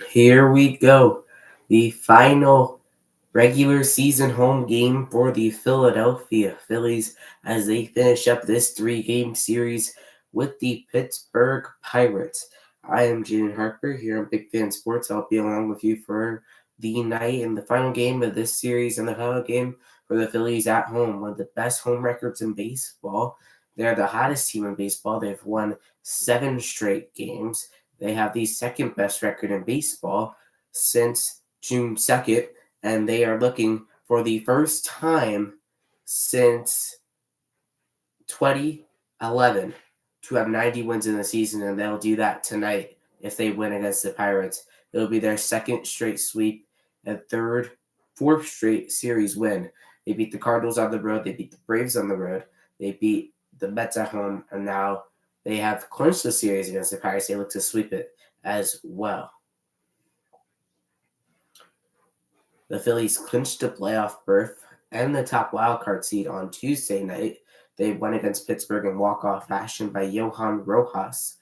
Here we go. The final regular season home game for the Philadelphia Phillies as they finish up this three-game series with the Pittsburgh Pirates. I am Jaden Harper here on Big Fan Sports. I'll be along with you for the night and the final game of this series and the final game for the Phillies at home. One of the best home records in baseball. They're the hottest team in baseball. They've won 7 straight games. They have the second best record in baseball since June 2nd, and they are looking for the first time since 2011 to have 90 wins in the season, and they'll do that tonight if they win against the Pirates. It'll be their second straight sweep and fourth straight series win. They beat the Cardinals on the road, they beat the Braves on the road, they beat the Mets at home, and now they have clinched the series against the Pirates. They look to sweep it as well. The Phillies clinched a playoff berth and the top wildcard seed on Tuesday night. They won against Pittsburgh in walk-off fashion by Johan Rojas.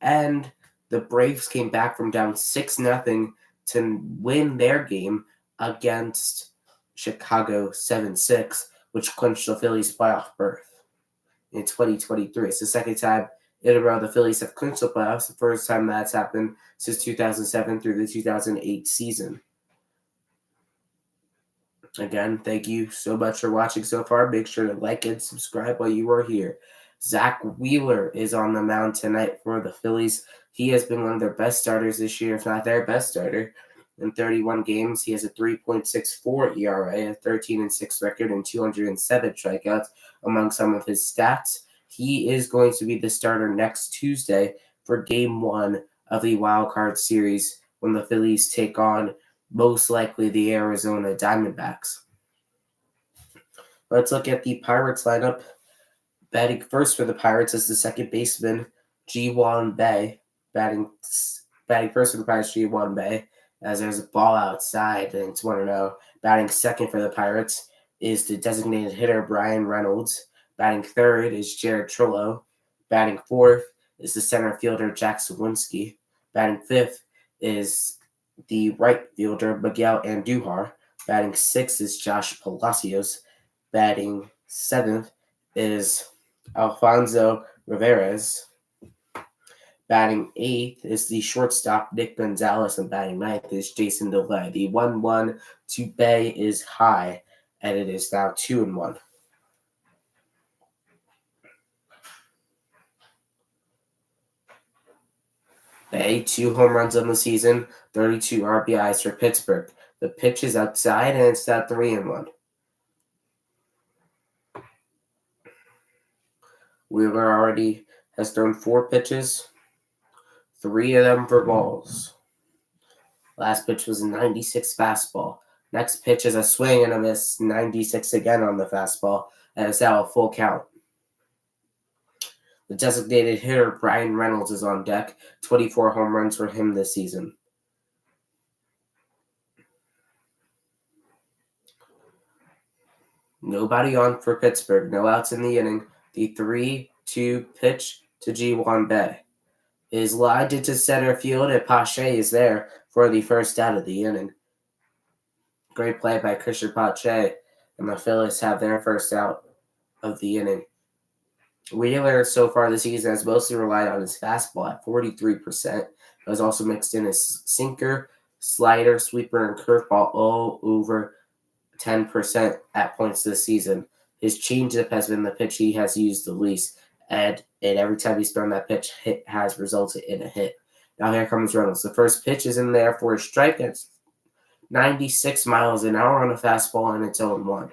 And the Braves came back from down 6-0 to win their game against Chicago 7-6, which clinched the Phillies' playoff berth in 2023. It's the second time in a row the Phillies have clinched the playoffs, the first time that's happened since 2007 through the 2008 season. Again, thank you so much for watching so far. Make sure to like and subscribe while you are here. Zach Wheeler is on the mound tonight for the Phillies. He has been one of their best starters this year, if not their best starter. In 31 games, he has a 3.64 ERA, a 13-6 record, and 207 strikeouts among some of his stats. He is going to be the starter next Tuesday for Game 1 of the Wild Card Series when the Phillies take on most likely the Arizona Diamondbacks. Let's look at the Pirates lineup. Batting first for the Pirates is the second baseman, Ji-Hwan Bae. Batting first for the Pirates, Ji-Hwan Bae, as there's a ball outside and it's 1-0. Batting second for the Pirates is the designated hitter, Bryan Reynolds. Batting third is Jared Trillo. Batting fourth is the center fielder, Jack Sawinski. Batting fifth is the right fielder, Miguel Andujar. Batting sixth is Josh Palacios. Batting seventh is Alfonso Rivera. Batting eighth is the shortstop, Nick Gonzalez, and batting ninth is Jason DeLay. The 1-1 to Bay is high, and it is now 2-1. Bay, 2 home runs on the season, 32 RBIs for Pittsburgh. The pitch is outside, and it's now 3-1. Wheeler already has thrown 4 pitches, 3 of them for balls. Last pitch was a 96 fastball. Next pitch is a swing and a miss, 96 again on the fastball, and it's now a full count. The designated hitter, Bryan Reynolds, is on deck. 24 home runs for him this season. Nobody on for Pittsburgh. No outs in the inning. The 3-2 pitch to Ji-Hwan Bae is lined into center field, and Pache is there for the first out of the inning. Great play by Christian Pache, and the Phillies have their first out of the inning. Wheeler so far this season has mostly relied on his fastball at 43%. Has also mixed in his sinker, slider, sweeper, and curveball all over 10% at points this season. His changeup has been the pitch he has used the least, and every time he's thrown that pitch, it has resulted in a hit. Now here comes Reynolds. The first pitch is in there for a strike. It's 96 miles an hour on a fastball, and it's 0-1.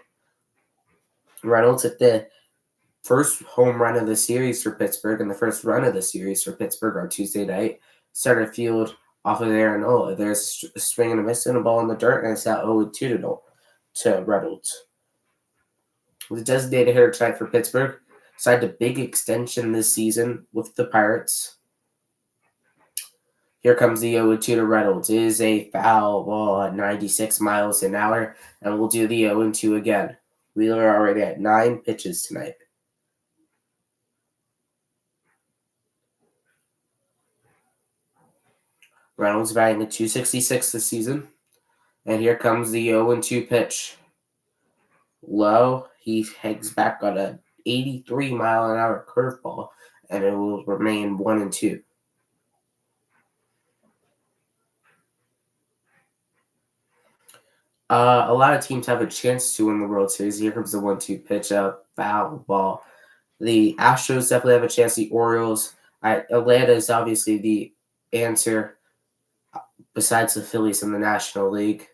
Reynolds hit the first home run of the series for Pittsburgh and the first run of the series for Pittsburgh on Tuesday night. Center field off of Aaron Nola. There's a swing and a miss and a ball in the dirt, and it's now 0-2 to Reynolds. The designated hitter tonight for Pittsburgh signed a big extension this season with the Pirates. Here comes the 0-2 to Reynolds. It is a foul ball at 96 miles an hour, and we'll do the 0-2 again. Wheeler already at 9 pitches tonight. Reynolds batting at 266 this season. And here comes the 0-2 pitch. Low, he hangs back on a 83-mile-an-hour curveball, and it will remain 1-2. A lot of teams have a chance to win the World Series. Here comes the 1-2 pitch, a foul ball. The Astros definitely have a chance. The Orioles, Atlanta is obviously the answer. Besides the Phillies in the National League,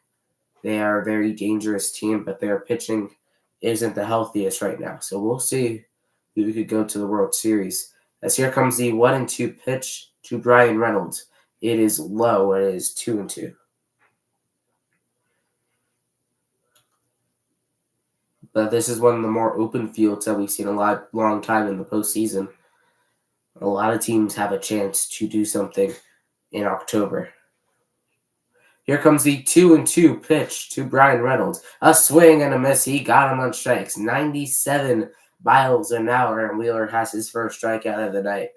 they are a very dangerous team, but their pitching isn't the healthiest right now. So we'll see who could go to the World Series. As here comes the 1-2 pitch to Bryan Reynolds. It is low. It is 2-2. But this is one of the more open fields that we've seen a long time in the postseason. A lot of teams have a chance to do something in October. Here comes the 2-2 pitch to Bryan Reynolds. A swing and a miss. He got him on strikes. 97 miles an hour, and Wheeler has his first strikeout of the night.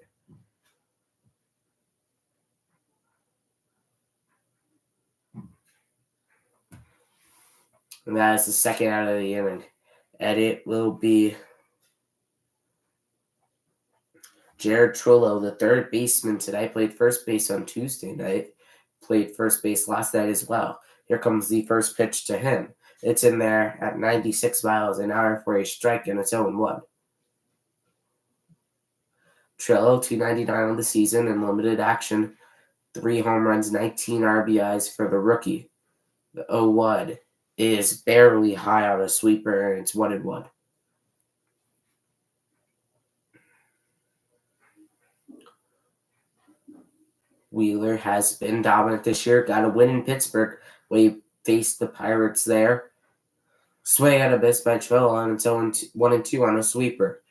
And that is the second out of the inning. And it will be Jared Trullo, the third baseman today, played first base on Tuesday night. Played first base last night as well. Here comes the first pitch to him. It's in there at 96 miles an hour for a strike, and it's 0-1. Trello, 299 on the season in limited action. 3 home runs, 19 RBIs for the rookie. The 0-1 is barely high on a sweeper, and it's 1-1. Wheeler has been dominant this year. Got a win in Pittsburgh. We faced the Pirates there. Swing at a miss by Trello, and it's 1-2 on a sweeper.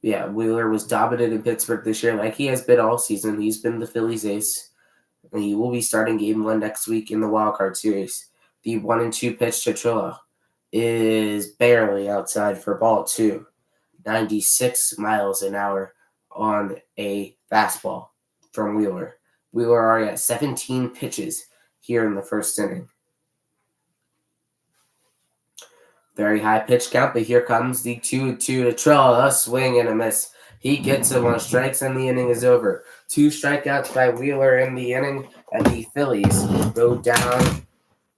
Yeah, Wheeler was dominant in Pittsburgh this year, like he has been all season. He's been the Phillies' ace, and he will be starting Game 1 next week in the Wild Card Series. The 1-2 pitch to Trello is barely outside for ball 2. 96 miles an hour on a fastball from Wheeler. Wheeler already at 17 pitches here in the first inning. Very high pitch count, but here comes the 2-2 to Trello. A swing and a miss. He gets him on strikes, and the inning is over. 2 strikeouts by Wheeler in the inning, and the Phillies go down.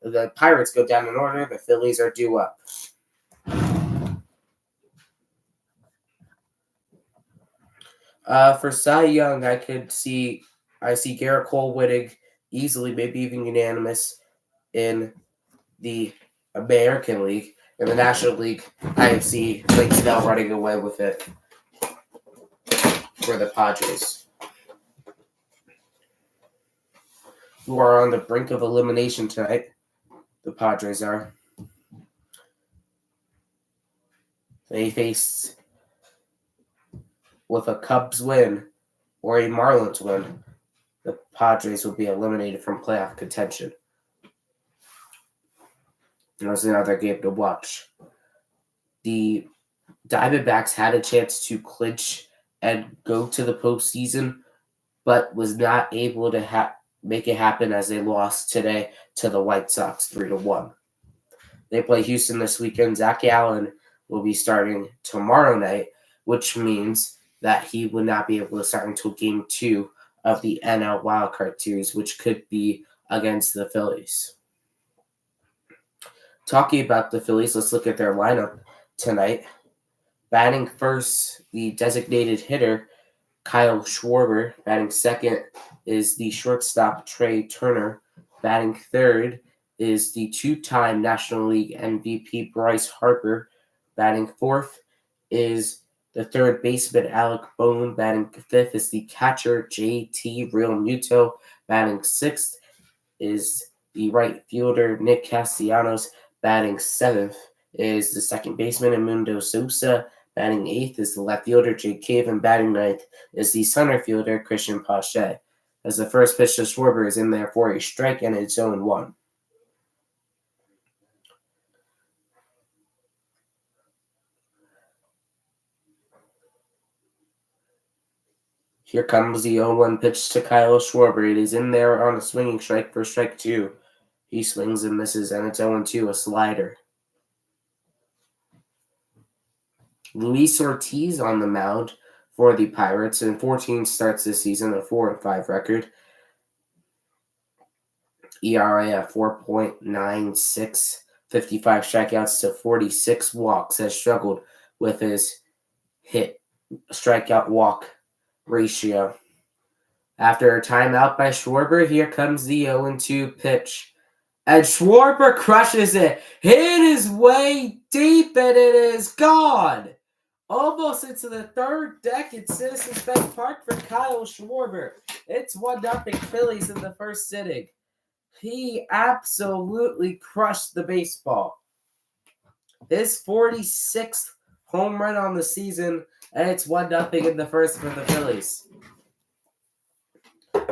The Pirates go down in order. The Phillies are due up. For Cy Young, I see Garrett Cole winning easily, maybe even unanimous in the American League. In the National League, I see Blake Snell running away with it for the Padres, who are on the brink of elimination tonight. The Padres are. They face, with a Cubs win or a Marlins win, the Padres will be eliminated from playoff contention. There's another game to watch. The Diamondbacks had a chance to clinch and go to the postseason, but was not able to make it happen as they lost today to the White Sox 3-1. They play Houston this weekend. Zach Allen will be starting tomorrow night, which means that he will not be able to start until Game 2 of the NL Wildcard Series, which could be against the Phillies. Talking about the Phillies, let's look at their lineup tonight. Batting first, the designated hitter, Kyle Schwarber. Batting second is the shortstop, Trey Turner. Batting third is the 2-time National League MVP, Bryce Harper. Batting fourth is the third baseman, Alec Bohm. Batting fifth is the catcher, JT Realmuto. Batting sixth is the right fielder, Nick Castellanos. Batting seventh is the second baseman, Edmundo Sosa. Batting eighth is the left fielder, Jake Cave. And batting ninth is the center fielder, Christian Pache. As the first pitch to Schwarber is in there for a strike, and it's 0-1. Here comes the 0-1 pitch to Kyle Schwarber. It is in there on a swinging strike for strike 2. He swings and misses, and it's 0-2, a slider. Luis Ortiz on the mound for the Pirates. In 14 starts this season, a 4-5 record. ERA at 4.96, 55 strikeouts to 46 walks. Has struggled with his hit strikeout walk ratio. After a timeout by Schwarber, here comes the 0-2 pitch. And Schwarber crushes it. Hit his way deep, and it is gone. Almost into the third deck at Citizens Bank Park for Kyle Schwarber. It's 1-0 Phillies in the first inning. He absolutely crushed the baseball. His 46th home run on the season, and it's 1-0 in the first for the Phillies.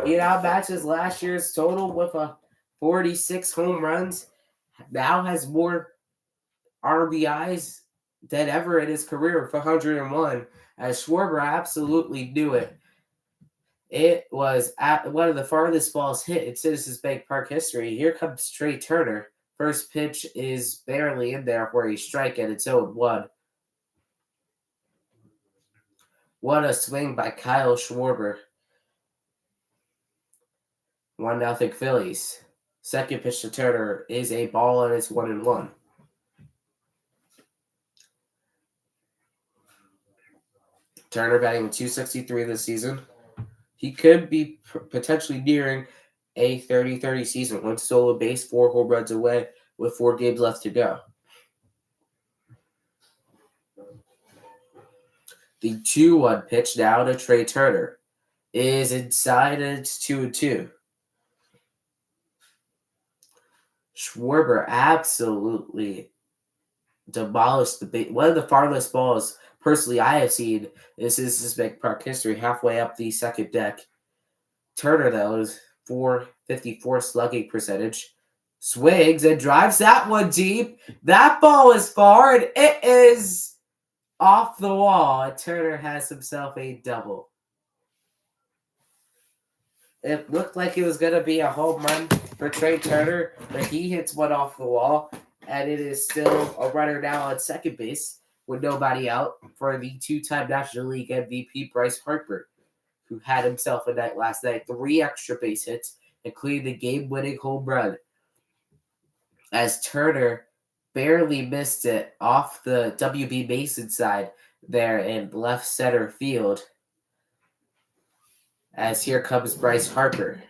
He now matches last year's total with 46 home runs. Now has more RBIs than ever in his career with 101. As Schwarber absolutely knew it. It was at one of the farthest balls hit in Citizens Bank Park history. Here comes Trey Turner. First pitch is barely in there for a strike, and it's 0-1. What a swing by Kyle Schwarber. 1-0 Phillies. Second pitch to Turner is a ball, and it's 1-1. Turner batting with .263 this season. He could be potentially nearing a 30-30 season. 1 stolen base, 4 home runs away with 4 games left to go. The 2-1 pitch now to Trey Turner is inside, and it's 2-2. Schwarber absolutely demolished the base. One of the farthest balls, personally, I have seen in Citizens Bank Park history, halfway up the second deck. Turner, though, is .454 slugging percentage. Swings and drives that one deep. That ball is far, and it is off the wall. And Turner has himself a double. It looked like it was going to be a home run for Trey Turner, but he hits one off the wall, and it is still a runner now on second base with nobody out for the 2-time National League MVP Bryce Harper, who had himself a night last night. 3 extra base hits, including the game-winning home run, as Turner barely missed it off the W.B. Mason side there in left center field. As here comes Bryce Harper.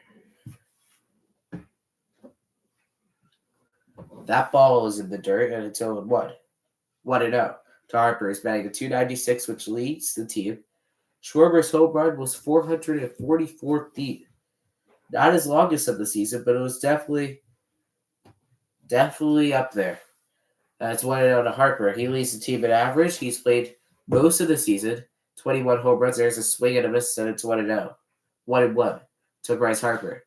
That ball is in the dirt, and it's 0-1. 1-0 to Harper. Is batting a .296, which leads the team. Schwarber's home run was 444 feet. Not his longest of the season, but it was definitely up there. That's 1-0 to Harper. He leads the team in average. He's played most of the season. 21 home runs. There's a swing and a miss, and it's 1-0. 1-1 to Bryce Harper.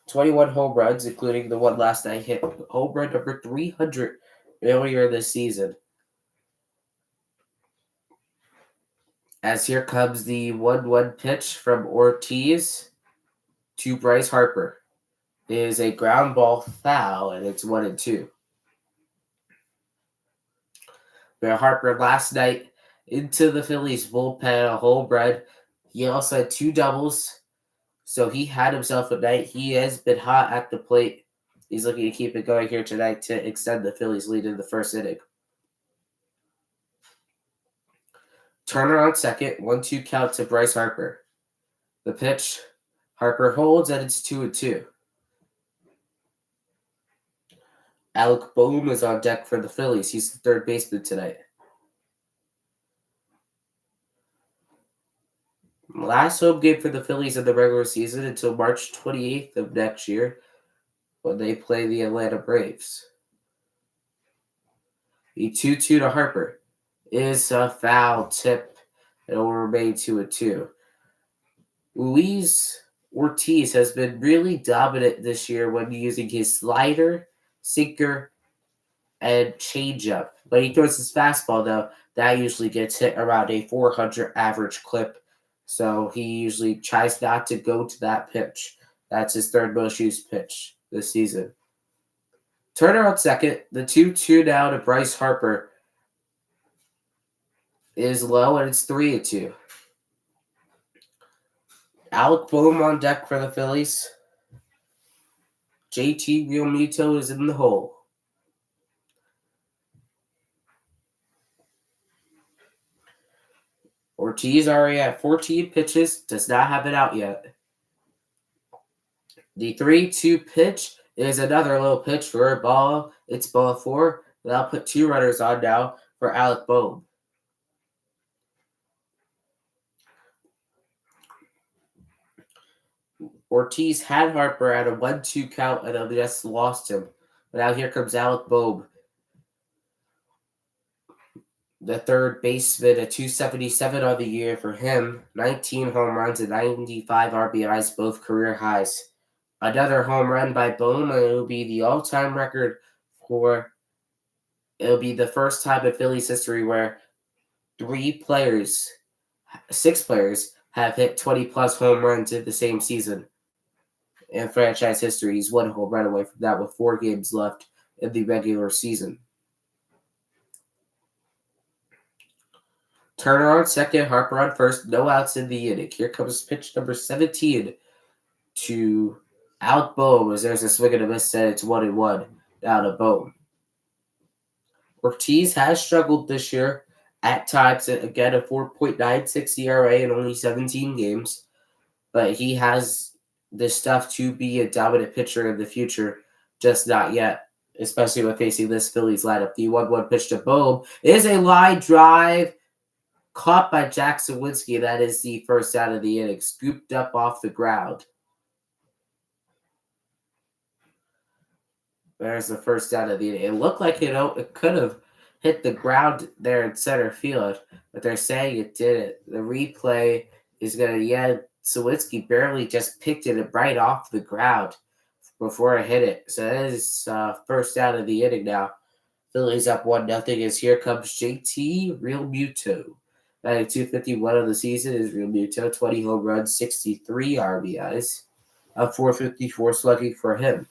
21 home runs, including the one last night, hit home run number 300 earlier this season. As here comes the 1-1 pitch from Ortiz to Bryce Harper. It is a ground ball foul, and it's 1-2. Where Harper last night into the Phillies bullpen, a home run. He also had 2 doubles, so he had himself a night. He has been hot at the plate. He's looking to keep it going here tonight to extend the Phillies' lead in the first inning. Turner on second, 1-2 count to Bryce Harper. The pitch, Harper holds, and it's 2-2. Alec Boehm is on deck for the Phillies. He's the third baseman tonight. Last home game for the Phillies in the regular season until March 28th of next year when they play the Atlanta Braves. The 2-2 to Harper is a foul tip. It will remain 2-2. Luis Ortiz has been really dominant this year when using his slider, sinker, and changeup. When he throws his fastball, though, that usually gets hit around a 400 average clip So he usually tries not to go to that pitch. That's his third most used pitch this season. Turner on second. The 2-2 now to Bryce Harper is low, and it's 3-2. Alec Boehm on deck for the Phillies. JT Realmuto is in the hole. Ortiz already at 14 pitches, does not have it out yet. The 3-2 pitch is another low pitch for a ball. It's ball 4. That'll put 2 runners on now for Alec Boehm. Ortiz had Harper at a 1-2 count and just lost him. But now here comes Alec Boehm, the third baseman, a 277 on the year for him, 19 home runs and 95 RBIs, both career highs. Another home run by Boehm, and it will be the all-time record for. It'll be the first time in Phillies history where 6 players have hit 20-plus home runs in the same season. In franchise history, he's 1 home run away from that with 4 games left in the regular season. Turner on second, Harper on first, no outs in the inning. Here comes pitch number 17 to Alec Boehm as there's a swing and a miss, and it's 1-1 down to Boehm. Ortiz has struggled this year at times, again a 4.96 ERA in only 17 games, but he has the stuff to be a dominant pitcher in the future, just not yet, especially when facing this Phillies lineup. The 1-1 pitch to Boehm is a line drive caught by Jack Sawinski. That is the first out of the inning, scooped up off the ground. There's the first out of the inning. It looked like it could have hit the ground there in center field, but they're saying it didn't. The replay is going to, Sawinski barely just picked it right off the ground before it hit it. So that is first out of the inning now. Phillies up 1-0 as here comes JT Realmuto. Batting .251 of the season is Realmuto. 20 home runs, 63 RBIs. A .454 slugging for him.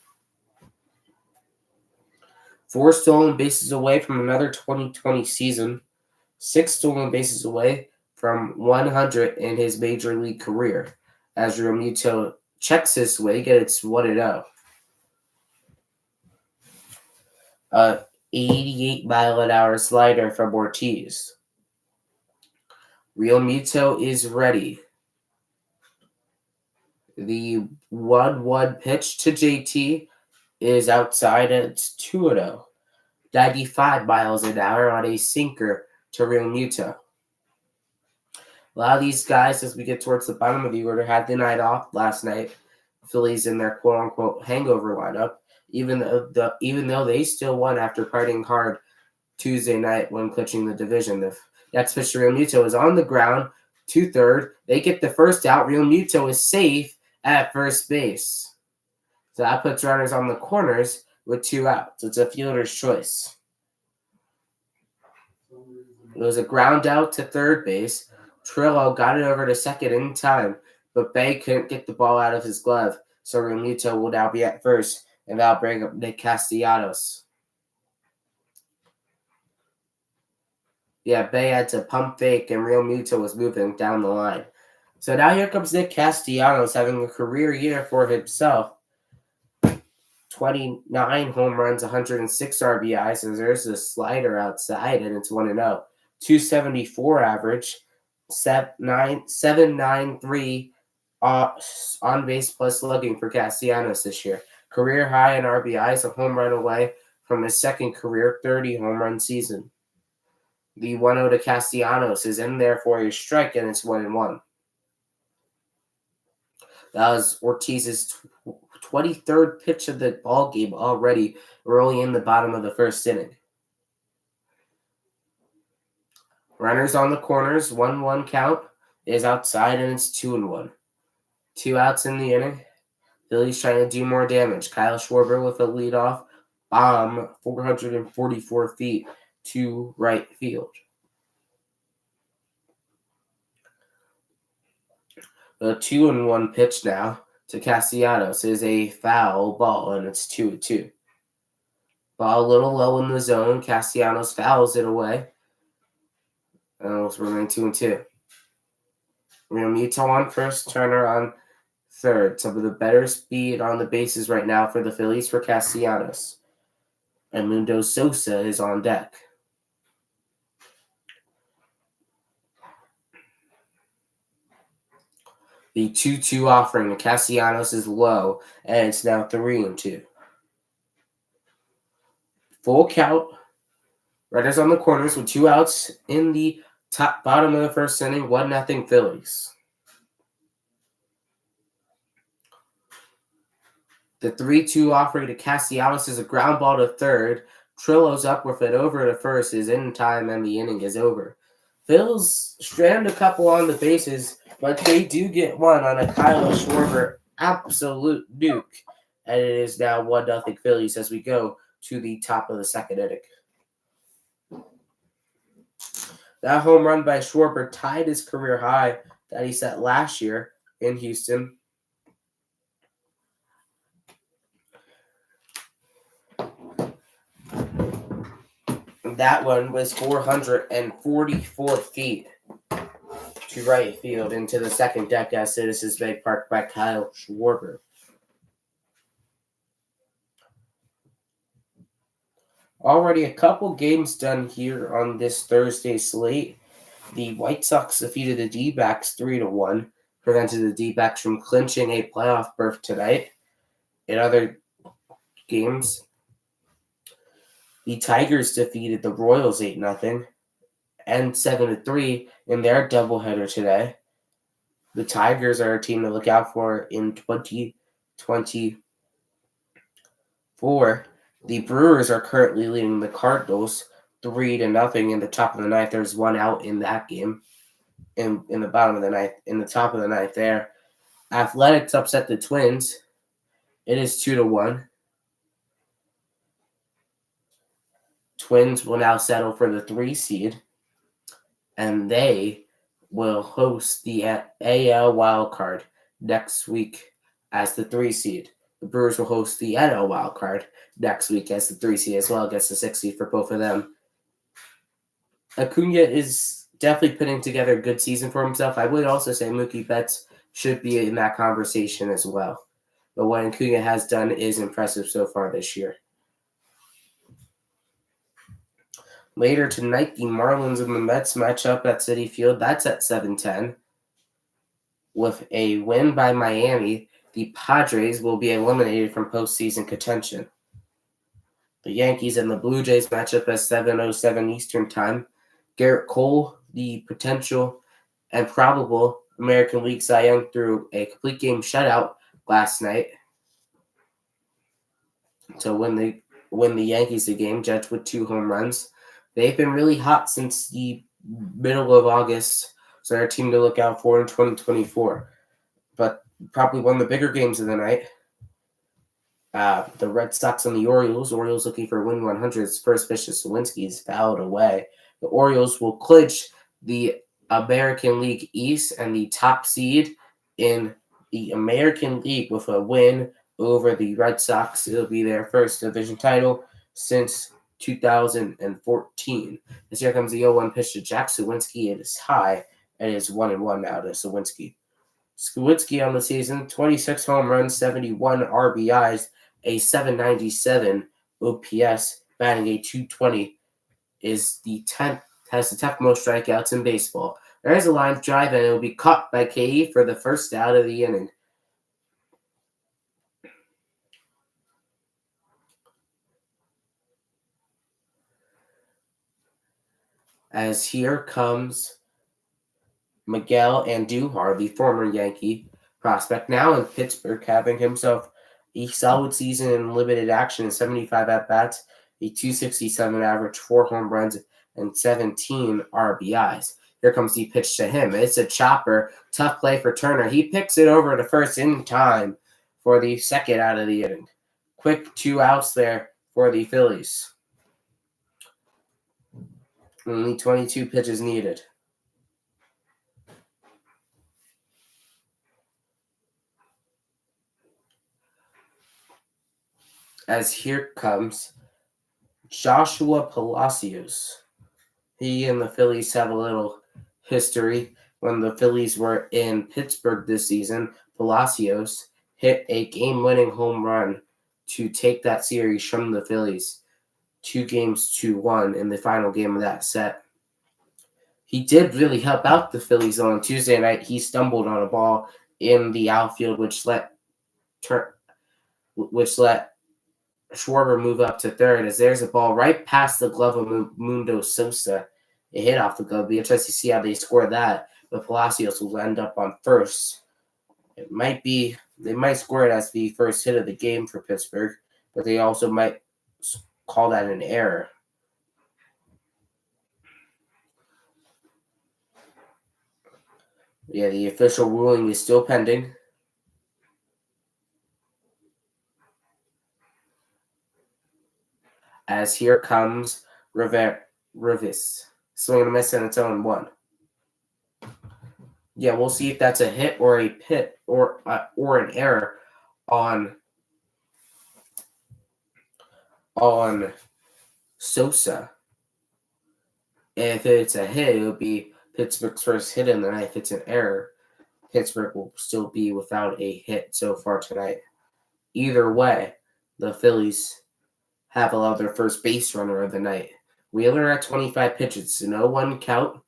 4 stolen bases away from another 2020 season. 6 stolen bases away from 100 in his major league career. As Realmuto checks his swing, and it's 1-0. 88-mile-an-hour slider from Ortiz. Realmuto is ready. The 1-1 pitch to JT is outside, and it's 2-0. 95 miles an hour on a sinker to Realmuto. A lot of these guys, as we get towards the bottom of the order, had the night off last night. Phillies in their quote-unquote hangover lineup, even though they still won after partying hard Tuesday night when clinching the division. The next pitch to Realmuto is on the ground to third. They get the first out. Realmuto is safe at first base. So that puts runners on the corners with 2 outs. It's a fielder's choice. It was a ground out to third base. Trillo got it over to second in time, but Bay couldn't get the ball out of his glove. So Realmuto will now be at first, and that'll bring up Nick Castellanos. Yeah, Bay had to pump fake, and Realmuto was moving down the line. So now here comes Nick Castellanos having a career year for himself. 29 home runs, 106 RBIs, and there's a slider outside, and it's 1-0. 274 average, 793 on base plus slugging for Castellanos this year. Career high in RBIs, a home run away from his second career 30 home run season. The 1-0 to Castellanos is in there for a strike, and it's 1-1. That was Ortiz's 23rd pitch of the ball game already, early in the bottom of the first inning. Runners on the corners, 1-1 count is outside, and it's 2-1. 2 outs in the inning. Phillies trying to do more damage. Kyle Schwarber with a leadoff bomb, 444 feet to right field. A 2-1 pitch now to Castellanos is a foul ball, and it's 2-2. Ball a little low in the zone. Castellanos fouls it away. And it'll remain 2-2. Realmuto on first, Turner on third. Some of the better speed on the bases right now for the Phillies for Castellanos. And Mundo Sosa is on deck. The 2-2 offering to Castellanos is low, and it's now 3-2. Full count. Runners on the corners with 2 outs in the bottom of the first inning. 1-0 Phillies. The 3-2 offering to Castellanos is a ground ball to third. Trillo's up with it over to first is in time, and the inning is over. Phillies strand a couple on the bases, but they do get one on a Kyle Schwarber absolute nuke. And it is now 1-0 Phillies as we go to the top of the second inning. That home run by Schwarber tied his career high that he set last year in Houston. That one was 444 feet to right field into the second deck at Citizens Bank Park by Kyle Schwarber. Already a couple games done here on this Thursday slate. The White Sox defeated the D-backs 3-1, prevented the D-backs from clinching a playoff berth tonight. In other games, the Tigers defeated the Royals 8-0 and 7-3 in their doubleheader today. The Tigers are a team to look out for in 2024. The Brewers are currently leading the Cardinals 3-0 in the top of the ninth. There's 1 out in that game. In the bottom of the ninth, in the top of the ninth there. Athletics upset the Twins. It is 2-1. Twins will now settle for the 3 seed, and they will host the AL wildcard next week as the 3 seed. The Brewers will host the NL wildcard next week as the 3 seed as well, against the 6 seed for both of them. Acuna is definitely putting together a good season for himself. I would also say Mookie Betts should be in that conversation as well. But what Acuna has done is impressive so far this year. Later tonight, the Marlins and the Mets match up at Citi Field. That's at 7:10. With a win by Miami, the Padres will be eliminated from postseason contention. The Yankees and the Blue Jays match up at 7:07 Eastern Time. Garrett Cole, the potential and probable American League Cy Young, threw a complete game shutout last night to win the Yankees the game, Judge with 2 home runs. They've been really hot since the middle of August, so they're a team to look out for in 2024. But probably one of the bigger games of the night, the Red Sox and the Orioles. Orioles looking for win 100's first pitch to Sawinski is fouled away. The Orioles will clinch the American League East and the top seed in the American League with a win over the Red Sox. It'll be their first division title since 2014. As here comes the 0-1 pitch to Jack Sawinski. It is high, and it is 1-1 now to Sawinski. Sawinski on the season, 26 home runs, 71 RBIs, a 797 OPS, batting a 220, has the 10th most strikeouts in baseball. There is a line drive, and it will be caught by KE for the first out of the inning. As here comes Miguel Andujar, the former Yankee prospect, now in Pittsburgh, having himself a solid season in limited action, 75 at-bats, a 267 average, 4 home runs, and 17 RBIs. Here comes the pitch to him. It's a chopper. Tough play for Turner. He picks it over to first in time for the second out of the inning. Quick 2 outs there for the Phillies. Only 22 pitches needed. as here comes Joshua Palacios. He and the Phillies have a little history. When the Phillies were in Pittsburgh this season, Palacios hit a game-winning home run to take that series from the Phillies 2-1 in the final game of that set. He did really help out the Phillies on Tuesday night. He stumbled on a ball in the outfield, which let Schwarber move up to third, as there's a ball right past the glove of Mundo Sosa. It hit off the glove. Be interested to see how they score that. But Palacios will end up on first. They might score it as the first hit of the game for Pittsburgh, but they also might call that an error. Yeah, the official ruling is still pending. As here comes Rivas. Swing and a miss, and it's 0-1. Yeah, we'll see if that's a hit or a pit or an error on Sosa. If it's a hit, it'll be Pittsburgh's first hit in the night. If it's an error, Pittsburgh will still be without a hit so far tonight. Either way, the Phillies have allowed their first base runner of the night. Wheeler at 25 pitches, an 0-1 count.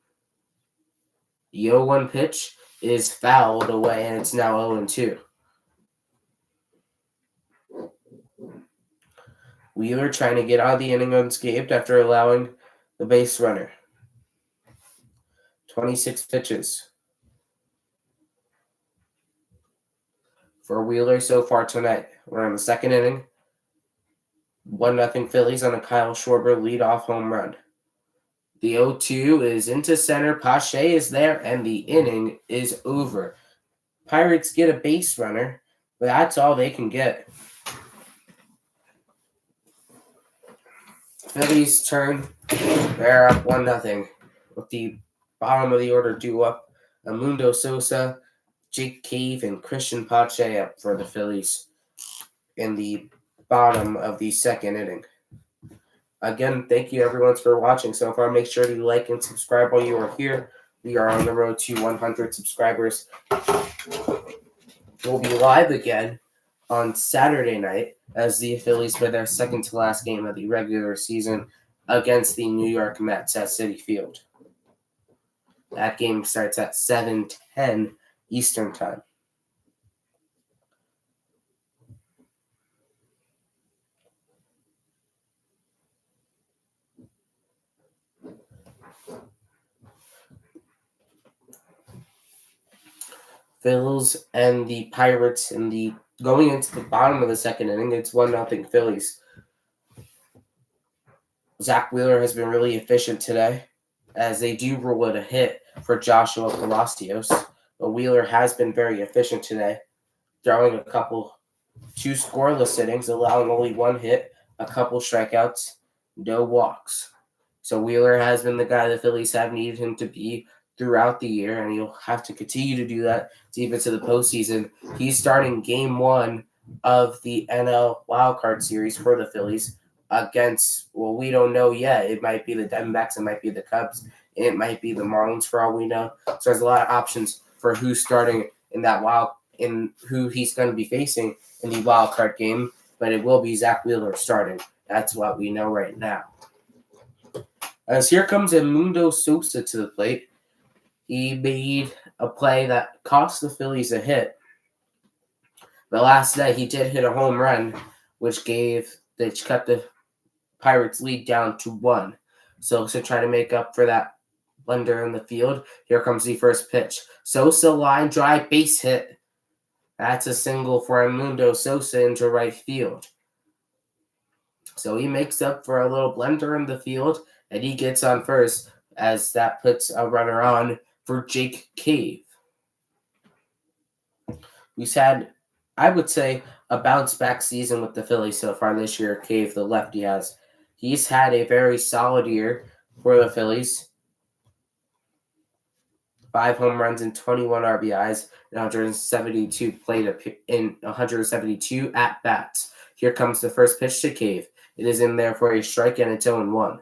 The 0-1 pitch is fouled away, and it's now 0-2. Wheeler trying to get out of the inning unscathed after allowing the base runner. 26 pitches for Wheeler so far tonight. We're in the second inning. 1-0 Phillies on a Kyle Schwarber leadoff home run. The 0-2 is into center. Pache is there, and the inning is over. Pirates get a base runner, but that's all they can get. Phillies turn. They're up 1-0 with the bottom of the order due up. Mundo Sosa, Jake Cave, and Christian Pache up for the Phillies in the bottom of the second inning. Again, thank you everyone for watching so far. Make sure to like and subscribe while you are here. We are on the road to 100 subscribers. We'll be live again on Saturday night as the Phillies play their second to last game of the regular season against the New York Mets at Citi Field. That game starts at 7:10 Eastern Time. Phillies and the Pirates going into the bottom of the second inning. It's 1-0 Phillies. Zach Wheeler has been really efficient today, as they do rule it a hit for Joshua Palacios. But Wheeler has been very efficient today, throwing two scoreless innings, allowing only one hit, a couple strikeouts, no walks. So Wheeler has been the guy the Phillies have needed him to be throughout the year, and he'll have to continue to do that deep into the postseason. He's starting Game 1 of the NL Wildcard Series for the Phillies against, well, we don't know yet. It might be the Diamondbacks, it might be the Cubs, it might be the Marlins for all we know. So there's a lot of options for who's starting in who he's going to be facing in the wildcard game, but it will be Zach Wheeler starting. That's what we know right now. As here comes Mundo Sosa to the plate. He made a play that cost the Phillies a hit. But last night he did hit a home run, which cut the Pirates' lead down to 1. Sosa trying to make up for that blunder in the field. Here comes the first pitch. Sosa line drive base hit. That's a single for Mundo Sosa into right field. So he makes up for a little blunder in the field, and he gets on first, as that puts a runner on for Jake Cave. We've had, I would say, a bounce-back season with the Phillies so far this year. Cave, the lefty, has. He's had a very solid year for the Phillies. 5 home runs and 21 RBIs and 172 at-bats. Here comes the first pitch to Cave. It is in there for a strike and it's 0-1.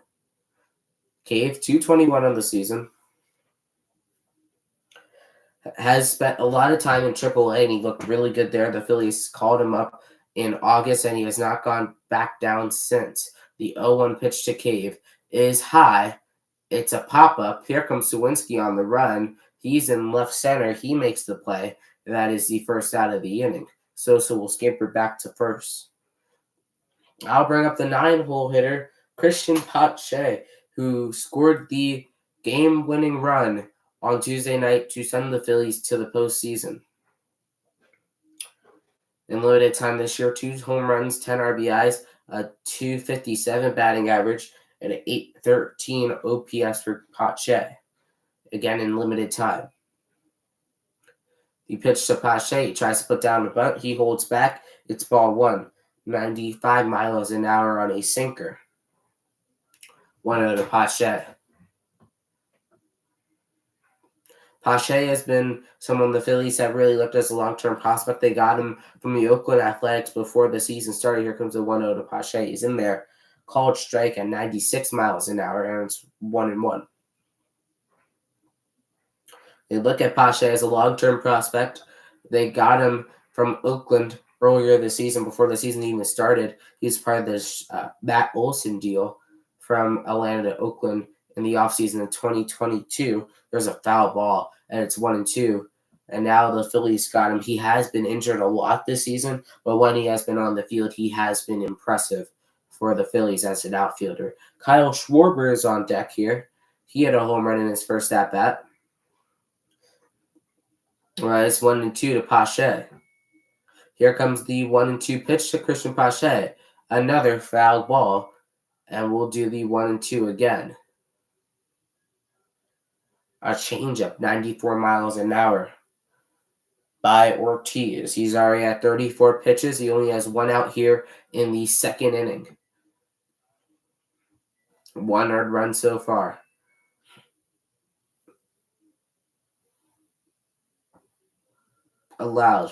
Cave, 221 on the season, has spent a lot of time in AAA, and he looked really good there. The Phillies called him up in August, and he has not gone back down since. The 0-1 pitch to Cave is high. It's a pop-up. Here comes Sawinski on the run. He's in left center. He makes the play. That is the first out of the inning. Sosa will scamper back to first. I'll bring up the 9-hole hitter, Christian Pache, who scored the game-winning run on Tuesday night to send the Phillies to the postseason. In limited time this year, 2 home runs, 10 RBIs, a .257 batting average, and an .813 OPS for Pache. Again, in limited time. The pitch to Pache. He tries to put down the bunt. He holds back. It's ball 1. 95 miles an hour on a sinker. 1-0 to Pache. Pache has been someone the Phillies have really looked as a long-term prospect. They got him from the Oakland Athletics before the season started. Here comes the 1-0 to Pache. He's in there. Called strike at 96 miles an hour, and it's 1-1. They look at Pache as a long-term prospect. They got him from Oakland earlier this season, before the season even started. He was part of this Matt Olson deal from Atlanta to Oakland in the offseason of 2022. There's a foul ball, and it's 1-2. And now the Phillies got him. He has been injured a lot this season, but when he has been on the field, he has been impressive for the Phillies as an outfielder. Kyle Schwarber is on deck here. He had a home run in his first at-bat. It's 1-2 to Pache. Here comes the 1-2 pitch to Christian Pache. Another foul ball, and we'll do the 1-2 again. A changeup, 94 miles an hour by Ortiz. He's already at 34 pitches. He only has 1 out here in the second inning. 1 earned run so far. Allowed.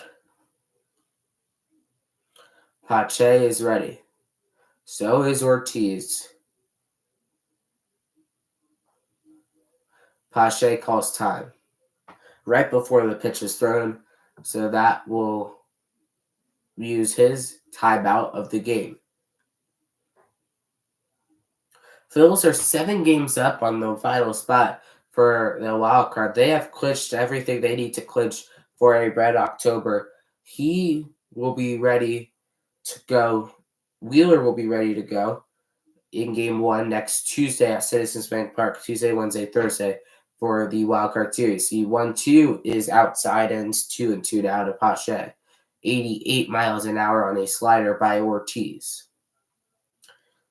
Pache is ready. So is Ortiz. Pache calls time right before the pitch is thrown, so that will use his timeout of the game. Phillies are 7 games up on the final spot for the wild card. They have clinched everything they need to clinch for a red October. He will be ready to go. Wheeler will be ready to go in game 1 next Tuesday at Citizens Bank Park, Tuesday, Wednesday, Thursday for the wild card series. The 1-2 is outside, ends 2-2 out of Pache. 88 miles an hour on a slider by Ortiz.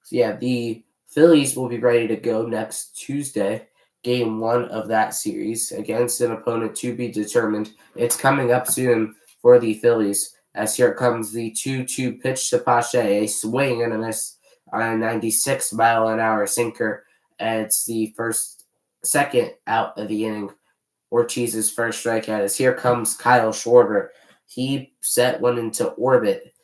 So yeah, the Phillies will be ready to go next Tuesday, game 1 of that series against an opponent to be determined. It's coming up soon for the Phillies, as here comes the 2-2 pitch to Pache, a swing and a miss on a 96 mile an hour sinker. And it's the second out of the inning. Ortiz's first strikeout is here comes Kyle Schwarber. He set one into orbit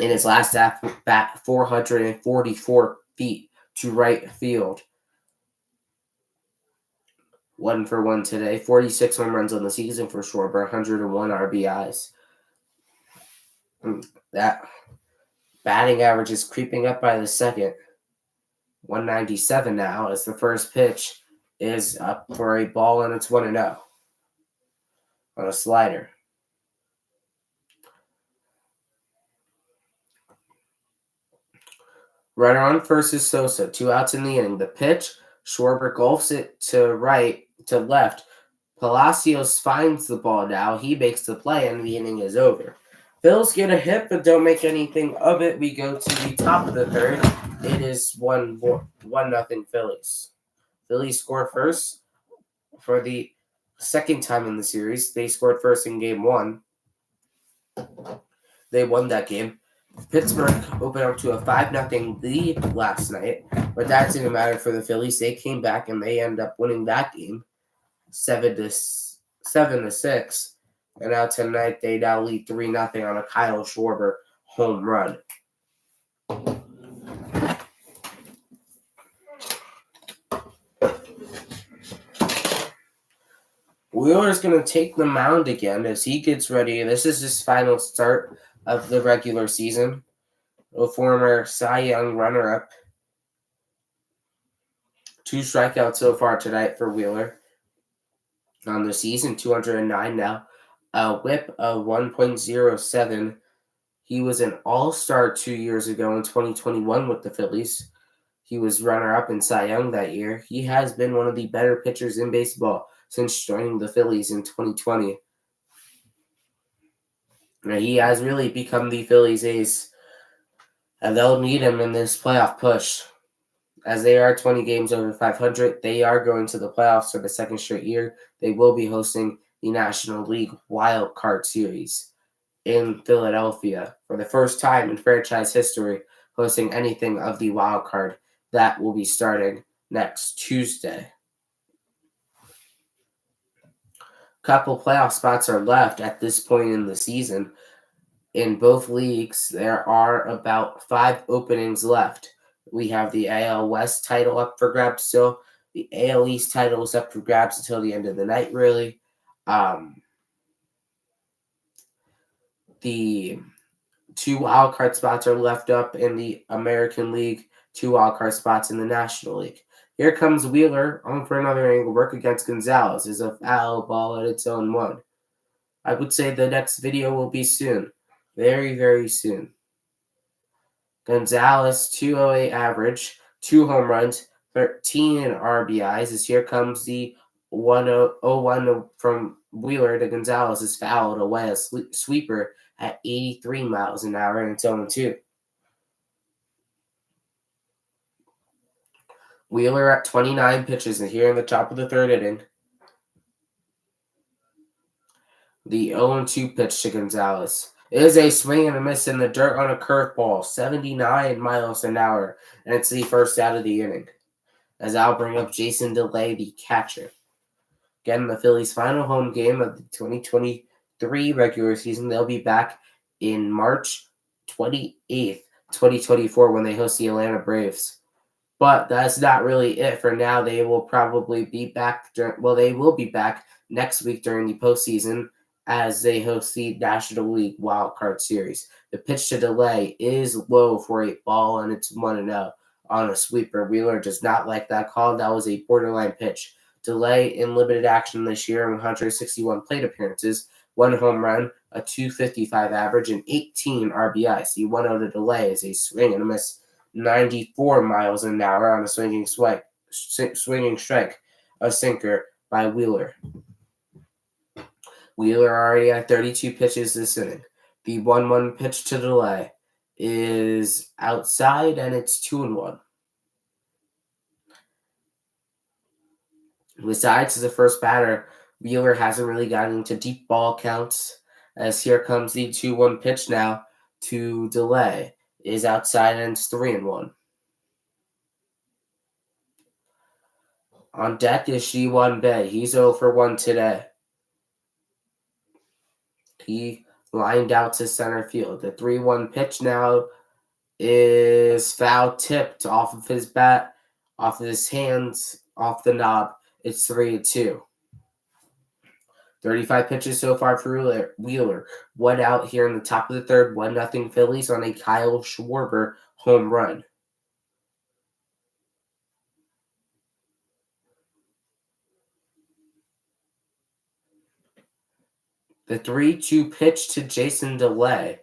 in his last at-bat, 444 feet to right field. 1 for 1 today. 46 home runs on the season for Schwarber, 101 RBIs. That batting average is creeping up by the second. 197 now, as the first pitch is up for a ball, and it's 1-0 on a slider. Runner on first is Sosa. 2 outs in the inning. The pitch, Schwarber golfs it to left. Palacios finds the ball now. He makes the play, and the inning is over. Phillies get a hit, but don't make anything of it. We go to the top of the third. It is 1-0 Phillies. Phillies score first for the second time in the series. They scored first in game 1. They won that game. Pittsburgh opened up to a 5-0 lead last night, but that didn't matter for the Phillies. They came back and they ended up winning that game 7-6. And now tonight they now lead 3-0 on a Kyle Schwarber home run. Wheeler is going to take the mound again as he gets ready. This is his final start of the regular season. A former Cy Young runner-up. 2 strikeouts so far tonight for Wheeler on the season, 209 now. A whip of 1.07. He was an all-star 2 years ago in 2021 with the Phillies. He was runner-up in Cy Young that year. He has been one of the better pitchers in baseball since joining the Phillies in 2020. He has really become the Phillies' ace, and they'll need him in this playoff push. As they are 20 games over 500, they are going to the playoffs for the second straight year. They will be hosting the National League Wild Card Series in Philadelphia for the first time in franchise history, hosting anything of the wild card. That will be starting next Tuesday. Couple playoff spots are left at this point in the season. In both leagues, there are about 5 openings left. We have the AL West title up for grabs still. The AL East title is up for grabs until the end of the night, really. The 2 wildcard spots are left up in the American League, 2 wildcard spots in the National League. Here comes Wheeler on for another angle work against Gonzalez. Is a foul ball at its own 1. I would say the next video will be soon. Very, very soon. Gonzalez, 208 average, 2 home runs, 13 RBIs. As here comes the 1-0-1 from Wheeler to Gonzalez is fouled away, a sweeper at 83 miles an hour, and it's 0-2. Wheeler at 29 pitches, and here in the top of the 3rd inning, the 0-2 pitch to Gonzalez. It is a swing and a miss in the dirt on a curveball, 79 miles an hour, and it's the first out of the inning. As I'll bring up Jason DeLay, the catcher. Again, the Phillies' final home game of the 2023 regular season. They'll be back in March 28th, 2024, when they host the Atlanta Braves. But that's not really it for now. They will probably be back. They will be back next week during the postseason as they host the National League Wild Card Series. The pitch to DeLay is low for a ball, and it's 1-0 on a sweeper. Wheeler does not like that call. That was a borderline pitch. DeLay in limited action this year in 161 plate appearances, 1 home run, a 255 average, and 18 RBIs. The 1-0 to DeLay is a swing and a miss, 94 miles an hour on a swinging strike, a sinker by Wheeler. Wheeler already had 32 pitches this inning. The 1-1 pitch to DeLay is outside, and it's 2-1. Besides the first batter, Wheeler hasn't really gotten into deep ball counts, as here comes the 2-1 pitch now to DeLay. It is outside, and it's 3-1. On deck is Ji-Hwan Bae. He's 0 for 1 today. He lined out to center field. The 3-1 pitch now is foul tipped off of his bat, off of his hands, off the knob. It's 3-2. 35 pitches so far for Wheeler. 1 out here in the top of the 3rd. 1-0 Phillies on a Kyle Schwarber home run. The 3-2 pitch to Jason DeLay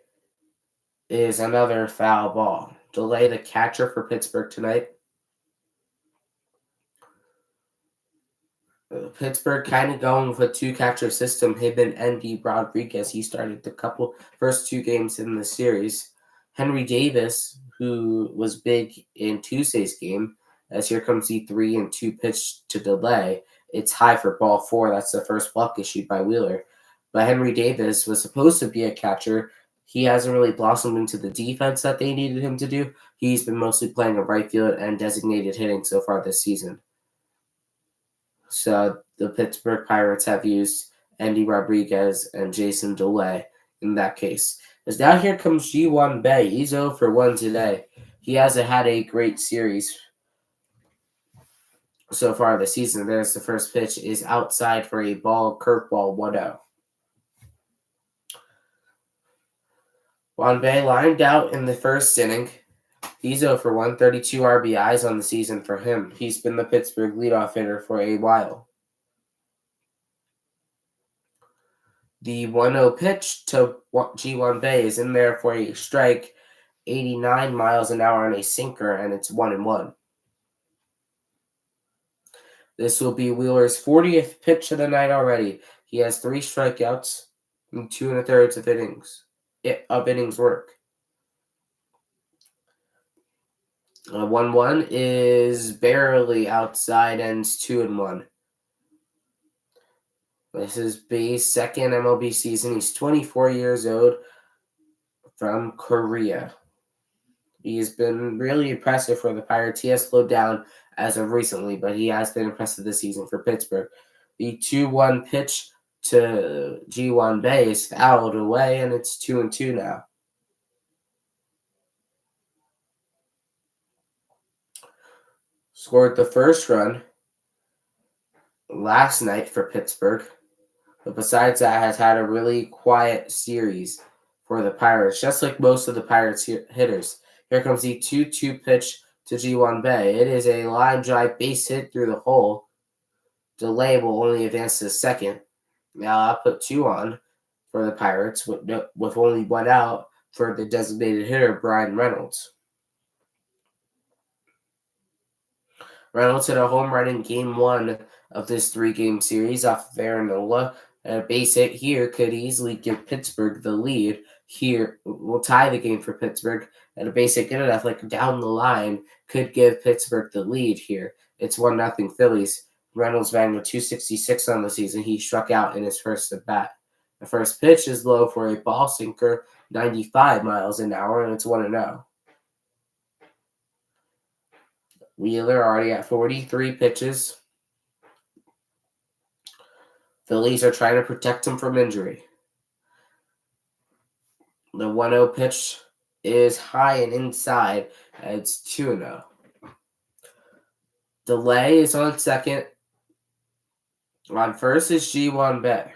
is another foul ball. DeLay, the catcher for Pittsburgh tonight. Pittsburgh kind of going with a 2-catcher system. Him and Andy Rodriguez. He started the first 2 games in the series. Henry Davis, who was big in Tuesday's game, as here comes the 3-2 pitch to DeLay. It's high for ball 4. That's the first walk issued by Wheeler. But Henry Davis was supposed to be a catcher. He hasn't really blossomed into the defense that they needed him to do. He's been mostly playing in right field and designated hitting so far this season. So the Pittsburgh Pirates have used Andy Rodriguez and Jason DeLay in that case. As now here comes G1 Bay. He's 0 for 1 today. He hasn't had a great series so far this season. There's the first pitch is outside for a ball, curveball, 1-0. Juan Bay lined out in the first inning. He's 0 for 132 RBIs on the season for him. He's been the Pittsburgh leadoff hitter for a while. The 1-0 pitch to G1 Bay is in there for a strike, 89 miles an hour on a sinker, and it's 1-1. This will be Wheeler's 40th pitch of the night already. He has 3 strikeouts and 2 1/3 of innings work. 1-1 is barely outside, ends 2-1. This is Bay's second MLB season. He's 24 years old from Korea. He's been really impressive for the Pirates. He has slowed down as of recently, but he has been impressive this season for Pittsburgh. The 2-1 pitch to G1 Bay is fouled away, and it's 2-2 now. Scored the first run last night for Pittsburgh, but besides that has had a really quiet series for the Pirates, just like most of the Pirates hitters. Here comes the 2-2 pitch to G1 Bay. It is a line drive base hit through the hole. Delay will only advance to second. Now I'll put 2 on for the Pirates with only 1 out for the designated hitter, Bryan Reynolds. Reynolds hit a home run in Game 1 of this 3-game series off of Aaron Nola. A base hit here could easily give Pittsburgh the lead. Here will tie the game for Pittsburgh, and a base hit good enough, like down the line, could give Pittsburgh the lead here. It's 1-0 Phillies. Reynolds batting with .266 on the season. He struck out in his first at bat. The first pitch is low for a ball sinker, 95 miles an hour, and it's 1-0. Wheeler already at 43 pitches. Phillies are trying to protect him from injury. The 1-0 pitch is high and inside. It's 2-0. Delay is on second. On first is G1 Bay.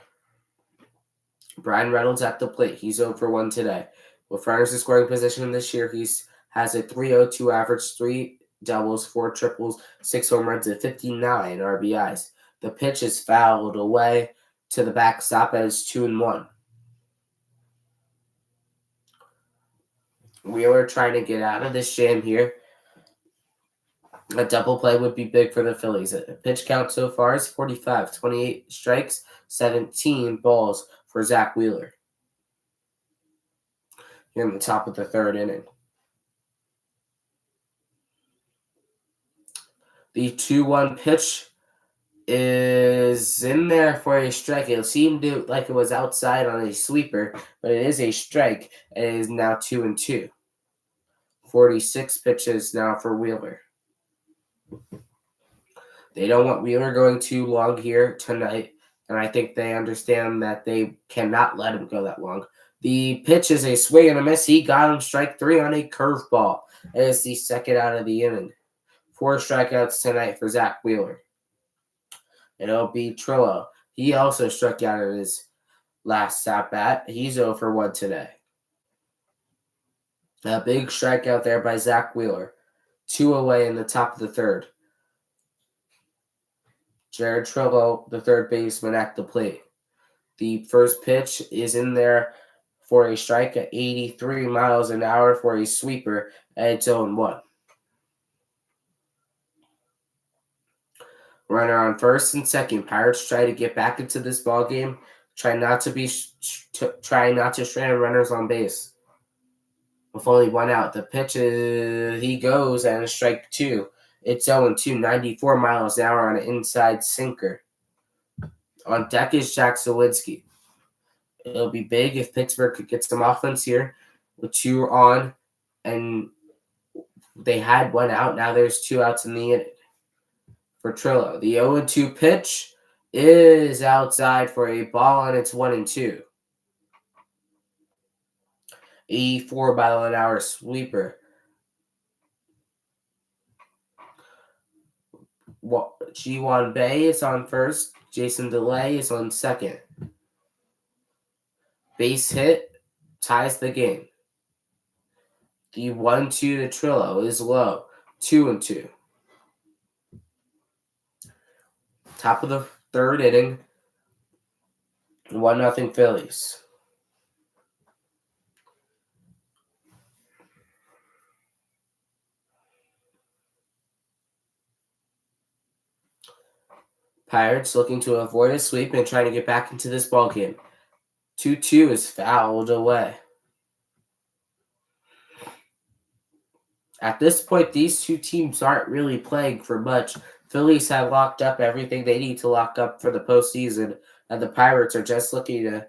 Bryan Reynolds at the plate. He's 0 for 1 today. With runners in scoring position this year, he has a .302 average, 3 doubles, 4 triples, 6 home runs, and 59 RBIs. The pitch is fouled away to the backstop as 2-1. Wheeler trying to get out of this jam here. A double play would be big for the Phillies. A pitch count so far is 45, 28 strikes, 17 balls for Zach Wheeler. Here in the top of the 3rd inning. The 2-1 pitch is in there for a strike. It seemed like it was outside on a sweeper, but it is a strike, and it is now 2-2. 46 pitches now for Wheeler. They don't want Wheeler going too long here tonight, and I think they understand that they cannot let him go that long. The pitch is a swing and a miss. He got him strike 3 on a curveball. It is the second out of the inning. 4 strikeouts tonight for Zach Wheeler. And it'll be Trillo. He also struck out in his last at-bat. He's 0 for 1 today. A big strikeout there by Zach Wheeler. 2 away in the top of the 3rd. Jared Trillo, the third baseman, at the plate. The first pitch is in there for a strike at 83 miles an hour for a sweeper at its 0-1. Runner on first and second. Pirates try to get back into this ball game. Try not to strand runners on base. With only 1 out, the pitch he goes and a strike 2. It's 0-2, 94 miles an hour on an inside sinker. On deck is Jack Sawinski. It'll be big if Pittsburgh could get some offense here with 2 on, and they had 1 out. Now there's 2 outs in the inning for Trillo. The 0-2 pitch is outside for a ball, and it's 1-2. 84-mile-an-hour sweeper. Ji-Hwan Bae is on first. Jason DeLay is on second. Base hit ties the game. The 1-2 to Trillo is low. 2-2. Top of the third inning. 1-0 Phillies. Pirates looking to avoid a sweep and trying to get back into this ballgame. 2-2 is fouled away. At this point, these two teams aren't really playing for much. Phillies have locked up everything they need to lock up for the postseason, and the Pirates are just looking to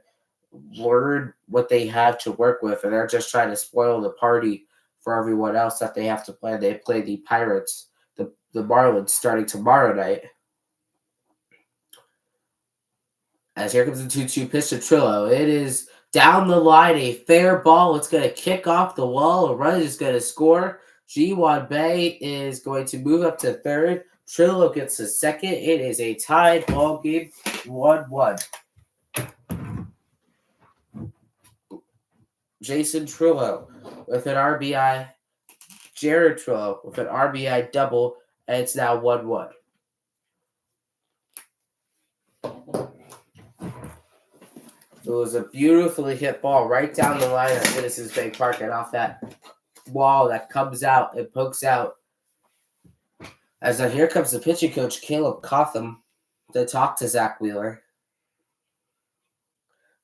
learn what they have to work with, and they're just trying to spoil the party for everyone else that they have to play. They play the Pirates, the Marlins, starting tomorrow night. As here comes the 2-2 pitch to Trillo. It is down the line, a fair ball. It's going to kick off the wall. A run is going to score. Ji-Hwan Bae is going to move up to third. Trillo gets to second. It is a tied ball game, 1-1. Jason Trillo with an RBI. Jared Trillo with an RBI double, and it's now 1-1. It was a beautifully hit ball right down the line at Citizens Bank Park and off that wall that comes out and pokes out. As now here comes the pitching coach, Caleb Cotham, to talk to Zach Wheeler.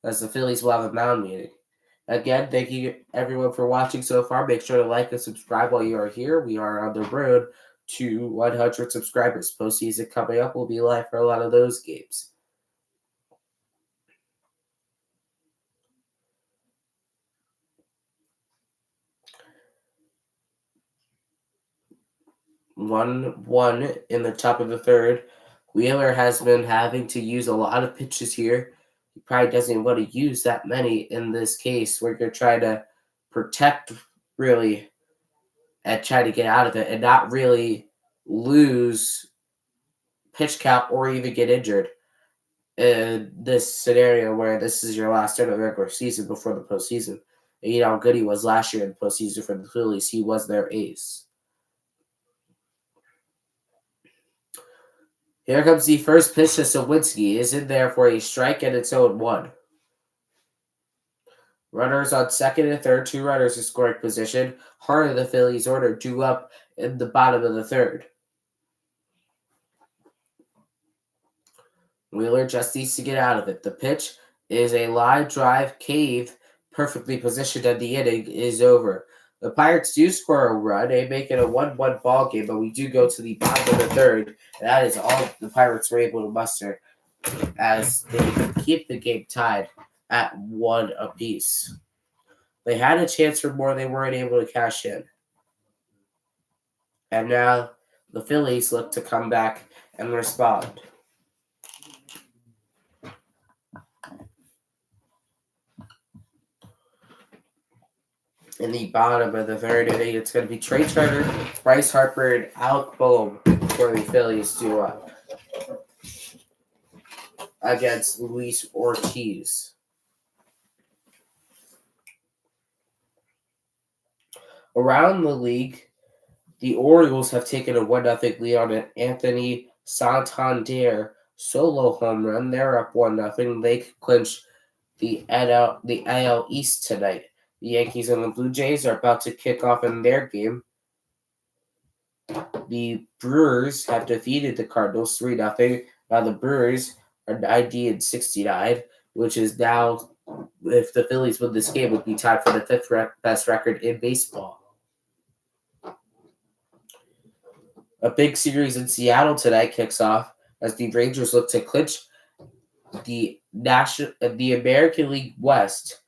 As the Phillies will have a mound meeting. Again, thank you everyone for watching so far. Make sure to like and subscribe while you are here. We are on the road to 100 subscribers. Postseason coming up. We'll be live for a lot of those games. One in the top of the third. Wheeler has been having to use a lot of pitches here. He probably doesn't want to use that many in this case. We're going to try to protect, really, and try to get out of it and not really lose pitch count or even get injured in this scenario where this is your last start of the regular season before the postseason. And you know how good he was last year in the postseason for the Phillies. He was their ace. Here comes the first pitch to Sawinski. Is in there for a strike and it's 0-1. Runners on second and third. 2 runners in scoring position. Heart of the Phillies order 2 up in the bottom of the third. Wheeler just needs to get out of it. The pitch is a line drive cave, perfectly positioned, and the inning is over. The Pirates do score a run. They make it a 1-1 ball game, but we do go to the bottom of the third, and that is all the Pirates were able to muster as they keep the game tied at 1 apiece. They had a chance for more. They weren't able to cash in. And now the Phillies look to come back and respond. In the bottom of the third inning, it's going to be Trey Turner, Bryce Harper, and Alec Boehm for the Phillies to against Luis Ortiz. Around the league, the Orioles have taken a 1-0 lead on an Anthony Santander solo home run. They're up 1-0. They could clinch the AL East tonight. The Yankees and the Blue Jays are about to kick off in their game. The Brewers have defeated the Cardinals 3-0. Now the Brewers are 90-69, which is now, if the Phillies win this game, would be tied for the 5th best record in baseball. A big series in Seattle tonight kicks off as the Rangers look to clinch the American League West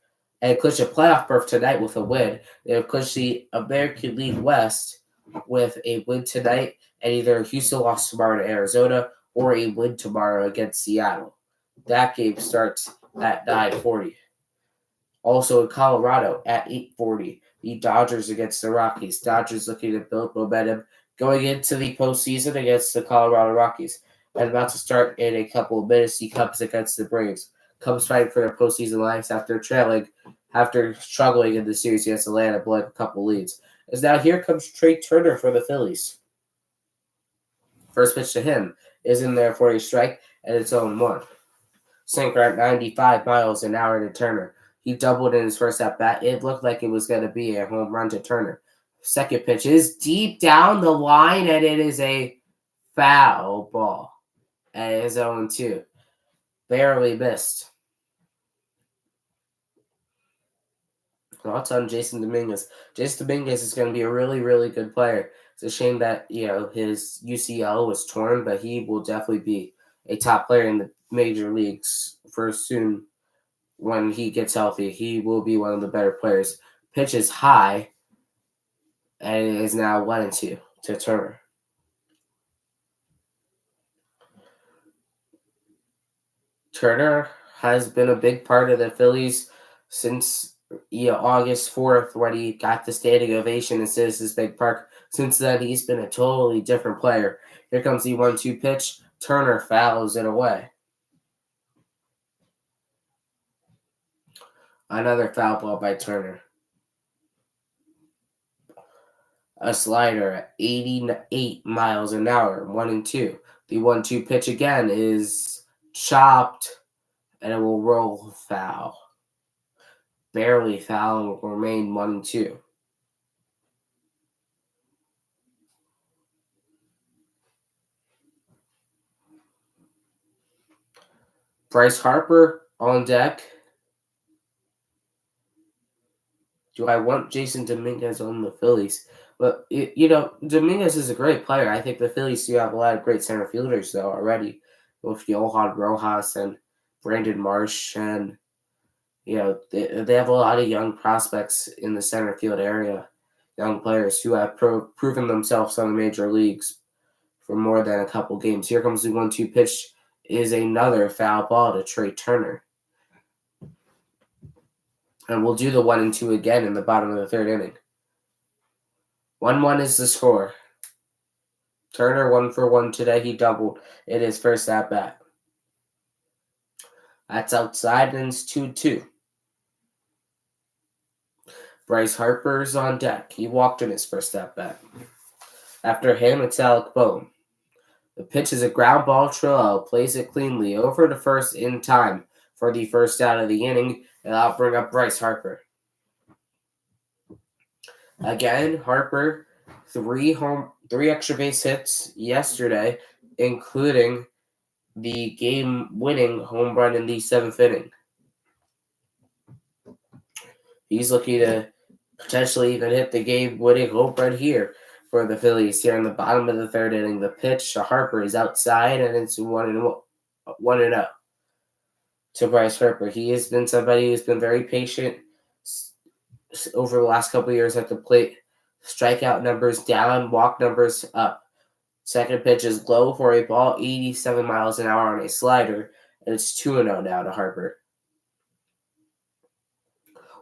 and clinch a playoff berth tonight with a win. They'll clinch the American League West with a win tonight, and either Houston lost tomorrow to Arizona or a win tomorrow against Seattle. That game starts at 9:40. Also in Colorado at 8:40, the Dodgers against the Rockies. Dodgers looking to build momentum going into the postseason against the Colorado Rockies. And about to start in a couple of minutes, the Cubs against the Braves. Cubs fighting for their postseason lives after struggling in the series against Atlanta, blowing a couple leads. As now here comes Trey Turner for the Phillies. First pitch to him is in there for a strike, and it's 0-1. Sinker at 95 miles an hour to Turner. He doubled in his first at bat. It looked like it was going to be a home run to Turner. Second pitch is deep down the line, and it is a foul ball. And it is 0-2. Barely missed. Thoughts on Jason Dominguez? Jason Dominguez is going to be a really, really good player. It's a shame that his UCL was torn, but he will definitely be a top player in the major leagues for soon. When he gets healthy, he will be one of the better players. Pitch is high, and it is now 1-2 to Turner. Turner has been a big part of the Phillies since August 4th when he got the standing ovation in Citizens Bank Park. Since then, he's been a totally different player. Here comes the 1-2 pitch. Turner fouls it away. Another foul ball by Turner. A slider at 88 miles an hour, 1-2. The 1-2 pitch again is chopped, and it will roll foul. Barely foul and will remain 1-2. Bryce Harper on deck. Do I want Jason Dominguez on the Phillies? But, Dominguez is a great player. I think the Phillies do have a lot of great center fielders, though, already. With Johan Rojas and Brandon Marsh. And, they have a lot of young prospects in the center field area. Young players who have proven themselves on the major leagues for more than a couple games. Here comes the 1-2 pitch. Is another foul ball to Trey Turner. And we'll do the 1-2 again in the bottom of the third inning. 1-1 is the score. Turner 1-for-1 today. He doubled in his first at bat. That's outside, and it's 2-2. Bryce Harper's on deck. He walked in his first at bat. After him, it's Alec Bohm. The pitch is a ground ball. Trillo plays it cleanly over to first in time for the first out of the inning, and I'll bring up Bryce Harper. Again, Harper, three extra base hits yesterday, including the game-winning home run in the 7th inning. He's looking to potentially even hit the game-winning home run here for the Phillies here in the bottom of the third inning. The pitch to Harper is outside, and it's 1-0 to Bryce Harper. He has been somebody who's been very patient over the last couple of years at the plate. Strikeout numbers down, walk numbers up. Second pitch is low for a ball, 87 miles an hour on a slider, and it's 2-0 now to Harper.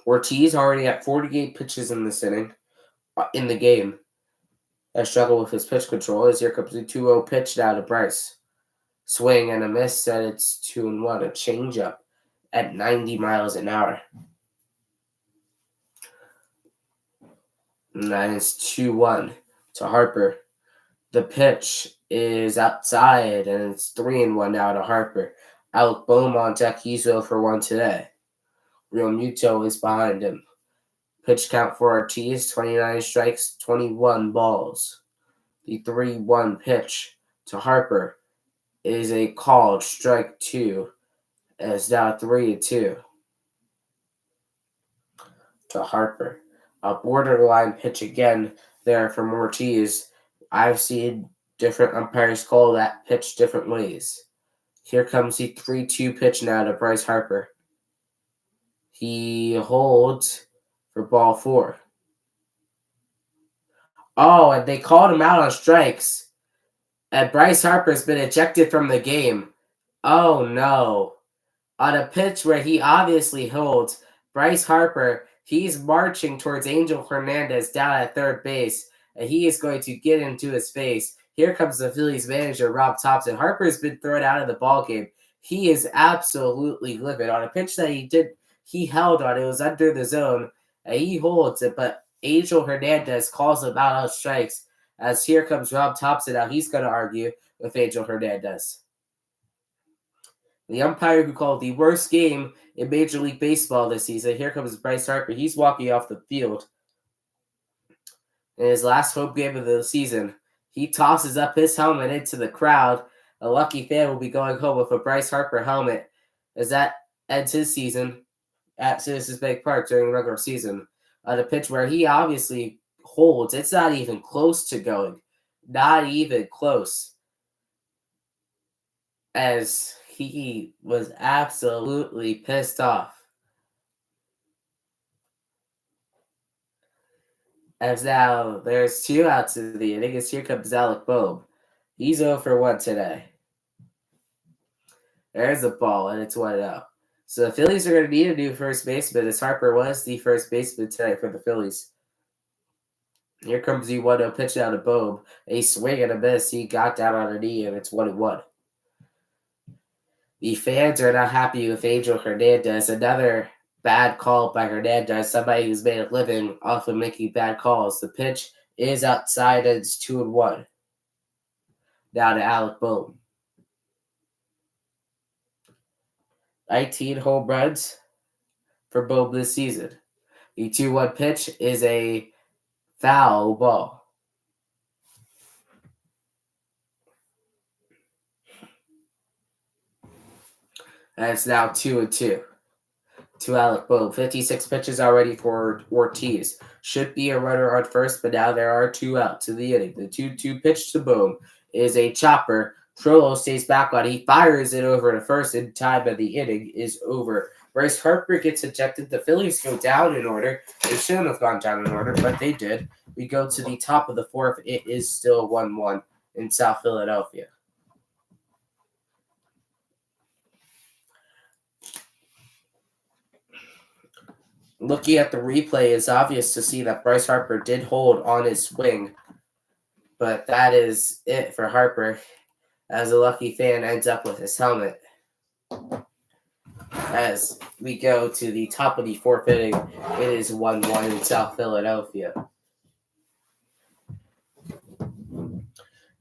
Ortiz already at 48 pitches in this inning, in the game. I struggle with his pitch control as here comes the 2-0 pitch now to Bryce. Swing and a miss, and it's 2-1. A changeup at 90 miles an hour. And that is 2-1 to Harper. The pitch is outside, and it's 3-1 now to Harper. Alec Bohm on deck. He's 0-for-1 today. Real Muto is behind him. Pitch count for Ortiz, 29 strikes, 21 balls. The 3-1 pitch to Harper is a called strike 2. And it's now 3-2 to Harper. A borderline pitch again there from Ortiz. I've seen different umpires call that pitch different ways. Here comes the 3-2 pitch now to Bryce Harper. He holds for ball 4. Oh, and they called him out on strikes. And Bryce Harper's been ejected from the game. Oh, no. On a pitch where he obviously holds, Bryce Harper, he's marching towards Angel Hernandez down at third base, and he is going to get into his face. Here comes the Phillies manager, Rob Thompson. Harper's been thrown out of the ballgame. He is absolutely livid on a pitch that he held on. It was under the zone, and he holds it, but Angel Hernandez calls him out on strikes. As here comes Rob Thompson. Now he's going to argue with Angel Hernandez. The umpire who called the worst game in Major League Baseball this season. Here comes Bryce Harper. He's walking off the field. In his last home game of the season, he tosses up his helmet into the crowd. A lucky fan will be going home with a Bryce Harper helmet as that ends his season at Citizens Bank Park during the regular season on a pitch where he obviously holds. It's not even close to going. Not even close. As he was absolutely pissed off. As now there's 2 outs in the inning. As here comes Alec Bohm. He's 0 for 1 today. There's a ball, and it's 1-0. So the Phillies are going to need a new first baseman, as Harper was the first baseman tonight for the Phillies. Here comes the 1-0 pitch out of Bohm. A swing and a miss. He got down on a knee, and it's 1-1. The fans are not happy with Angel Hernandez. Another bad call by Hernandez, somebody who's made a living off of making bad calls. The pitch is outside, and it's 2-1. Now to Alec Bohm. 19 home runs for Bohm this season. The 2-1 pitch is a foul ball. And it's now 2-2 to Alec Bohm. 56 pitches already for Ortiz. Should be a runner on first, but now there are 2 outs in the inning. The 2-2 pitch to Bohm is a chopper. Trollo stays back on. He fires it over to first in time, and the inning is over. Bryce Harper gets ejected. The Phillies go down in order. They shouldn't have gone down in order, but they did. We go to the top of the 4th. It is still 1-1 in South Philadelphia. Looking at the replay, it's obvious to see that Bryce Harper did hold on his swing, but that is it for Harper, as a lucky fan ends up with his helmet. As we go to the top of the 4th inning, it is 1-1 in South Philadelphia.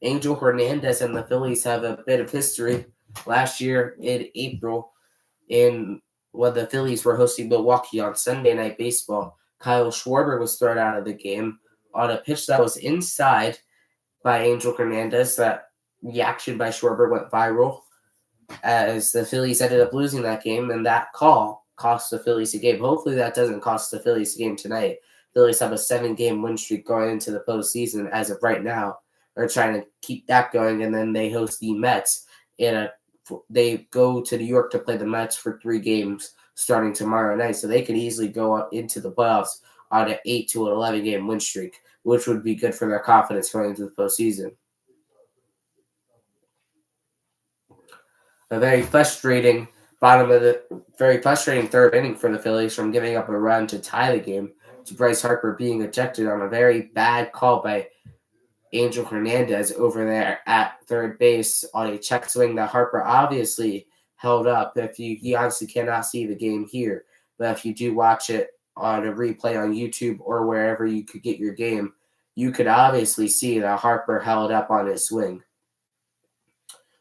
Angel Hernandez and the Phillies have a bit of history. Last year in April, when the Phillies were hosting Milwaukee on Sunday Night Baseball, Kyle Schwarber was thrown out of the game on a pitch that was inside by Angel Hernandez. That the action by Schwarber went viral, as the Phillies ended up losing that game, and that call cost the Phillies a game. Hopefully that doesn't cost the Phillies a game tonight. Phillies have a 7-game win streak going into the postseason as of right now. They're trying to keep that going, and then they host the Mets they go to New York to play the Mets for 3 games starting tomorrow night. So they could easily go into the playoffs on an 8 to an 11-game win streak, which would be good for their confidence going into the postseason. A very frustrating 3rd inning for the Phillies, from giving up a run to tie the game to Bryce Harper being ejected on a very bad call by Angel Hernandez over there at third base on a check swing that Harper obviously held up. You obviously cannot see the game here, but if you do watch it on a replay on YouTube or wherever you could get your game, you could obviously see that Harper held up on his swing.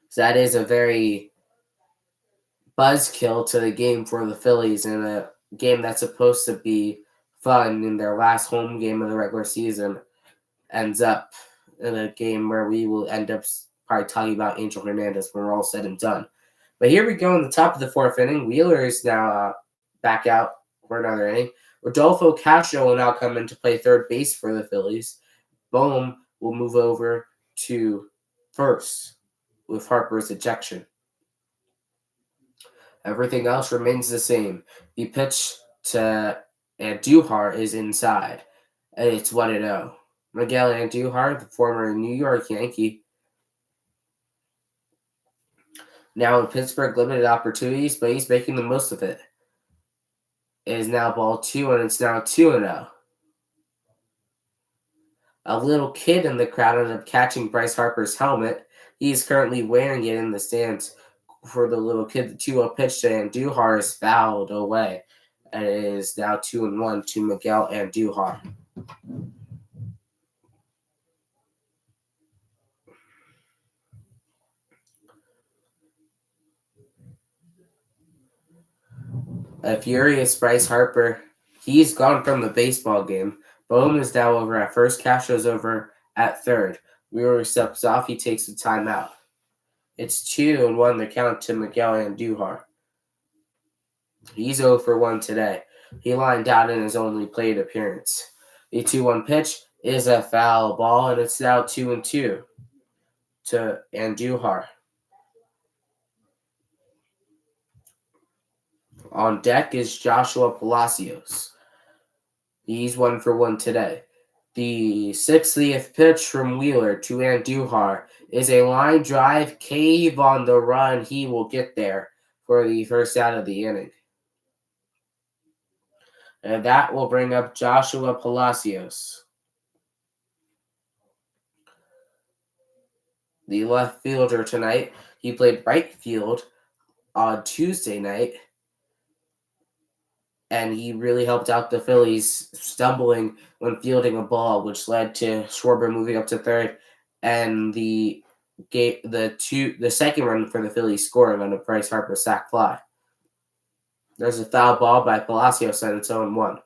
So that is a very buzzkill to the game for the Phillies, in a game that's supposed to be fun in their last home game of the regular season. Ends up in a game where we will end up probably talking about Angel Hernandez when we're all said and done. But here we go in the top of the 4th inning. Wheeler is now back out for another inning. Rodolfo Castro will now come in to play third base for the Phillies. Bohm will move over to first with Harper's ejection. Everything else remains the same. The pitch to Andujar is inside, and it's 1-0. Miguel Andujar, the former New York Yankee, now in Pittsburgh, limited opportunities, but he's making the most of it. is now ball 2, and it's now 2-0. A little kid in the crowd ended up catching Bryce Harper's helmet. He's currently wearing it in the stands. For the little kid, the 2-0 pitch to Andujar is fouled away. And it is now 2-1 to Miguel Andujar. A furious Bryce Harper, he's gone from the baseball game. Bohm is now over at first. Castro's over at third. Wheeler steps off. He takes the timeout. It's 2-1 the count to Miguel Andujar. He's 0 for 1 today. He lined out in his only plate appearance. The 2-1 pitch is a foul ball, and it's now 2-2 to Andujar. On deck is Joshua Palacios. He's 1 for 1 today. The 60th pitch from Wheeler to Andujar is a line drive, cave on the run. He will get there for the first out of the inning. And that will bring up Joshua Palacios. The left fielder tonight. He played right field on Tuesday night. And he really helped out the Phillies, stumbling when fielding a ball, which led to Schwarber moving up to third, and the second run for the Phillies scoring on a Bryce Harper sac fly. There's a foul ball by Palacios, and it's 0-1.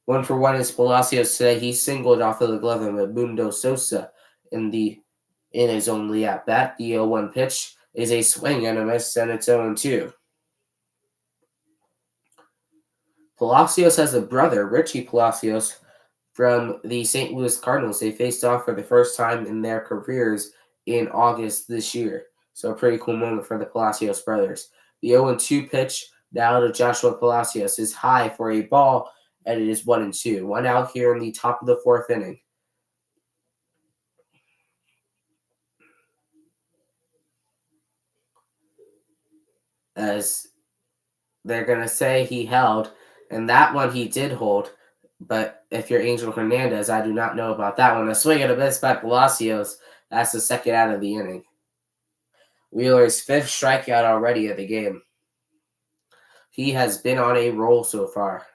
1 for 1 is Palacios today. He singled off of the glove of Edmundo Sosa in his only at bat. The 0-1 pitch is a swing and a miss, and it's 0-2. Palacios has a brother, Richie Palacios, from the St. Louis Cardinals. They faced off for the first time in their careers in August this year. So a pretty cool moment for the Palacios brothers. The 0-2 pitch now to Joshua Palacios is high for a ball, and it is 1-2. 1 out here in the top of the 4th inning. As they're going to say he held, and that one he did hold. But if you're Angel Hernandez, I do not know about that one. A swing and a miss by Palacios. That's the second out of the inning. Wheeler's 5th strikeout already of the game. He has been on a roll so far.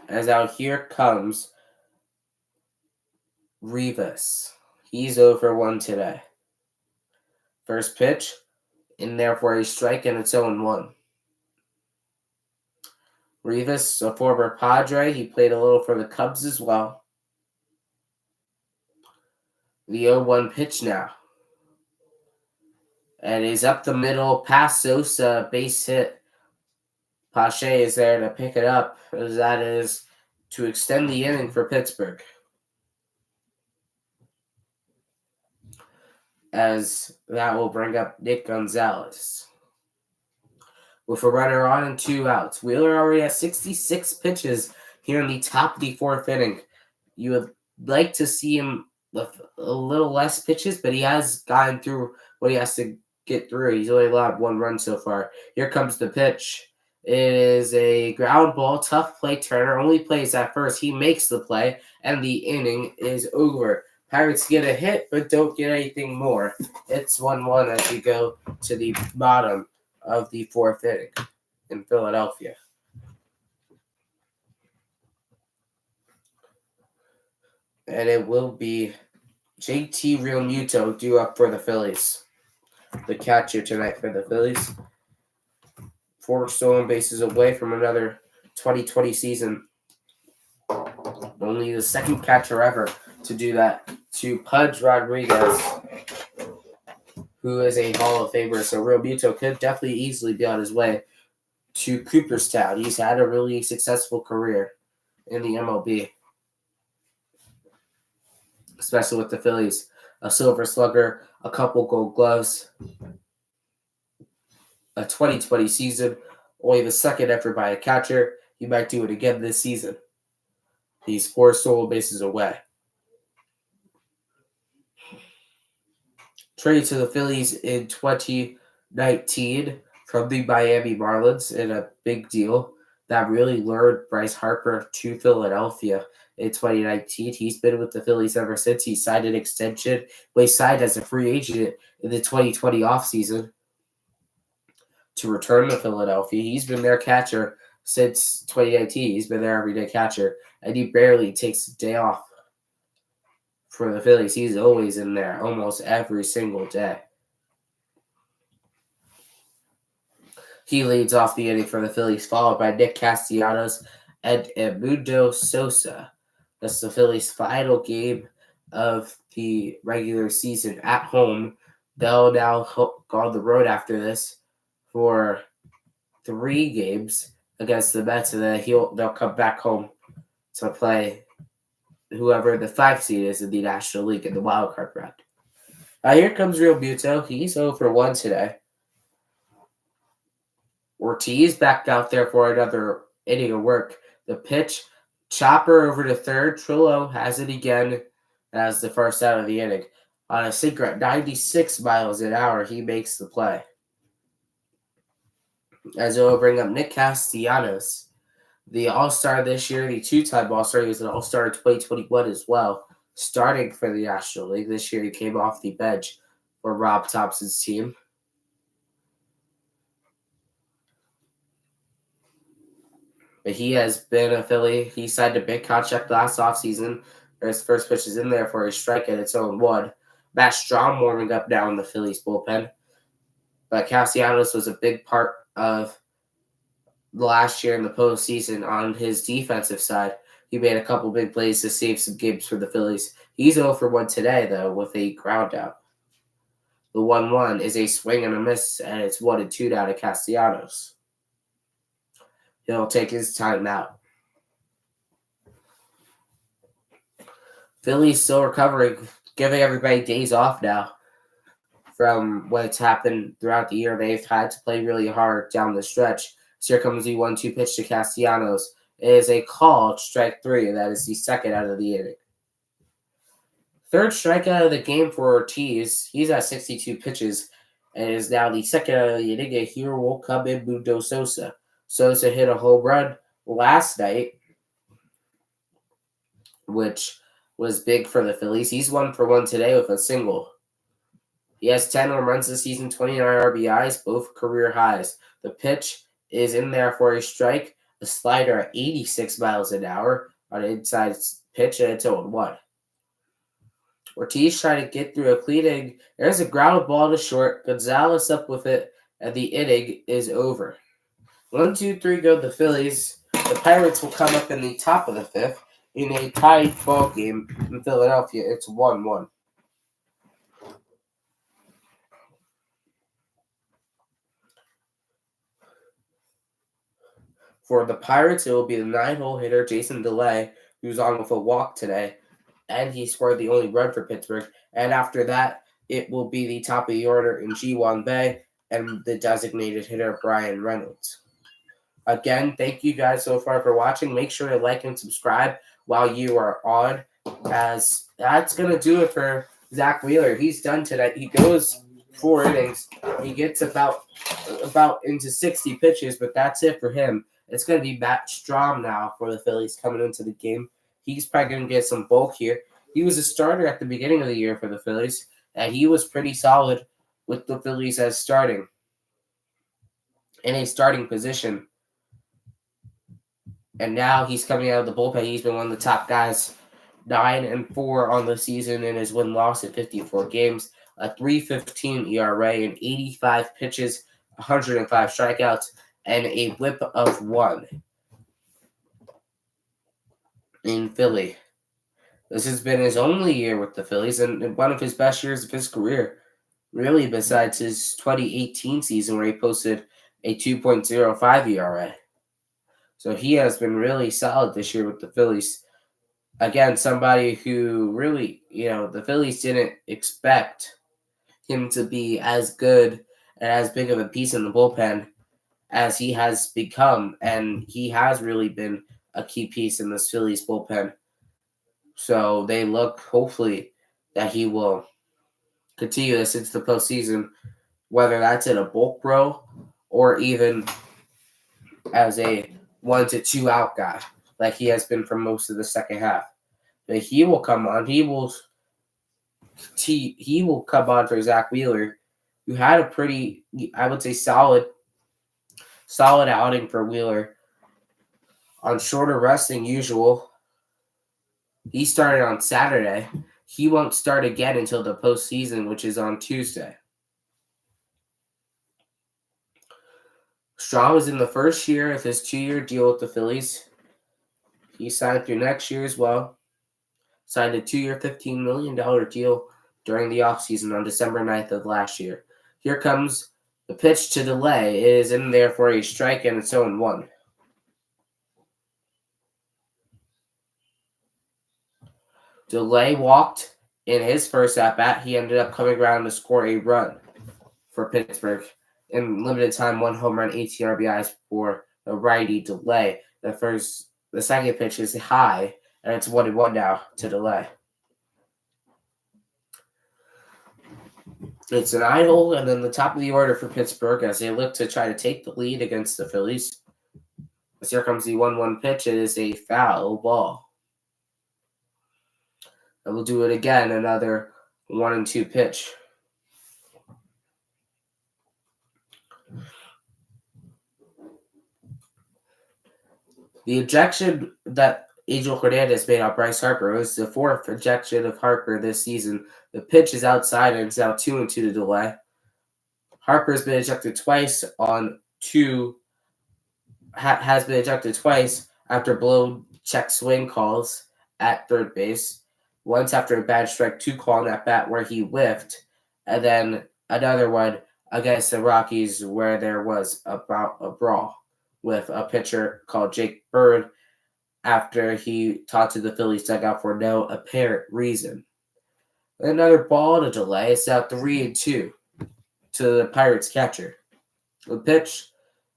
As out here comes Rivas. He's 0 for 1 today. First pitch, in there for a strike, and it's 0-1. Rivas, a former Padre, he played a little for the Cubs as well. The 0-1 pitch now. And he's up the middle, past Sosa, base hit. Pache is there to pick it up, as that is to extend the inning for Pittsburgh. As that will bring up Nick Gonzalez. With a runner on and 2 outs. Wheeler already has 66 pitches here in the top of the 4th inning. You would like to see him with a little less pitches, but he has gotten through what he has to get through. He's only allowed 1 run so far. Here comes the pitch. It is a ground ball, tough play. Turner only plays at first. He makes the play, and the inning is over. Pirates get a hit, but don't get anything more. It's 1-1 as we go to the bottom of the 4th inning in Philadelphia. And it will be JT Realmuto due up for the Phillies. The catcher tonight for the Phillies. 4 stolen bases away from another 2020 season. Only the second catcher ever to do that, to Pudge Rodriguez, who is a Hall of Famer. So Realmuto could definitely easily be on his way to Cooperstown. He's had a really successful career in the MLB, especially with the Phillies. A Silver Slugger, a couple Gold Gloves, a 2020 season, only the second effort by a catcher. He might do it again this season. He's 4 stolen bases away. traded to the Phillies in 2019 from the Miami Marlins in a big deal that really lured Bryce Harper to Philadelphia in 2019. He's been with the Phillies ever since. He signed an extension. He signed as a free agent in the 2020 offseason to return to Philadelphia. He's been their catcher since 2019. He's been their everyday catcher, and he barely takes a day off for the Phillies. He's always in there almost every single day. He leads off the inning for the Phillies, followed by Nick Castellanos and Edmundo Sosa. That's the Phillies' final game of the regular season at home. They'll now go on the road after this for 3 games against the Mets, and then they'll come back home to play whoever the 5 seed is in the National League in the wild card round. Here comes Real Muto. He's 0 for 1 today. Ortiz back out there for another inning of work. The pitch, chopper over to third. Trillo has it again as the first out of the inning. On a sinker at 96 miles an hour, he makes the play. As it will bring up Nick Castellanos, the All-Star this year, the 2-time All-Star. He was an All-Star in 2021 as well, starting for the National League. This year he came off the bench for Rob Thompson's team. But he has been a Philly. He signed a big contract last offseason. His first pitch is in there for a strike at its own 1. Matt Strom warming up now in the Phillies bullpen. But Castellanos was a big part of last year in the postseason on his defensive side. He made a couple big plays to save some games for the Phillies. He's 0 for 1 today, though, with a ground out. The 1-1 is a swing and a miss, and it's 1-2 down to Castellanos. He'll take his time out. Philly's still recovering, giving everybody days off now from what's happened throughout the year. They've had to play really hard down the stretch. So here comes the 1-2 pitch to Castellanos. It is a called strike 3, and that is the second out of the inning. Third strikeout of the game for Ortiz. He's at 62 pitches and is now the second out of the inning. And here will come in Edmundo Sosa. Sosa hit a home run last night, which was big for the Phillies. He's 1 for 1 today with a single. He has 10 home runs this season, 29 RBIs, both career highs. The pitch is in there for a strike. A slider at 86 miles an hour on an inside pitch, and it's 0-1. Ortiz trying to get through a clean inning. There's a ground ball to short. Gonzalez up with it, and the inning is over. 1-2-3 go the Phillies. The Pirates will come up in the top of the 5th in a tied ball game in Philadelphia. It's 1-1. For the Pirates, it will be the 9-hole hitter, Jason DeLay, who's on with a walk today, and he scored the only run for Pittsburgh. And after that, it will be the top of the order in Ji-Hwan Bae and the designated hitter, Bryan Reynolds. Again, thank you guys so far for watching. Make sure to like and subscribe while you are on, as that's going to do it for Zach Wheeler. He's done today. He goes 4 innings. He gets about into 60 pitches, but that's it for him. It's going to be Matt Strom now for the Phillies coming into the game. He's probably going to get some bulk here. He was a starter at the beginning of the year for the Phillies, and he was pretty solid with the Phillies as starting in a starting position. And now he's coming out of the bullpen. He's been one of the top guys, 9-4 on the season in his win-loss in 54 games, a 3.15 ERA, and 85 pitches, 105 strikeouts, and a whip of 1 in Philly. This has been his only year with the Phillies and one of his best years of his career, really, besides his 2018 season where he posted a 2.05 ERA. So he has been really solid this year with the Phillies. Again, somebody who really, the Phillies didn't expect him to be as good and as big of a piece in the bullpen as he has become. And he has really been a key piece in this Phillies bullpen. So they look, hopefully, that he will continue this into the postseason, whether that's in a bulk role or even as a 1 to 2 out guy, like he has been for most of the second half. But he will come on. He will come on for Zach Wheeler, who had a pretty, I would say, solid outing for Wheeler on shorter rest than usual. He started on Saturday. He won't start again until the postseason, which is on Tuesday. Strahm is in the first year of his 2-year deal with the Phillies. He signed through next year as well. Signed a 2-year, $15 million deal during the offseason on December 9th of last year. Here comes the pitch to delay. It is in there for a strike, and it's 0-1. Delay walked in his first at-bat. He ended up coming around to score a run for Pittsburgh. In limited time, 1 home run, 18 RBIs for the righty Delay. The second pitch is high, and it's 1-1 now to Delay. It's an idle, and then the top of the order for Pittsburgh as they look to try to take the lead against the Phillies. As here comes the 1-1 pitch. It is a foul ball. And we'll do it again, another 1-2 pitch. The ejection that Angel Hernandez made on Bryce Harper was the 4th ejection of Harper this season. The pitch is outside, and it's now 2-2 to Delay. Harper's been ejected twice has been ejected twice after blown check swing calls at third base. Once after a bad strike 2 call on that bat where he whiffed, and then another one against the Rockies where there was a brawl with a pitcher called Jake Bird after he talked to the Phillies dugout for no apparent reason. Another ball to Delay. It's now 3-2 to the Pirates catcher. The pitch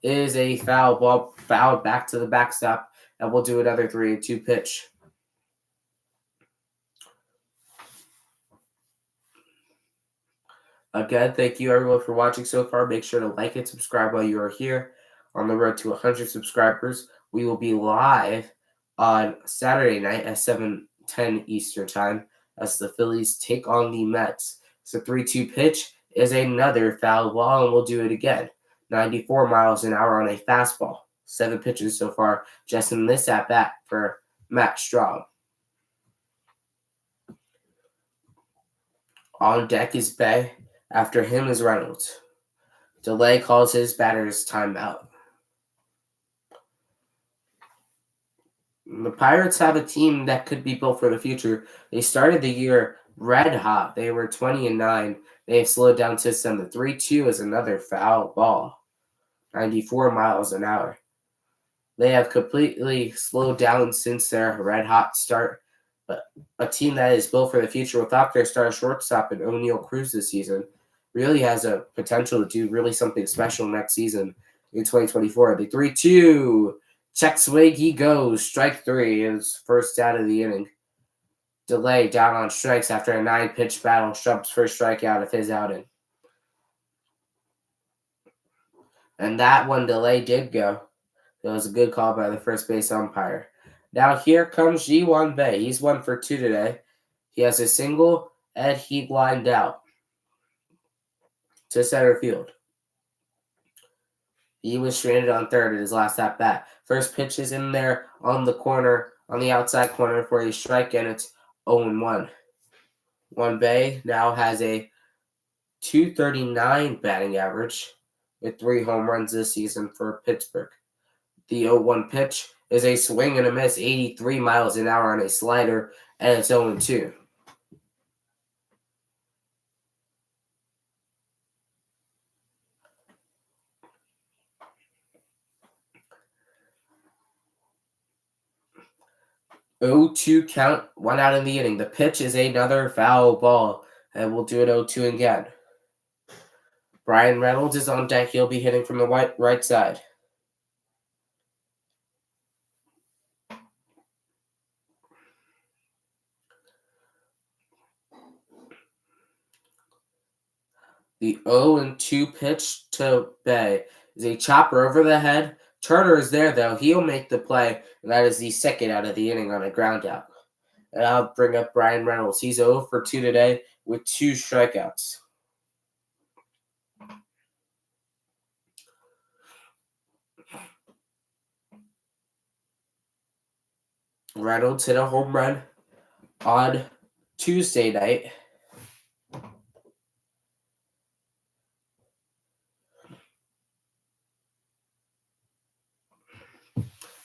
is a foul ball, fouled back to the backstop, and we'll do another 3-2 pitch. Again, thank you everyone for watching so far. Make sure to like and subscribe while you are here on the road to 100 subscribers. We will be live on Saturday night at 7:10 Eastern Time as the Phillies take on the Mets. So 3-2 pitch is another foul ball, and we'll do it again. 94 miles an hour on a fastball. 7 pitches so far just in this at-bat for Matt Strahm. On deck is Bay. After him is Reynolds. Delay calls his batters timeout. The Pirates have a team that could be built for the future. They started the year red hot. They were 20-9. They have slowed down since then. The 3-2 is another foul ball. 94 miles an hour. They have completely slowed down since their red hot start. But a team that is built for the future without their star shortstop and O'Neal Cruz this season really has a potential to do really something special next season in 2024. The 3-2. Check swing, he goes. Strike 3 is first out of the inning. Delay down on strikes after a 9-pitch battle. Strump's first strikeout of his outing. And that one, Delay did go. It was a good call by the first base umpire. Now here comes Ji-Hwan Bae. He's 1 for 2 today. He has a single, and he lined out to center field. He was stranded on third in his last at-bat. First pitch is in there on the outside corner for a strike, and it's 0-1. Bae now has a .239 batting average with 3 home runs this season for Pittsburgh. The 0-1 pitch is a swing and a miss, 83 miles an hour on a slider, and it's 0-2. .0-2 count, 1 out in the inning. The pitch is another foul ball, and we'll do it 0-2 again. Bryan Reynolds is on deck. He'll be hitting from the right side. The 0-2 pitch to Bay is a chopper over the head. Turner is there, though. He'll make the play, and that is the second out of the inning on a ground out. And I'll bring up Bryan Reynolds. He's 0 for 2 today with 2 strikeouts. Reynolds hit a home run on Tuesday night.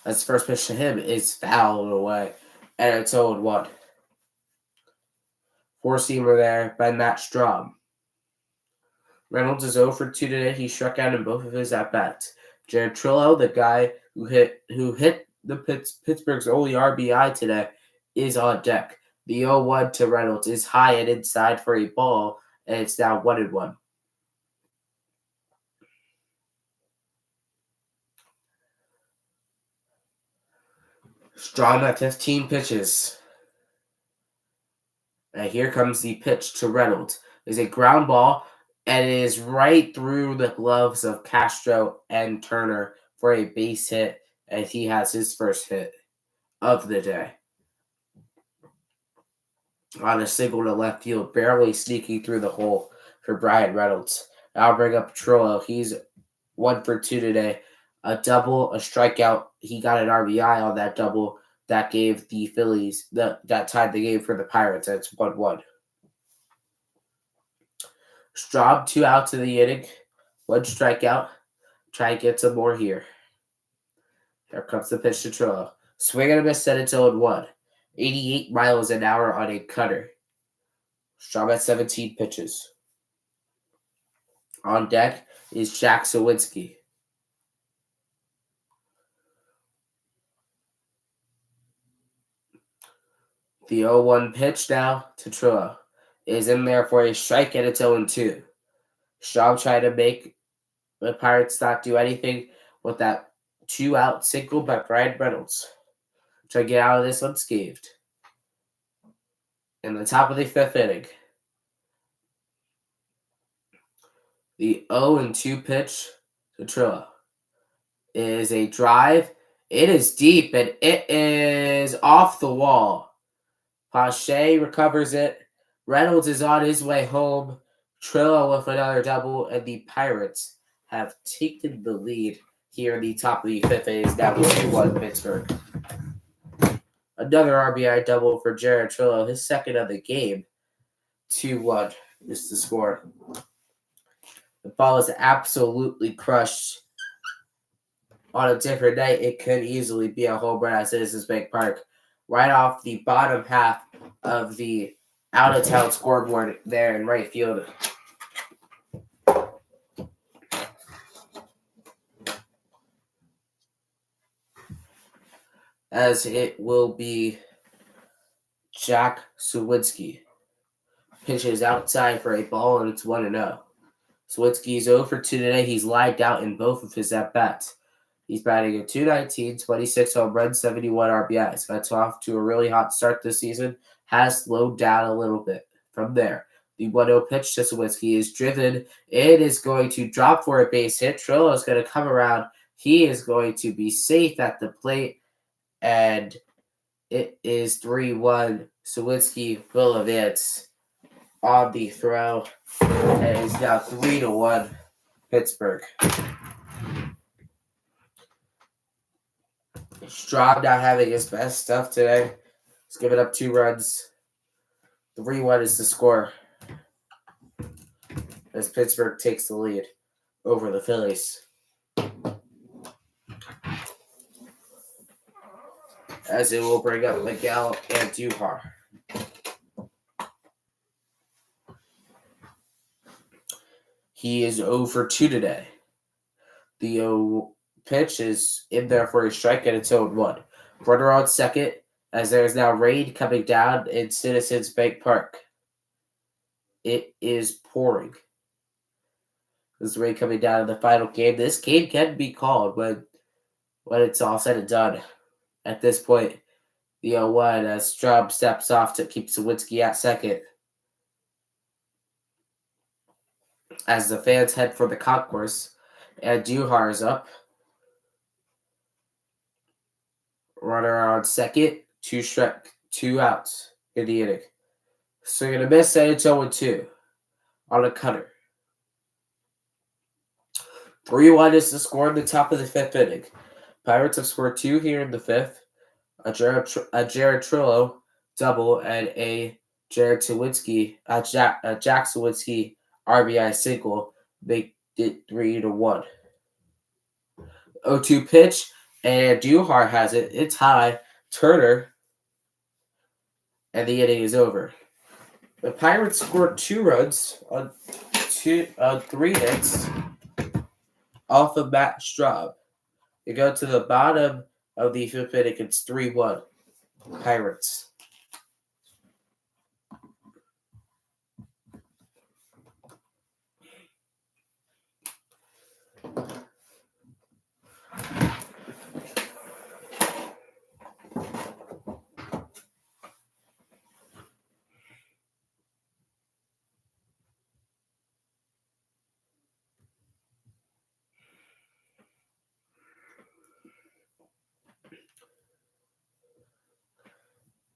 As first pitch to him is fouled away, and it's 0-1. Four-seamer there by Matt Straub. Reynolds is 0 for 2 today. He struck out in both of his at-bats. Jared Trillo, the guy who hit the Pittsburgh's only RBI today, is on deck. The 0-1 to Reynolds is high and inside for a ball, and it's now 1-1. Straub at 15 pitches. And here comes the pitch to Reynolds. It's a ground ball, and it is right through the gloves of Castro and Turner for a base hit, and he has his first hit of the day. On a single to left field, barely sneaking through the hole for Bryan Reynolds. I'll bring up Trillo. He's 1 for 2 today. A double, a strikeout. He got an RBI on that double that gave the Phillies, that tied the game for the Pirates. That's 1-1. Straub, 2 outs in the inning. 1 strikeout. Try and get some more here. Here comes the pitch to Trillo. Swing and a miss, set it 0-1. 88 miles an hour on a cutter. Straub at 17 pitches. On deck is Jack Sawinski. The 0-1 pitch now to Trillo is in there for a strike, and it's 0-2. Straub trying to make the Pirates not do anything with that 2-out single by Bryan Reynolds. Try to get out of this unscathed. In the top of the 5th inning, the 0-2 pitch to Trillo is a drive. It is deep, and it is off the wall. Pache recovers it. Reynolds is on his way home. Trillo with another double, and the Pirates have taken the lead here in the top of the 5th inning. It's now 2-1 Pittsburgh. Another RBI double for Jared Trillo, his second of the game. 2-1 is the score. The ball is absolutely crushed. On a different night, it could easily be a home run at Citizens Bank Park. Right off the bottom half of the out-of-town scoreboard there in right field. As it will be Jack Sawinski. Pitches outside for a ball, and it's 1-0. Sawinski is 0 for 2 today. He's lied out in both of his at-bats. He's batting at .219, 26 home runs, 71 RBIs. Got off to a really hot start this season. Has slowed down a little bit from there. The 1-0 pitch to Sawinski is driven. It is going to drop for a base hit. Trillo is going to come around. He is going to be safe at the plate. And it is 3-1. Sawinski will advance on the throw. And it's now 3-1 Pittsburgh. Straub not having his best stuff today. He's giving up 2 runs. 3-1 is the score as Pittsburgh takes the lead over the Phillies. As it will bring up Miguel Andujar. He is 0 for 2 today. The pitch is in there for a strike, and it's 0-1. Runner on second, as there is now rain coming down in Citizens Bank Park. It is pouring. There's rain coming down in the final game. This game can be called when it's all said and done. At this point, the 0-1 as Straub steps off to keep Sawinski at second. as the fans head for the concourse. And Duhar is up. Runner on second, two outs in the inning. Swing and a miss, and it's 0-2 on a cutter. 3-1 is the score in the top of the fifth inning. Pirates have scored 2 here in the fifth. A Jared Trillo double and a Jack Sawinski RBI single make it 3-1. 0-2 pitch, and Duhar has it. It's high. Turner, and the inning is over. The Pirates scored 2 runs on 3 hits off of Matt Straub. They go to the bottom of the fifth inning. It's 3-1 Pirates.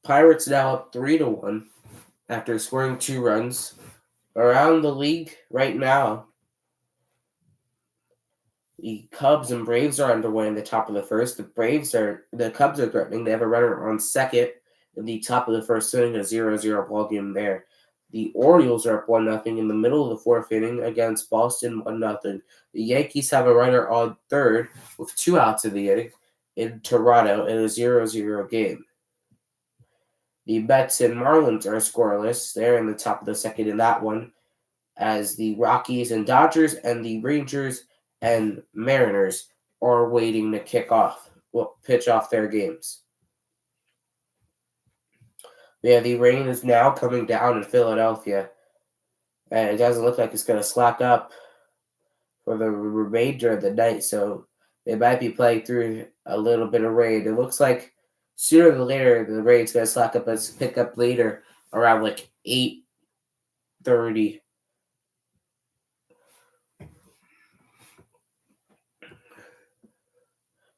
Pirates now up 3-1 after scoring 2 runs. Around the league right now, the Cubs and Braves are underway in the top of the first. The Cubs are threatening. They have a runner on second in the top of the first inning, a 0-0 ball game there. The Orioles are up 1-0 in the middle of the fourth inning against Boston 1-0. The Yankees have a runner on third with 2 outs in the inning in Toronto in a 0-0 game. The Mets and Marlins are scoreless. They're in the top of the second in that one, as the Rockies and Dodgers and the Rangers and Mariners are waiting to pitch off their games. Yeah, the rain is now coming down in Philadelphia, and it doesn't look like it's going to slack up for the remainder of the night, so they might be playing through a little bit of rain. It looks like sooner than later, the rain's going to slack up and pick up later around like 8:30.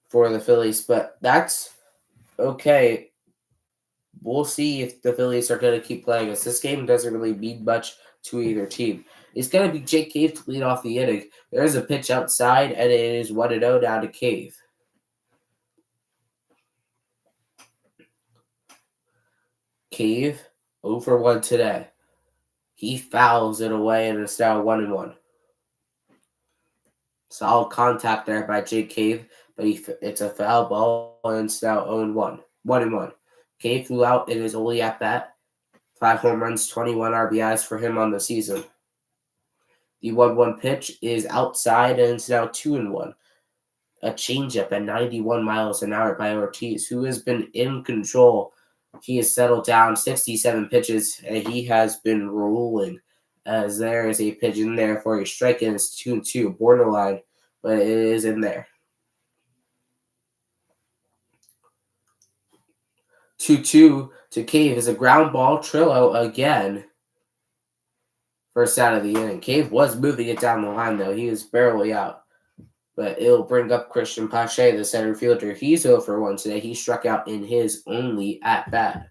For the Phillies, but that's okay. We'll see if the Phillies are going to keep playing us. This game doesn't really mean much to either team. It's going to be Jake Cave to lead off the inning. There's a pitch outside, and it is 1-0 down to Cave. Cave 0 for 1 today. He fouls it away, and it's now 1-1. Solid contact there by Jake Cave, but it's a foul ball, and it's now 0-1. 1-1. Cave flew out in his only at bat. 5 home runs, 21 RBIs for him on the season. The 1-1 pitch is outside, and it's now 2-1. A changeup at 91 miles an hour by Ortiz, who has been in control. He has settled down 67 pitches, and he has been rolling, as there is a pitch in there for a strike, and it's 2-2, borderline, but it is in there. 2-2 to Cave is a ground ball. Trillo again. First out of the inning. Cave was moving it down the line, though. He was barely out. But it'll bring up Christian Pache, the center fielder. He's 0 for 1 today. He struck out in his only at-bat.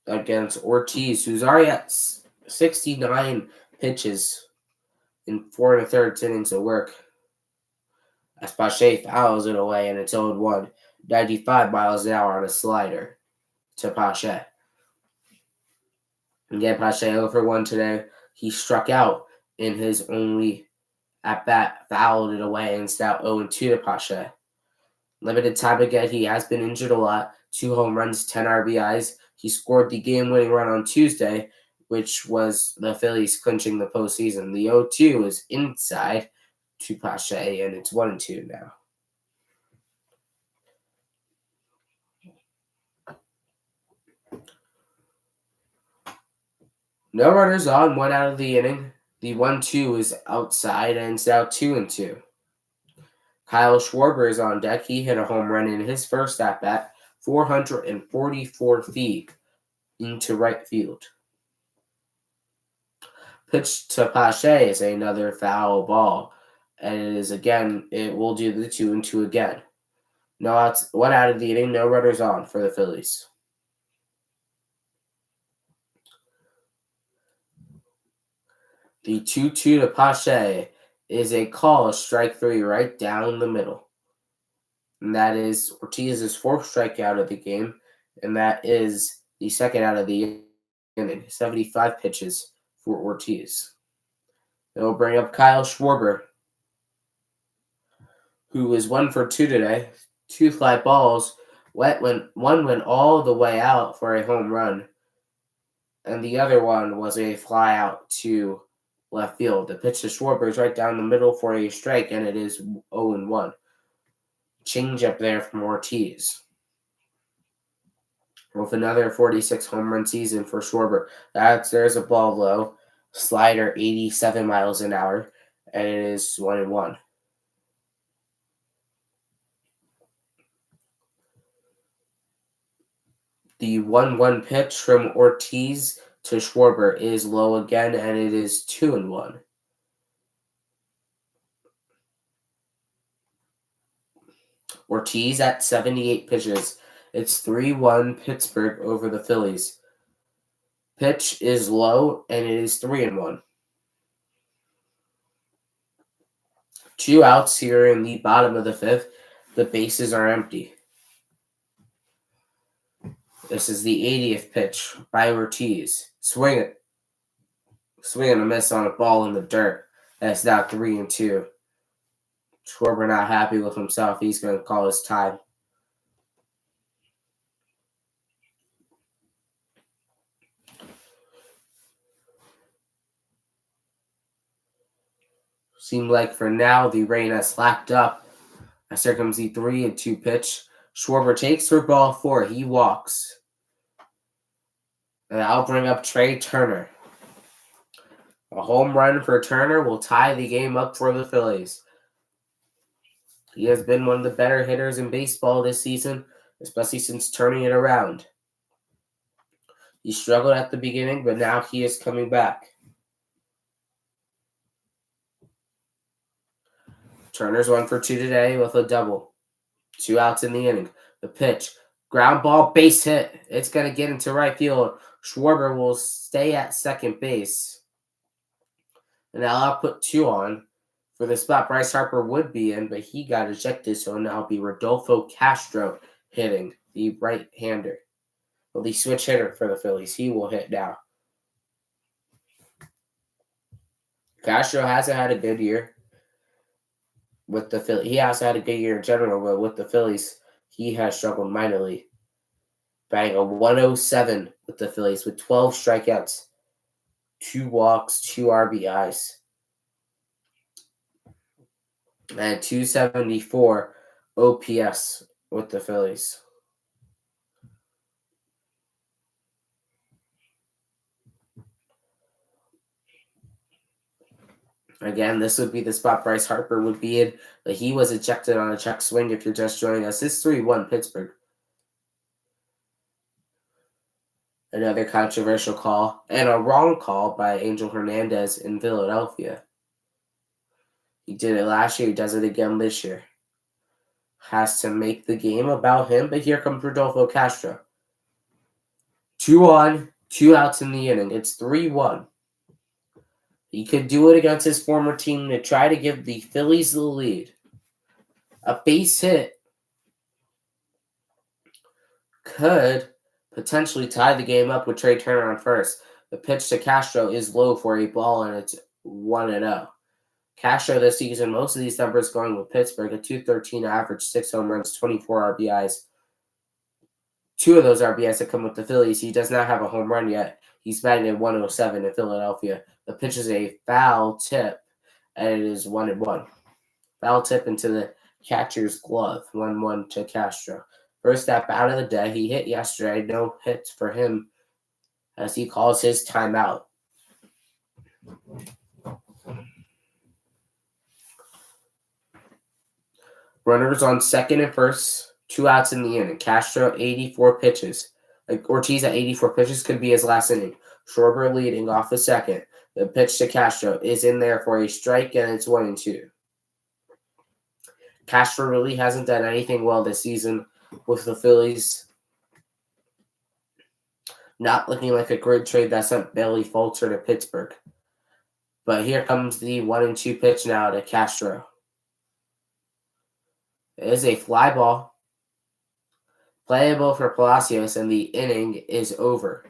Against Ortiz, who's already at 69 pitches in 4 1/3 innings of work. As Pache fouls it away, and it's 0-1. 95 miles an hour on a slider to Pache. Again, Pache 0 for 1 today. He struck out in his only at-bat, fouled it away, and it's now 0-2 to Pache. Limited time again. He has been injured a lot. 2 home runs, 10 RBIs. He scored the game-winning run on Tuesday, which was the Phillies clinching the postseason. The 0-2 is inside to Pache, and it's 1-2 now. No runners on, 1 out of the inning. The 1-2 is outside, and it's now 2-2. Kyle Schwarber is on deck. He hit a home run in his first at-bat. 444 feet into right field. Pitch to Pache is another foul ball, and it will do the 2-2 again. No outs, 1 out of the inning, no runners on for the Phillies. The 2-2 to Pache is a call, strike 3 right down the middle. And that is Ortiz's 4th strikeout of the game, and that is the 2nd out of the inning. 75 pitches for Ortiz. It will bring up Kyle Schwarber, who was 1 for 2 today. 2 fly balls. One went all the way out for a home run, and the other one was a fly out to left field. The pitch to Schwarber is right down the middle for a strike, and it is 0-1. Change up there from Ortiz. With another 46 home run season for Schwarber. There's a ball low. Slider 87 miles an hour, and it is 1-1. The 1-1 pitch from Ortiz to Schwarber is low again, and it is 2-1. Ortiz at 78 pitches. It's 3-1 Pittsburgh over the Phillies. Pitch is low, and it is 3-1. 2 outs here in the bottom of the 5th. The bases are empty. This is the 80th pitch by Ortiz. Swing and a miss on a ball in the dirt. That's now 3-2. Schwarber not happy with himself. He's going to call his time. Seemed like for now the rain has slacked up. As here comes the 3-2 pitch. Schwarber takes for ball 4. He walks. And I'll bring up Trey Turner. A home run for Turner will tie the game up for the Phillies. He has been one of the better hitters in baseball this season, especially since turning it around. He struggled at the beginning, but now he is coming back. Turner's 1 for 2 today with a double. 2 outs in the inning. The pitch. Ground ball, base hit. It's going to get into right field. Schwarber will stay at second base. And now I'll put 2 on for the spot Bryce Harper would be in, but he got ejected, so now it'll be Rodolfo Castro hitting, the right-hander. Well, the switch hitter for the Phillies. He will hit now. Castro hasn't had a good year with the Phillies. He has had a good year in general, but with the Phillies, he has struggled mightily. Batting a 107 with the Phillies with 12 strikeouts, 2 walks, 2 RBIs, and 274 OPS with the Phillies. Again, this would be the spot Bryce Harper would be in, but he was ejected on a check swing if you're just joining us. It's 3-1 Pittsburgh. Another controversial call, and a wrong call by Angel Hernandez in Philadelphia. He did it last year. He does it again this year. Has to make the game about him, but here comes Rodolfo Castro. 2 on, 2 outs in the inning. It's 3-1. He could do it against his former team to try to give the Phillies the lead. A base hit could potentially tie the game up with Trey Turner on first. The pitch to Castro is low for a ball, and it's 1-0. Castro this season, most of these numbers going with Pittsburgh, a .213 average, 6 home runs, 24 RBIs. 2 of those RBIs that come with the Phillies. He does not have a home run yet. He's batting at 107 in Philadelphia. The pitch is a foul tip, and it is 1-1. Foul tip into the catcher's glove, 1-1 to Castro. First at bat of the day. He hit yesterday. No hits for him as he calls his timeout. Runners on second and first 2 outs in the inning. Castro, 84 pitches. Ortiz at 84 pitches could be his last inning. Schwarber leading off the second. The pitch to Castro is in there for a strike, and it's 1-2. Castro really hasn't done anything well this season with the Phillies. Not looking like a great trade that sent Bailey Falter to Pittsburgh. But here comes the 1-2 pitch now to Castro. It is a fly ball. Playable for Palacios, and the inning is over.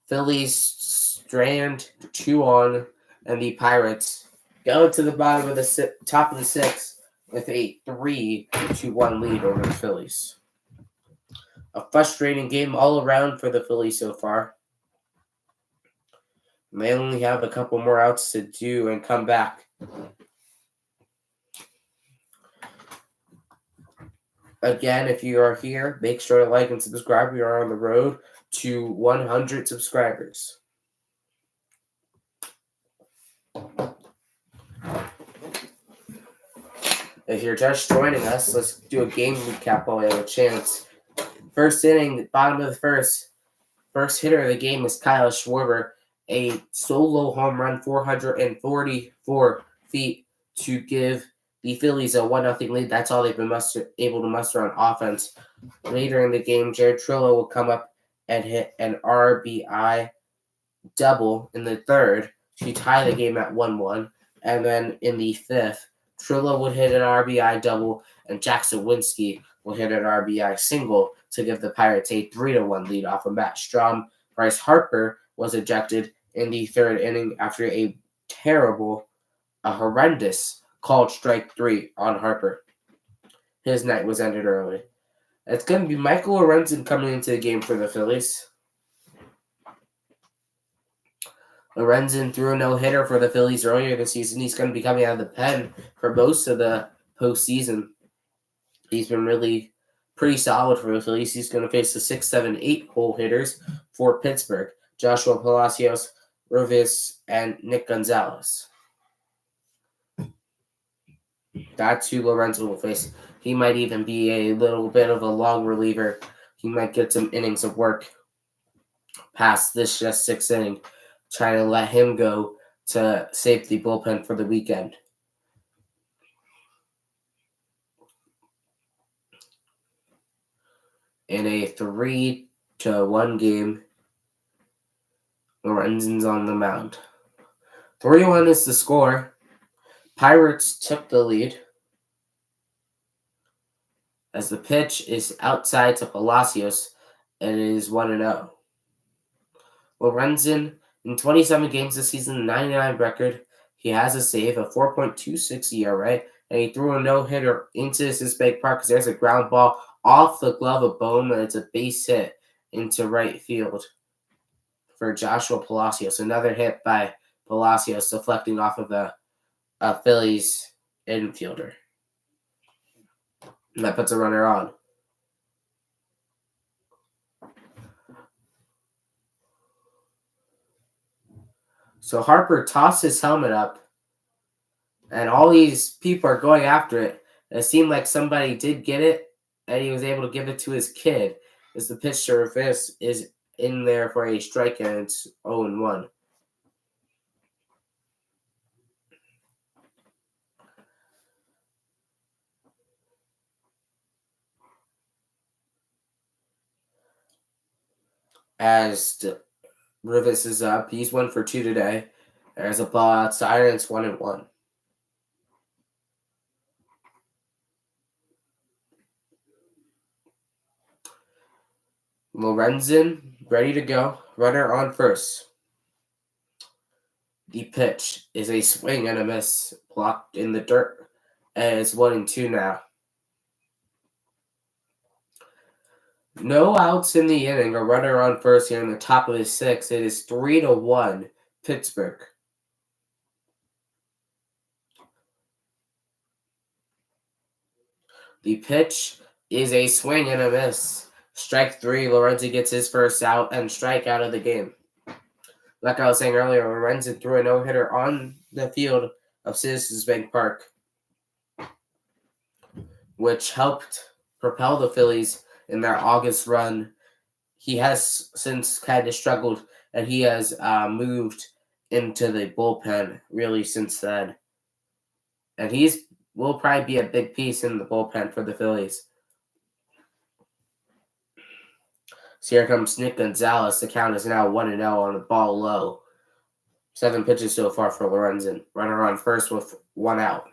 Phillies strand 2 on, and the Pirates go to the bottom of the top of the 6th with a 3-1 lead over the Phillies. A frustrating game all around for the Phillies so far. They only have a couple more outs to do and come back. Again, if you are here, make sure to like and subscribe. We are on the road to 100 subscribers. If you're just joining us, let's do a game recap while we have a chance. First inning, bottom of the first. First hitter of the game is Kyle Schwarber. A solo home run, 444 feet to give the Phillies a 1-0 lead. That's all they've been able to muster on offense. Later in the game, Jared Trillo will come up and hit an RBI double in the third to tie the game at 1-1. And then in the fifth, Trillo would hit an RBI double, and Jackson Winsky will hit an RBI single to give the Pirates a 3-1 lead off of Matt Strom. Bryce Harper was ejected in the third inning after a horrendous called strike 3 on Harper. His night was ended early. It's going to be Michael Lorenzen coming into the game for the Phillies. Lorenzen threw a no-hitter for the Phillies earlier this season. He's going to be coming out of the pen for most of the postseason. He's been really pretty solid for the Phillies. He's going to face the 6, 7, 8 hole hitters for Pittsburgh. Joshua Palacios, Rovis, and Nick Gonzalez. That's who Lorenzen will face. He might even be a little bit of a long reliever. He might get some innings of work past this just 6th inning, trying to let him go to save the bullpen for the weekend. In a 3-1 game, Lorenzen's on the mound. 3-1 is the score. Pirates took the lead as the pitch is outside to Palacios, and it is 1-0. Lorenzen, in 27 games this season, 99 record. He has a save, a 4.26 ERA, and he threw a no-hitter into Pittsburgh Park because there's a ground ball off the glove of Bowman. It's a base hit into right field for Joshua Palacios. Another hit by Palacios deflecting off of a Phillies infielder. And that puts a runner on. So Harper tossed his helmet up, and all these people are going after it. It seemed like somebody did get it, and he was able to give it to hhis kid. As the pitch to Rovis is in there for a strike, and it's 0-1. As Rovis is up, he's 1 for 2 today. There's a ball outside, and it's 1-1. Lorenzen ready to go. Runner on first. The pitch is a swing and a miss, blocked in the dirt, and it's 1-2 now. No outs in the inning. A runner on first here in the top of the 6th. It is 3-1 Pittsburgh. The pitch is a swing and a miss. Strike 3. Lorenzen gets his first out and strike out of the game. Like I was saying earlier, Lorenzen threw a no-hitter on the field of Citizens Bank Park, which helped propel the Phillies in their August run. He has since kind of struggled, and he has moved into the bullpen really since then. And will probably be a big piece in the bullpen for the Phillies. So here comes Nick Gonzalez. The count is now 1-0 on the ball low. 7 pitches so far for Lorenzen. Runner on first with 1 out.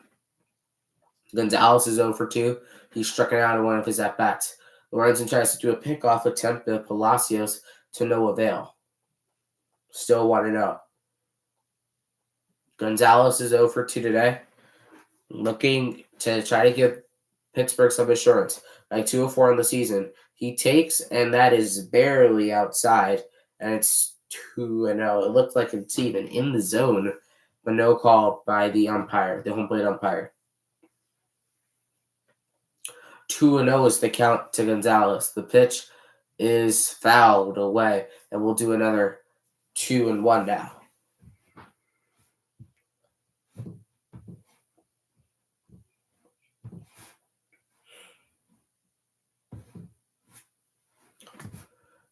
Gonzalez is 0 for 2. He's struck out in one of his at-bats. Lorenzen tries to do a pickoff attempt at Palacios to no avail. Still 1-0. Gonzalez is 0 for 2 today. Looking to try to give Pittsburgh some assurance. Like 204 in the season. He takes, and that is barely outside. And it's 2-0. It looked like it's even in the zone, but no call by the umpire, the home plate umpire. 2-0 is the count to Gonzalez. The pitch is fouled away, and we'll do another 2-1 now.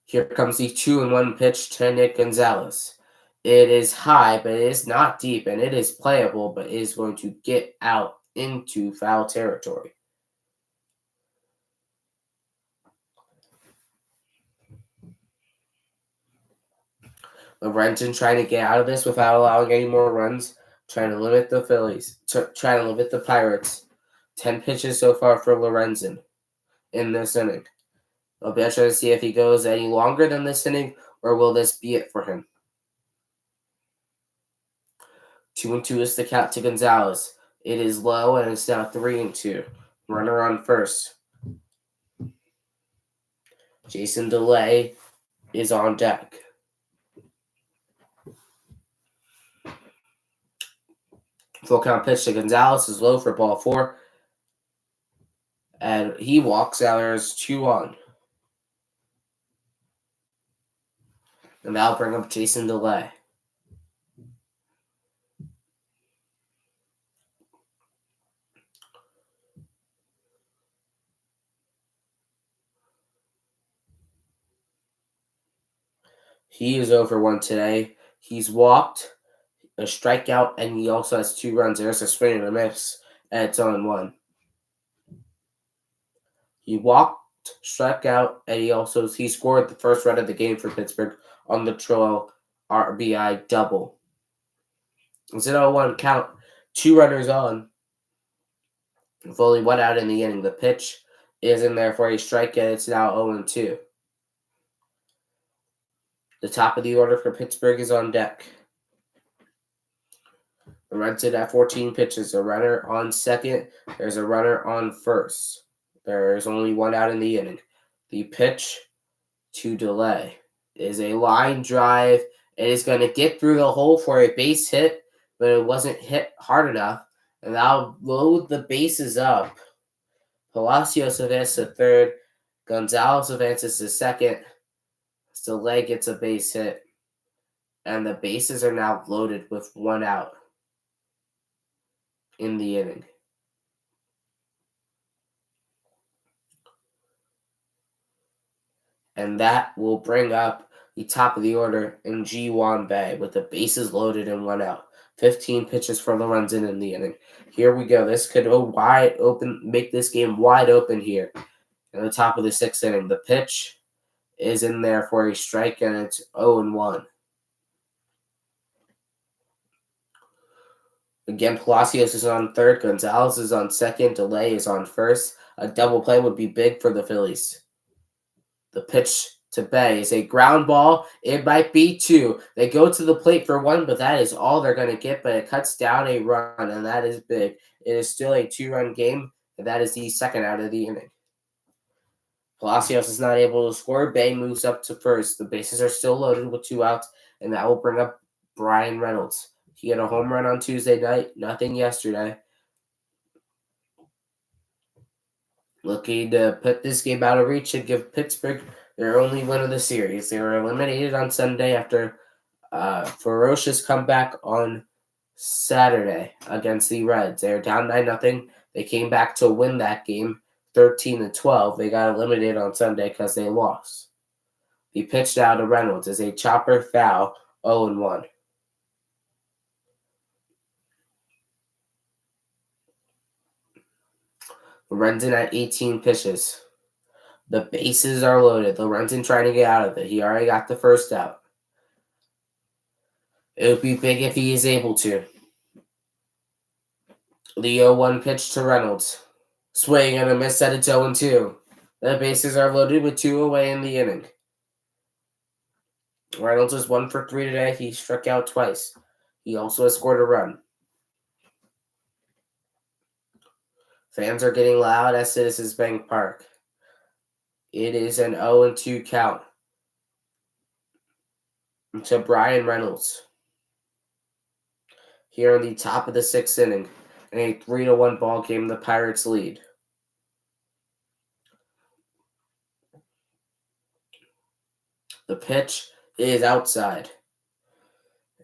Here comes the 2-1 pitch to Nick Gonzalez. It is high, but it is not deep, and it is playable, but it is going to get out into foul territory. Lorenzen trying to get out of this without allowing any more runs, trying to limit the Phillies, trying to limit the Pirates. 10 pitches so far for Lorenzen in this inning. I'll be trying to see if he goes any longer than this inning, or will this be it for him? 2-2 is the count to Gonzalez. It is low, and it's now 3-2. Runner on first. Jason DeLay is on deck. Full count pitch to Gonzalez is low for ball 4. And he walks out. There's 2 on. And that'll bring up Jason DeLay. He is 0 for 1 today. He's walked, a strikeout, and he also has 2 runs. There's a swing and a miss, and it's 0-1. He walked, struck out, and he scored the first run of the game for Pittsburgh on the Troll RBI double. It's an 0-1 count. 2 runners on. With only 1 out in the inning. The pitch is in there for a strike, and it's now 0-2. The top of the order for Pittsburgh is on deck. Lorenzen at 14 pitches. A runner on second. There's a runner on first. There's only 1 out in the inning. The pitch to DeLay is a line drive. It is going to get through the hole for a base hit, but it wasn't hit hard enough. And that'll load the bases up. Palacios advances to third. Gonzalez advances to second. DeLay gets a base hit. And the bases are now loaded with 1 out in the inning. And that will bring up the top of the order in Ji-hwan Bae with the bases loaded and 1 out. 15 pitches for Lorenzen in the inning. Here we go. This could go wide open, make this game wide open here. In the top of the 6th inning. The pitch is in there for a strike, and it's 0-1. Again, Palacios is on third. Gonzalez is on second. DeLay is on first. A double play would be big for the Phillies. The pitch to Bae is a ground ball. It might be 2. They go to the plate for 1, but that is all they're going to get. But it cuts down a run, and that is big. It is still a 2-run game, and that is the 2nd out of the inning. Palacios is not able to score. Bae moves up to first. The bases are still loaded with 2 outs, and that will bring up Bryan Reynolds. He had a home run on Tuesday night. Nothing yesterday. Looking to put this game out of reach and give Pittsburgh their only win of the series. They were eliminated on Sunday after a ferocious comeback on Saturday against the Reds. They were down 9-0. They came back to win that game 13-12. They got eliminated on Sunday because they lost. The pitch down to Reynolds is a chopper foul, 0-1. Lorenzen at 18 pitches. The bases are loaded. Lorenzen trying to get out of it. He already got the first out. It would be big if he is able to. The 0-1 pitch to Reynolds. Swing and a miss at it's 0-2. The bases are loaded with 2 away in the inning. Reynolds is 1 for 3 today. He struck out twice. He also has scored a run. Fans are getting loud at Citizens Bank Park. It is an 0-2 count to Bryan Reynolds. Here in the top of the 6th inning, in a 3-1 ball game, the Pirates lead. The pitch is outside.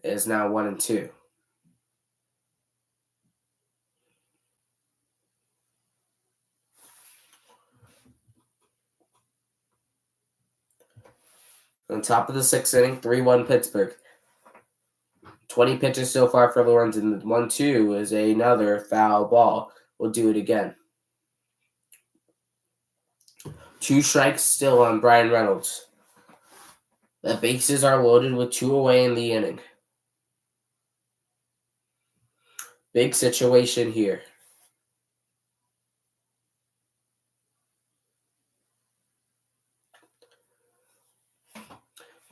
It is now 1-2. On top of the 6th inning, 3-1 Pittsburgh. 20 pitches so far for Lorenzen. 1-2 is another foul ball. We'll do it again. 2 strikes still on Bryan Reynolds. The bases are loaded with 2 away in the inning. Big situation here.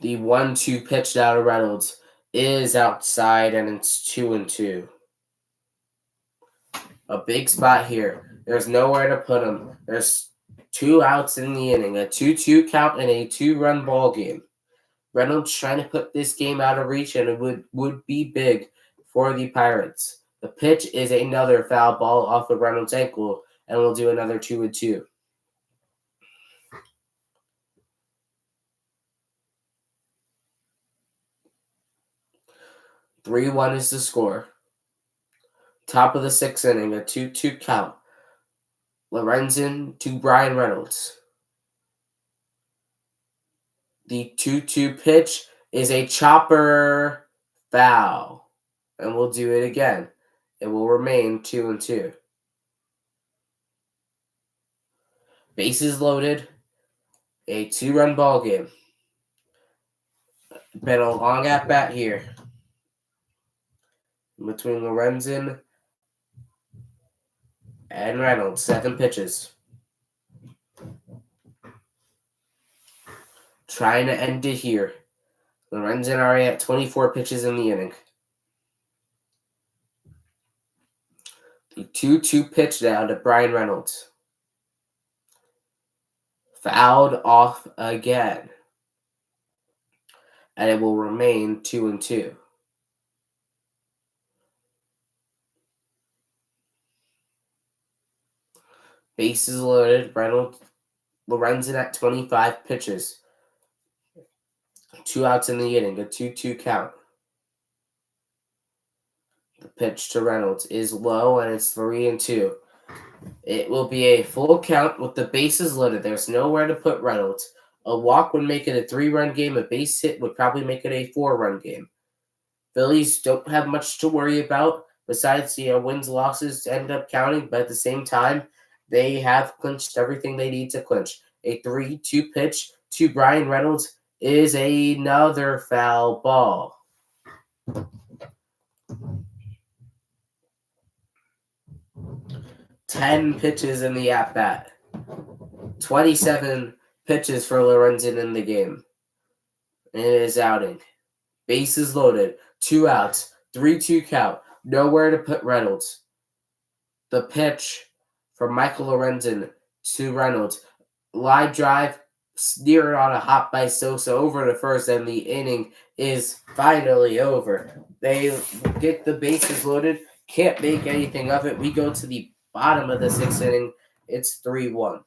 The 1-2 pitch down to Reynolds is outside, and it's 2-2. A big spot here. There's nowhere to put him. There's 2 outs in the inning, a 2-2 count, and a 2-run ball game. Reynolds trying to put this game out of reach, and it would be big for the Pirates. The pitch is another foul ball off of Reynolds' ankle, and we'll do another 2-2. (3-1) is the score. Top of the 6th inning, a 2-2 count. Lorenzen to Bryan Reynolds. The 2-2 pitch is a chopper foul. And we'll do it again. It will remain 2-2. Bases loaded. A 2-run ball game. Been a long at-bat here between Lorenzen and Reynolds. 7 pitches. Trying to end it here. Lorenzen already at 24 pitches in the inning. The 2-2 pitch down to Bryan Reynolds. Fouled off again. And it will remain 2-2. Bases loaded. Lorenzen at 25 pitches. 2 outs in the inning. A 2-2 count. The pitch to Reynolds is low, and it's 3-2. It will be a full count with the bases loaded. There's nowhere to put Reynolds. A walk would make it a 3-run game. A base hit would probably make it a 4-run game. Phillies don't have much to worry about besides wins, losses to end up counting, but at the same time, they have clinched everything they need to clinch. A 3-2 pitch to Bryan Reynolds is another foul ball. Ten pitches in the at-bat. 27 pitches for Lorenzen in the game. In his outing. Bases loaded. 2 outs. 3-2 count. Nowhere to put Reynolds. The pitch from Michael Lorenzen to Reynolds. Line drive. Steered on a hop by Sosa over to first, and the inning is finally over. They get the bases loaded. Can't make anything of it. We go to the bottom of the 6th inning. It's 3-1.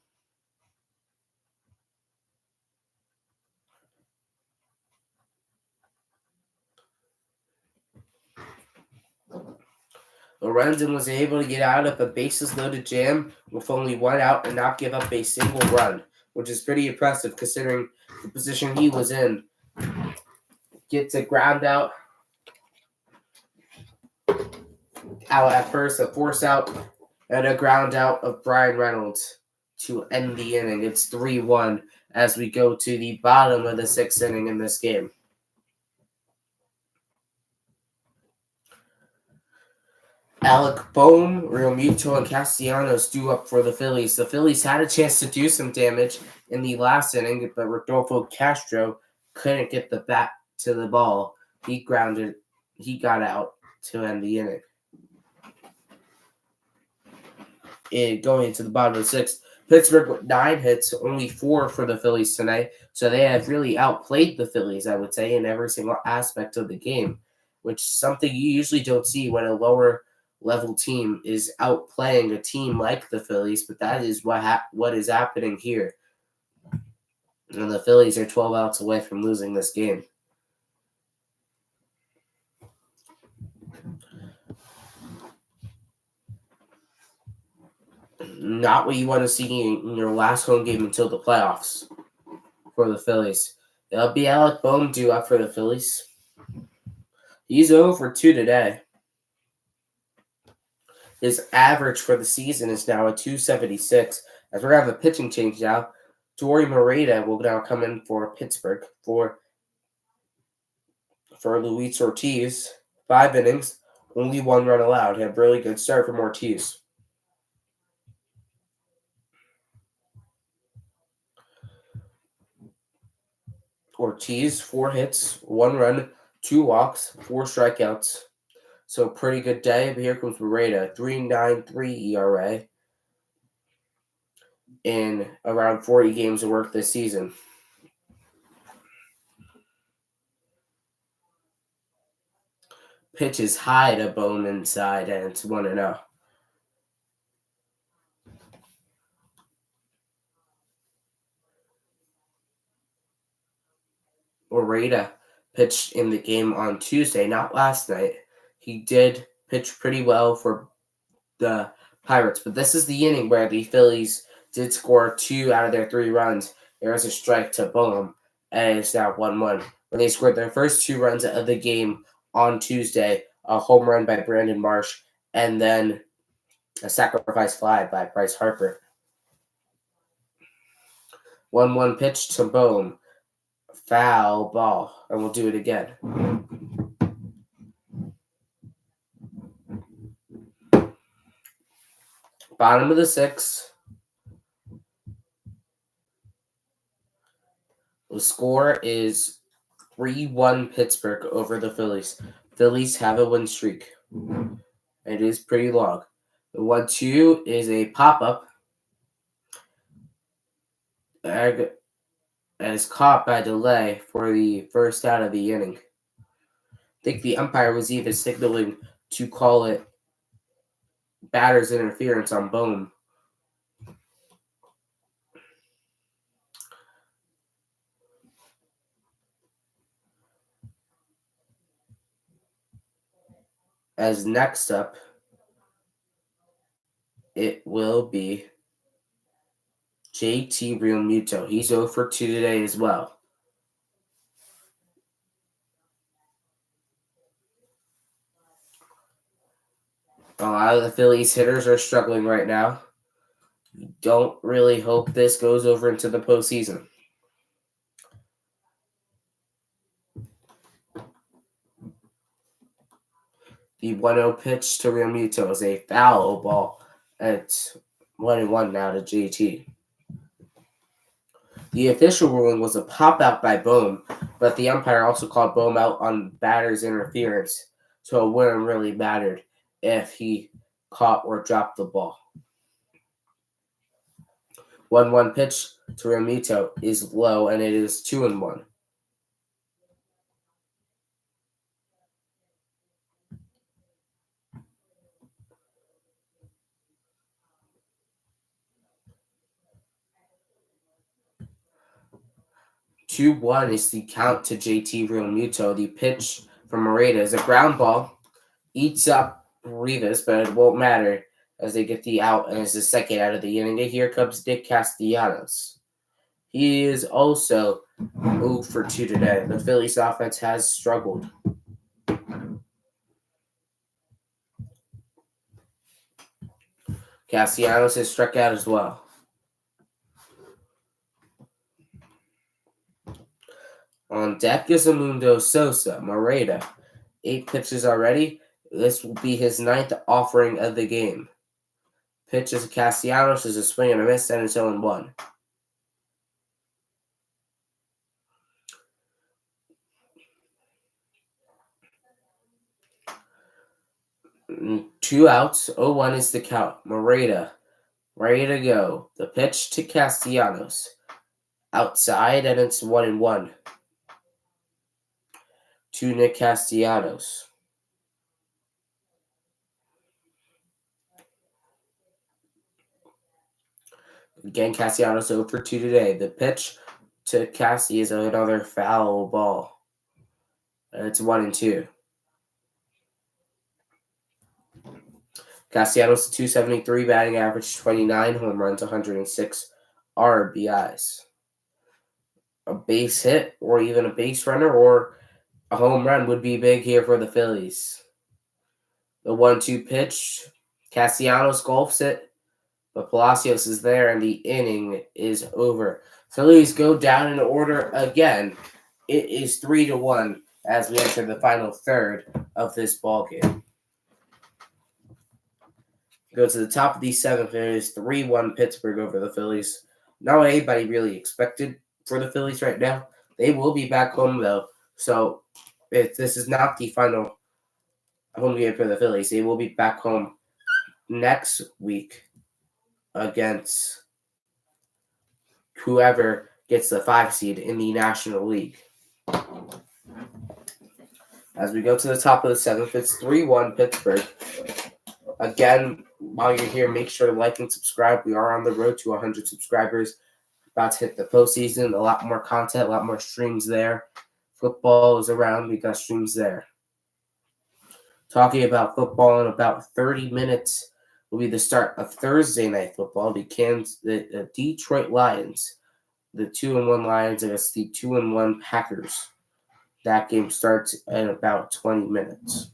Lorenzen was able to get out of a bases-loaded jam with only one out and not give up a single run, which is pretty impressive considering the position he was in. Gets a ground out at first, a force out, and a ground out of Bryan Reynolds to end the inning. It's 3-1 as we go to the bottom of the sixth inning in this game. Alec Bohm, Realmuto, and Castellanos due up for the Phillies. The Phillies had a chance to do some damage in the last inning, but Rodolfo Castro couldn't get the bat to the ball. He got out to end the inning. Going into the bottom of the sixth, Pittsburgh with 9 hits, only 4 for the Phillies tonight. So they have really outplayed the Phillies, I would say, in every single aspect of the game, which is something you usually don't see when a lower level team is outplaying a team like the Phillies, but that is what is happening here. And the Phillies are 12 outs away from losing this game. Not what you want to see in your last home game until the playoffs for the Phillies. It'll be Alec Bohm due up for the Phillies. He's 0 for 2 today. His average for the season is now a .276. As we're going to have a pitching change now, Tori Moreta will now come in for Pittsburgh for Luis Ortiz. 5 innings, only 1 run allowed. Had a really good start from Ortiz. Ortiz, 4 hits, 1 run, 2 walks, 4 strikeouts. So pretty good day. But here comes Moreta, 3.93 ERA in around 40 games of work this season. Pitch is high to Bohm inside, and it's 1-0. Moreta pitched in the game on Tuesday, not last night. He did pitch pretty well for the Pirates, but this is the inning where the Phillies did score 2 out of their 3 runs. There was a strike to Bohm, and it's now 1-1. When they scored their first 2 runs of the game on Tuesday, a home run by Brandon Marsh, and then a sacrifice fly by Bryce Harper. 1-1 pitch to Bohm. Foul ball, and we'll do it again. Bottom of the 6th. The score is 3-1 Pittsburgh over the Phillies. Phillies have a win streak. It is pretty long. The 1-2 is a pop-up. And is caught by delay for the first out of the inning. I think the umpire was even signaling to call it batter's interference on Bohm. As next up, it will be JT Realmuto. He's 0 for 2 today as well. A lot of the Phillies hitters are struggling right now. Don't really hope this goes over into the postseason. The 1-0 pitch to Realmuto is a foul ball. It's 1-1 now to JT. The official ruling was a pop-out by Bohm, but the umpire also called Bohm out on batter's interference, so it wouldn't really mattered if he caught or dropped the ball. 1-1 pitch to Realmuto is low, and it is 2-1. Two one is the count to JT Realmuto. The pitch from Moreta is a ground ball, eats up Rivas, but it won't matter as they get the out, and it's the second out of the inning. And here comes Nick Castellanos. He is also 0 for 2 today. The Phillies offense has struggled. Castellanos has struck out as well. On deck is Mundo Sosa, Moreta. 8 pitches already. This will be his 9th offering of the game. Pitches Castellanos is a swing and a miss, and it's 0-1. Two outs, 0-1 is the count. Moreta, ready to go. The pitch to Castellanos. Outside, and it's 1-1. To Nick Castellanos. Again, Castellanos 0 for 2 today. The pitch to Cassie is another foul ball. And it's 1-2. Castellanos 273 batting average, 29 home runs, 106 RBIs. A base hit or even a base runner or a home run would be big here for the Phillies. The 1-2 pitch, Castellanos golfs it, but Palacios is there and the inning is over. Phillies go down in order again. It is 3-1 as we enter the final third of this ballgame. Go to the top of the 7th. It is 3-1 Pittsburgh over the Phillies. Not what anybody really expected for the Phillies right now. They will be back home, though. So, if this is not the final home game for the Phillies, they will be back home next week against whoever gets the 5 seed in the National League. As we go to the top of the 7th, it's 3-1 Pittsburgh. Again, while you're here, make sure to like and subscribe. We are on the road to 100 subscribers. About to hit the postseason. A lot more content, a lot more streams there. Football is around. We got streams there. Talking about football in about 30 minutes will be the start of Thursday Night Football. The Detroit Lions, the 2-1 Lions against the 2-1 Packers. That game starts in about 20 minutes.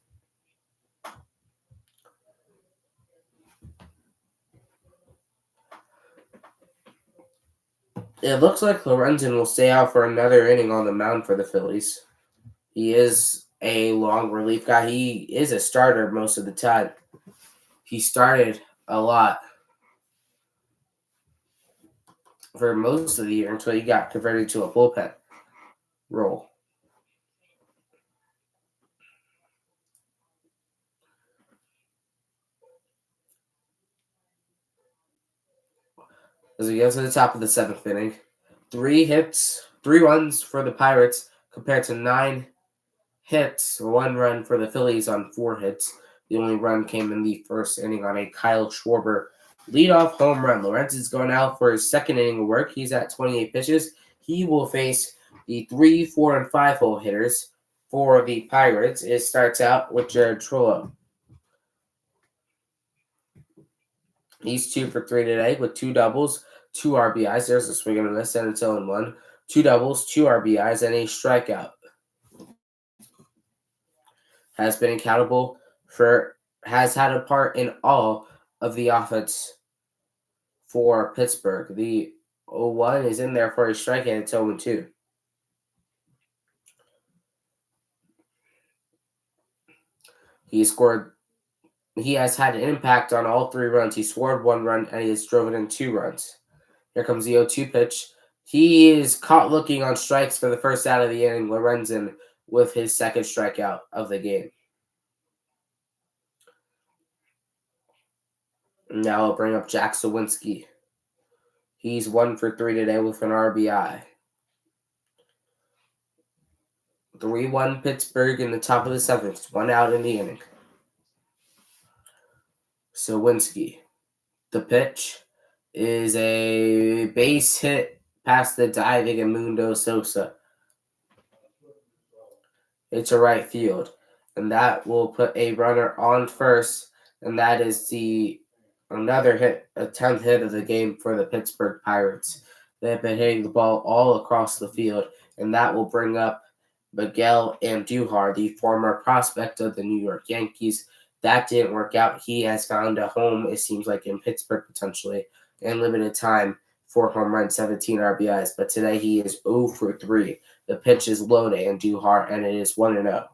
It looks like Lorenzen will stay out for another inning on the mound for the Phillies. He is a long relief guy. He is a starter most of the time. He started a lot for most of the year until he got converted to a bullpen role. As we go to the top of the 7th inning, 3 runs for the Pirates compared to 9 hits, 1 run for the Phillies on 4 hits. The only run came in the first inning on a Kyle Schwarber leadoff home run. Lorenzen's going out for his second inning of work. He's at 28 pitches. He will face the 3, 4, and 5 hole hitters for the Pirates. It starts out with Jared Trullo. He's 2 for 3 today with 2 doubles, 2 RBIs. There's a swing and a miss, and it's 0-1. 2 doubles, 2 RBIs, and a strikeout. Has been accountable has had a part in all of the offense for Pittsburgh. The 0-1 is in there for a strikeout. It's 0-2. He has had an impact on all 3 runs. He scored 1 run, and he has driven in 2 runs. Here comes the 0-2 pitch. He is caught looking on strikes for the first out of the inning. Lorenzen with his second strikeout of the game. Now I'll bring up Jack Sawinski. He's 1 for 3 today with an RBI. 3-1 Pittsburgh in the top of the 7th. 1 out in the inning. Sawinski. The pitch is a base hit past the diving Mundo Sosa. It's a right field. and that will put a runner on first, and that is another hit, a 10th hit of the game for the Pittsburgh Pirates. They have been hitting the ball all across the field, and that will bring up Miguel Andujar, the former prospect of the New York Yankees. That didn't work out. He has found a home, it seems like, in Pittsburgh potentially, in limited time, 4 home runs, 17 RBIs. But today he is 0 for 3. The pitch is low to Andujar, and it is 1-0.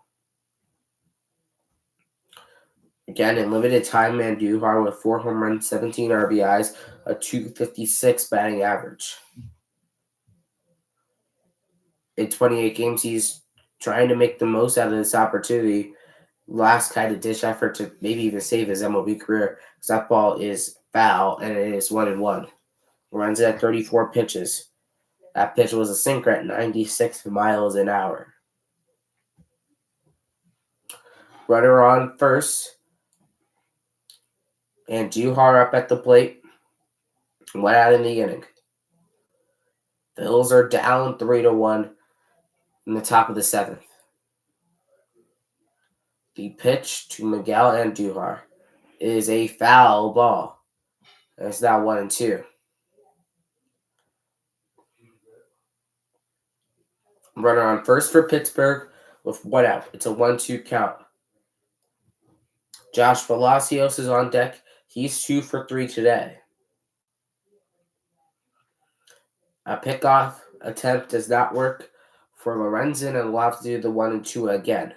Again, in limited time, Andujar with 4 home runs, 17 RBIs, a .256 batting average. In 28 games, he's trying to make the most out of this opportunity. Last kind of ditch effort to maybe even save his MLB career, because that ball is foul, and it is 1-1. Runs at 34 pitches. That pitch was a sinker at 96 miles an hour. Runner on first. And Andujar up at the plate. Went out in the inning. The Phillies are down 3-1 in the top of the 7th. The pitch to Miguel Andujar is a foul ball. And it's now 1-2. Runner on first for Pittsburgh with 1 out. It's a 1-2 count. Josh Palacios is on deck. He's 2 for 3 today. A pickoff attempt does not work for Lorenzen, and we'll have to do the 1-2 again.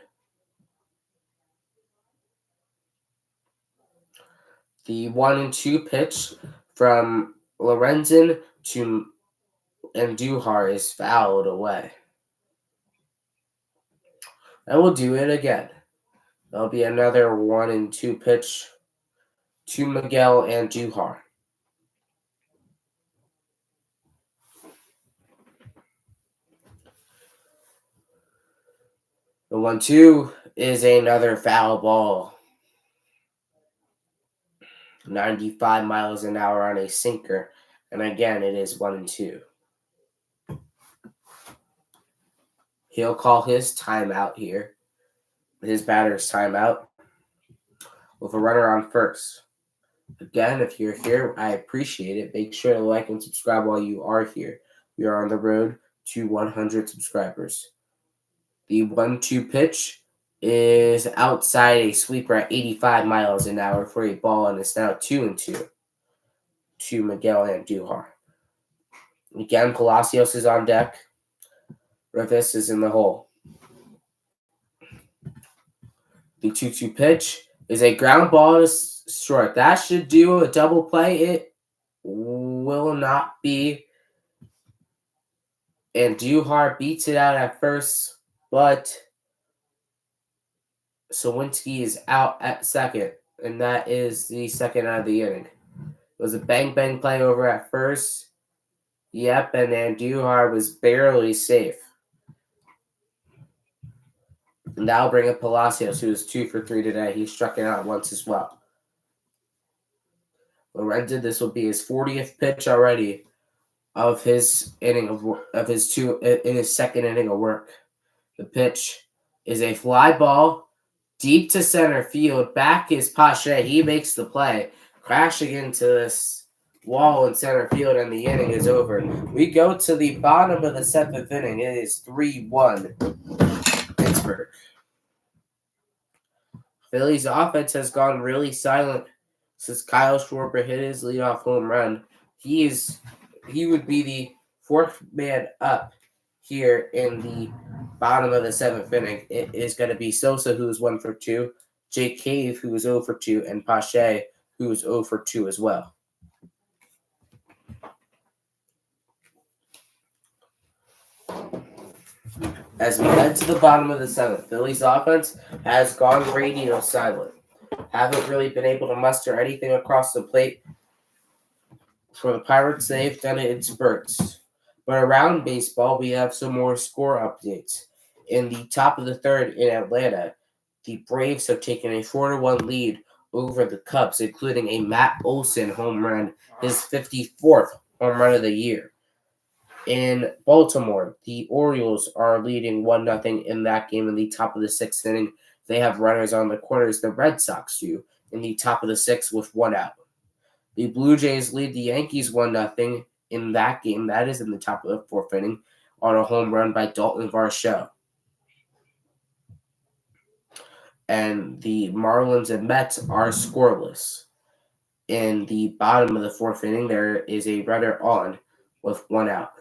The 1-2 pitch from Lorenzen to Andujar is fouled away. And we'll do it again. There'll be another 1-2 pitch to Miguel Andujar. The 1-2 is another foul ball. 95 miles an hour on a sinker. And again, it is 1-2. He'll call his timeout here. His batter's timeout. With a runner on first. Again, if you're here, I appreciate it. Make sure to like and subscribe while you are here. We are on the road to 100 subscribers. The 1-2 pitch is outside a sweeper at 85 miles an hour for a ball, and it's now 2-2 to Miguel Andujar. Again, Palacios is on deck. Rivas is in the hole. The 2-2 pitch is a ground ball to short. That should do a double play. It will not be. Andujar beats it out at first, but Sawinski is out at second, and that is the second out of the inning. It was a bang-bang play over at first. Yep, and Andujar was barely safe. And that'll bring up Palacios, who is 2 for 3 today. He struck it out once as well. Lorenzen, this will be his 40th pitch already of his inning of his second inning of work. The pitch is a fly ball deep to center field. Back is Pache. He makes the play, crashing into this wall in center field, and the inning is over. We go to the bottom of the 7th inning. It is 3-1 Pittsburgh. Phillies offense has gone really silent since Kyle Schwarber hit his leadoff home run. He would be the 4th man up here in the bottom of the 7th inning. It is going to be Sosa, who is 1 for 2, Jake Cave, who is 0 for 2, and Pache, who is 0 for 2 as well. As we head to the bottom of the 7th, Phillies offense has gone radio silent. Haven't really been able to muster anything across the plate. For the Pirates, they've done it in spurts. But around baseball, we have some more score updates. In the top of the 3rd in Atlanta, the Braves have taken a 4-1 lead over the Cubs, including a Matt Olson home run, his 54th home run of the year. In Baltimore, the Orioles are leading 1-0 in that game in the top of the 6th inning. They have runners on the corners. The Red Sox do in the top of the sixth with 1 out. The Blue Jays lead the Yankees 1-0 in that game. That is in the top of the fourth inning on a home run by Dalton Varsho. And the Marlins and Mets are scoreless. In the bottom of the fourth inning, there is a runner on with 1 out.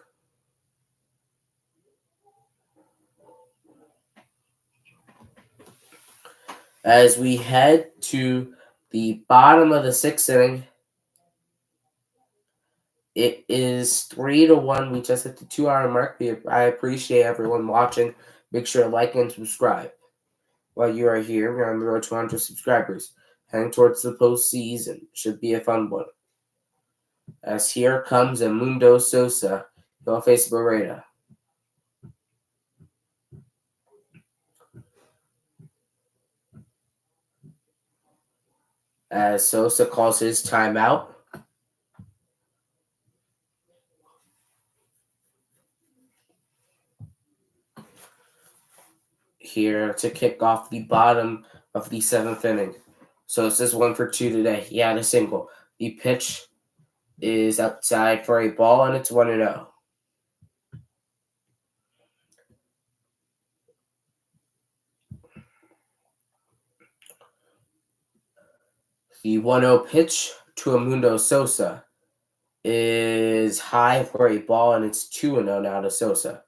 As we head to the bottom of the sixth inning, it is 3-1. We just hit the 2-hour mark. I appreciate everyone watching. Make sure to like and subscribe. While you are here, we're on the road to 100 subscribers. Heading towards the postseason. Should be a fun one. As here comes Edmundo Sosa. He'll face Barreda. As Sosa calls his timeout. Here to kick off the bottom of the seventh inning. Sosa's 1 for 2 today. He had a single. The pitch is outside for a ball, and it's 1-0. The 1-0 pitch to Edmundo Sosa is high for a ball, and it's 2-0 now to Sosa.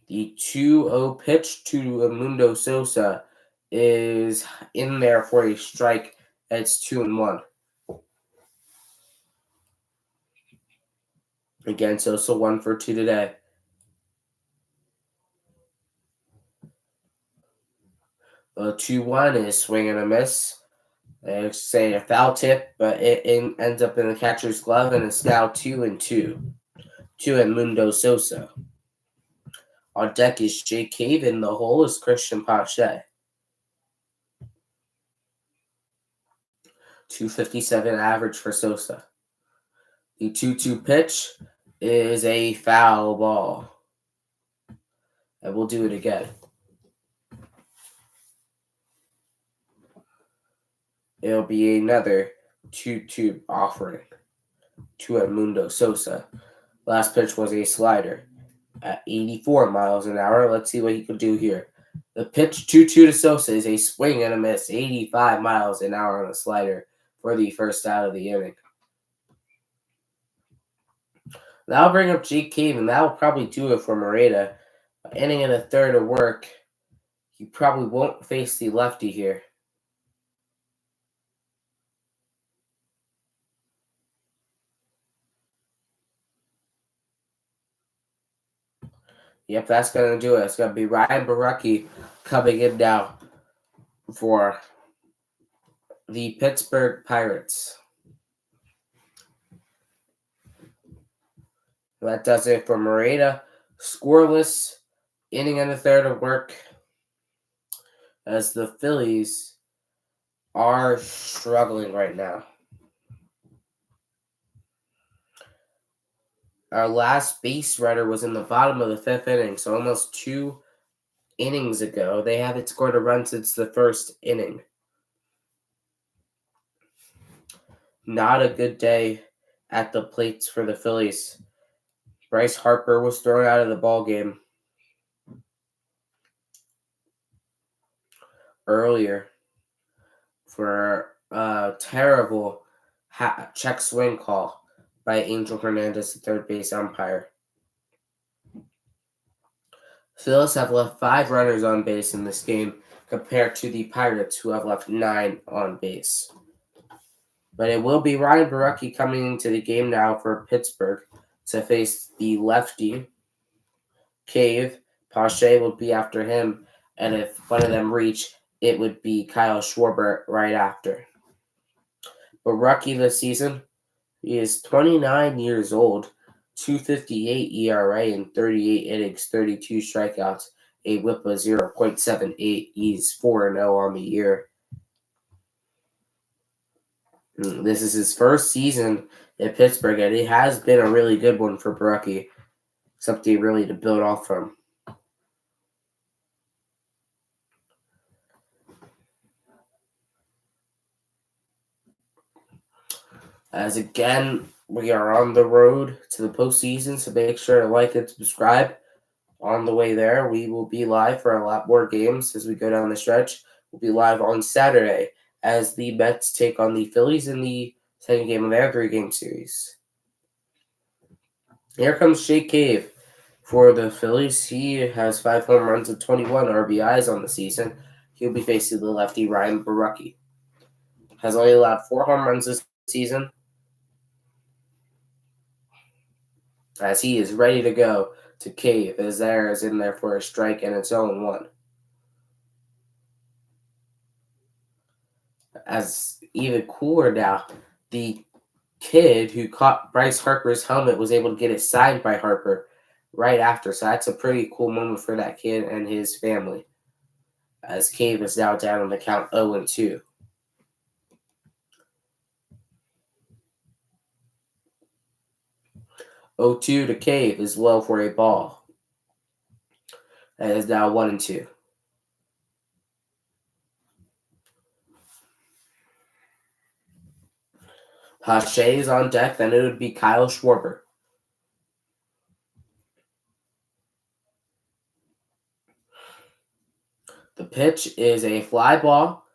The 2-0 pitch to Edmundo Sosa is in there for a strike. It's 2-1. Again, Sosa 1 for 2 today. The 2-1 is swing and a miss. They say a foul tip, but it ends up in the catcher's glove, and it's now 2-2 to Edmundo Sosa. On deck is Jake Cave, in the hole is Christian Pache. 257 average for Sosa. The 2-2 pitch is a foul ball. And we'll do it again. It'll be another 2-2 offering to Edmundo Sosa. Last pitch was a slider at 84 miles an hour. Let's see what he can do here. The pitch 2-2 to Sosa is a swing and a miss, 85 miles an hour on a slider for the first out of the inning. That'll bring up Jake Cave, and that'll probably do it for Moreta. Inning and a third of work. He probably won't face the lefty here. Yep, that's going to do it. It's going to be Ryan Borucki coming in now for the Pittsburgh Pirates. That does it for Moreta. Scoreless, inning and a third of work, as the Phillies are struggling right now. Our last base runner was in the bottom of the fifth inning, so almost 2 innings ago. They haven't scored a run since the first inning. Not a good day at the plates for the Phillies. Bryce Harper was thrown out of the ballgame earlier for a terrible check swing call by Angel Hernandez, the third base umpire. Phillies have left 5 runners on base in this game compared to the Pirates, who have left 9 on base. But it will be Ryan Borucki coming into the game now for Pittsburgh to face the lefty. Cave, Pache will be after him, and if one of them reach, it would be Kyle Schwarber right after. Borucki this season, he is 29 years old, 2.58 ERA in 38 innings, 32 strikeouts, a whip of 0.78. He's 4-0 on the year. This is his first season in Pittsburgh, and it has been a really good one for Barucki. Something really to build off from. As again, we are on the road to the postseason, so make sure to like and subscribe. On the way there, we will be live for a lot more games as we go down the stretch. We'll be live on Saturday as the Mets take on the Phillies in the second game of their 3-game series. Here comes Jake Cave for the Phillies. He has 5 home runs and 21 RBIs on the season. He'll be facing the lefty Ryan Barucki. Has only allowed 4 home runs this season, as he is ready to go to Cave, as there is in there for a strike and it's 0-1. As even cooler now, the kid who caught Bryce Harper's helmet was able to get it signed by Harper right after, so that's a pretty cool moment for that kid and his family, as Cave is now down on the count 0-2. 0-2 to Cave is low for a ball. That is now 1-2. Pache is on deck, then it would be Kyle Schwarber. The pitch is a fly ball.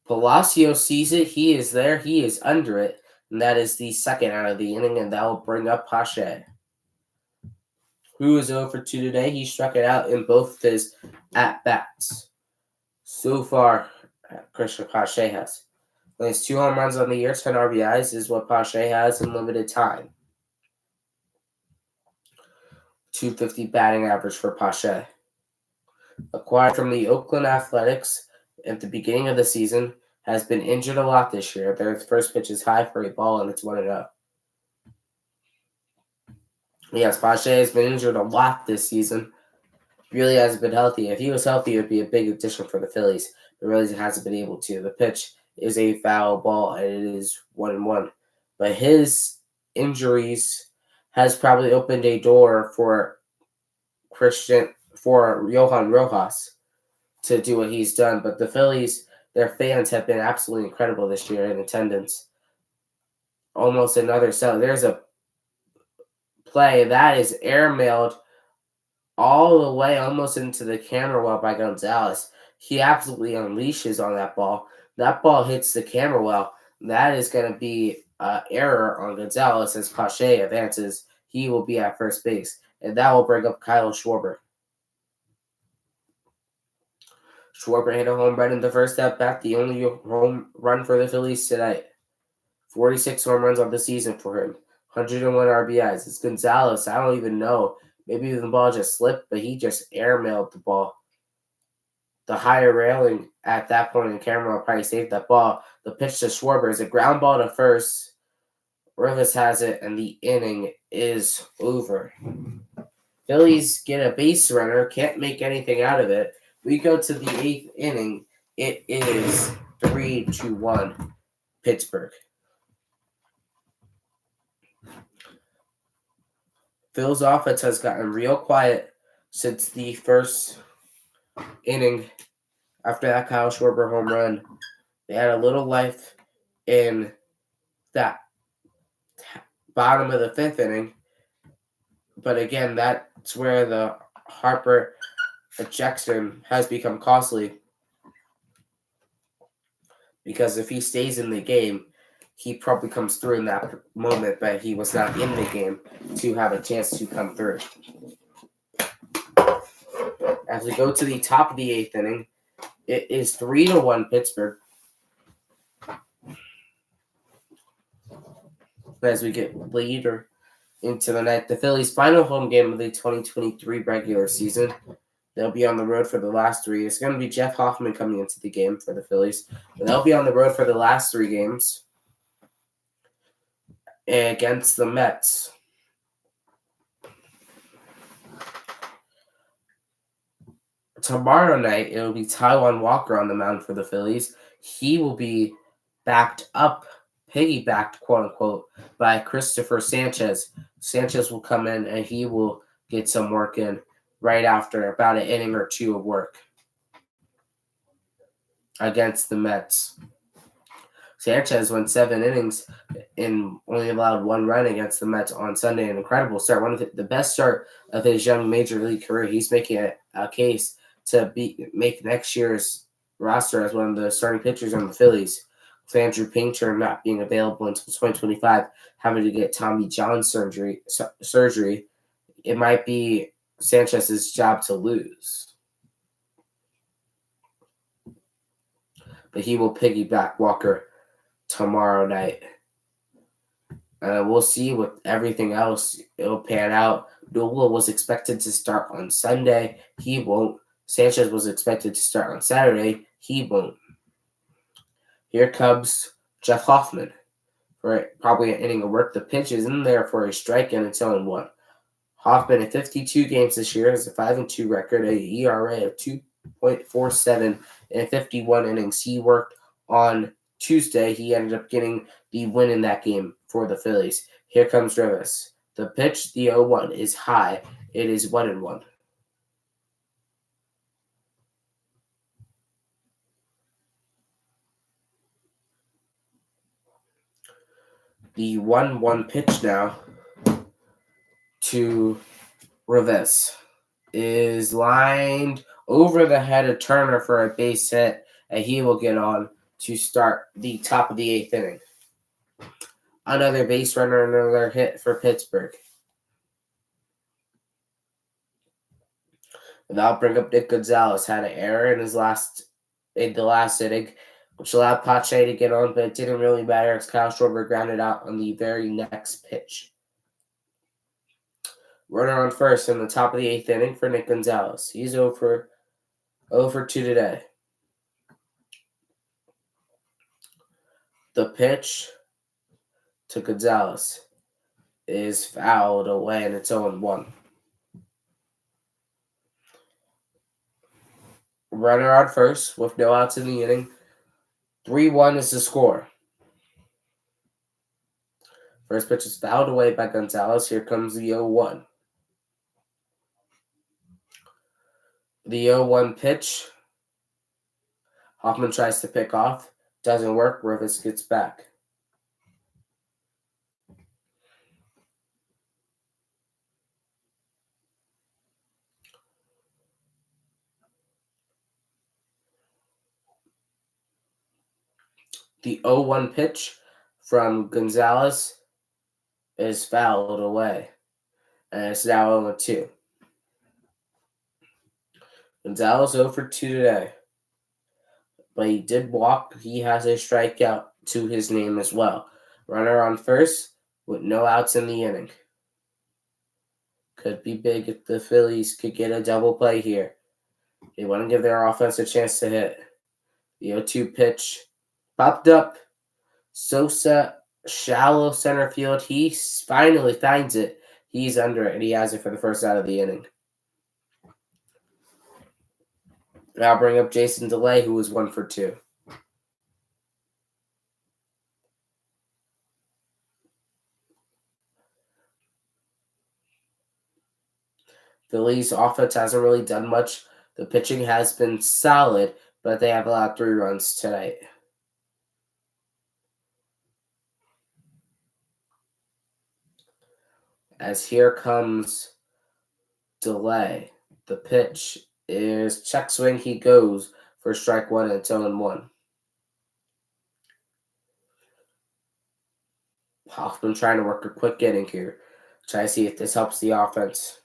Palacio sees it. He is there. He is under it. And that is the second out of the inning, and that will bring up Pache, who is 0 for 2 today. He struck it out in both of his at-bats. So far, Christian Pache has. He has 2 home runs on the year, 10 RBIs is what Pache has in limited time. .250 batting average for Pache. Acquired from the Oakland Athletics at the beginning of the season, has been injured a lot this year. Their first pitch is high for a ball, and it's 1-0. Yes, Pache has been injured a lot this season. Really hasn't been healthy. If he was healthy, it would be a big addition for the Phillies, but really hasn't been able to. The pitch is a foul ball, and it is 1-1. But his injuries has probably opened a door for Johan Rojas to do what he's done. But the Phillies, their fans have been absolutely incredible this year in attendance. Almost another sell. There's a play that is airmailed all the way almost into the camera well by Gonzalez. He absolutely unleashes on that ball. That ball hits the camera well. That is going to be an error on Gonzalez as Pache advances. He will be at first base, and that will bring up Kyle Schwarber. Schwarber hit a home run in the first at-bat, the only home run for the Phillies tonight. 46 home runs on the season for him. 101 RBIs. It's Gonzalez. I don't even know. Maybe the ball just slipped, but he just airmailed the ball. The higher railing at that point in the camera probably saved that ball. The pitch to Schwarber is a ground ball to first. Rivas has it, and the inning is over. Phillies get a base runner, can't make anything out of it. We go to the 8th inning. It is 3-1 Pittsburgh. Phil's offense has gotten real quiet since the first inning after that Kyle Schwarber home run. They had a little life in that bottom of the 5th inning. But again, that's where the Harper ejection has become costly. Because if he stays in the game, he probably comes through in that moment, but he was not in the game to have a chance to come through. As we go to the top of the 8th inning, it is 3-1 Pittsburgh. As we get later into the night, the Phillies' final home game of the 2023 regular season. They'll be on the road for the last 3. It's going to be Jeff Hoffman coming into the game for the Phillies. But they'll be on the road for the last 3 games against the Mets. Tomorrow night, it will be Taijuan Walker on the mound for the Phillies. He will be backed up piggybacked, quote unquote, by Christopher Sanchez. Sanchez will come in and he will get some work in right after about an inning or two of work against the Mets. Sanchez went 7 innings and only allowed 1 run against the Mets on Sunday. An incredible start, one of the best start of his young major league career. He's making a case to make next year's roster as one of the starting pitchers on the Phillies. With Andrew Painter not being available until 2025, having to get Tommy John surgery, it might be Sanchez's job to lose. But he will piggyback Walker tomorrow night. We'll see with everything else. It'll pan out. Nola was expected to start on Sunday. He won't. Sanchez was expected to start on Saturday. He won't. Here comes Jeff Hoffman for probably an inning of work. The pitch is in there for a strike and it's 0-1. Hoffman in 52 games this year has a 5-2 record, a ERA of 2.47 in 51 innings. He worked on Tuesday. He ended up getting the win in that game for the Phillies. Here comes Rivas. The pitch, the 0-1, is high. It is 1-1. The 1-1 pitch now to Rivas is lined over the head of Turner for a base hit, and he will get on to start the top of the 8th inning. Another base runner, another hit for Pittsburgh. And I'll bring up Nick Gonzalez. Had an error in the last inning, which allowed Pache to get on, but it didn't really matter as Kyle Schwarber grounded out on the very next pitch. Runner on first in the top of the 8th inning for Nick Gonzalez. He's 0 for 2 today. The pitch to Gonzalez is fouled away, and it's 0-1. Runner on first with no outs in the inning. 3-1 is the score. First pitch is fouled away by Gonzalez. Here comes the 0-1. The 0-1 pitch. Hoffman tries to pick off. Doesn't work. Rivas gets back. The 0-1 pitch from Gonzalez is fouled away. And it's now 0-2. Gonzalez 0 for 2 today. But he did walk. He has a strikeout to his name as well. Runner on first with no outs in the inning. Could be big if the Phillies could get a double play here. They want to give their offense a chance to hit. The 0-2 pitch popped up. Sosa, shallow center field. He finally finds it. He's under it, and he has it for the first out of the inning. Now I'll bring up Jason DeLay, who was 1 for 2. Phillies offense hasn't really done much. The pitching has been solid, but they have allowed 3 runs tonight. As here comes DeLay. The pitch is check swing. He goes for strike 1 and it's 0-1. Hoffman trying to work a quick inning here. Try to see if this helps the offense.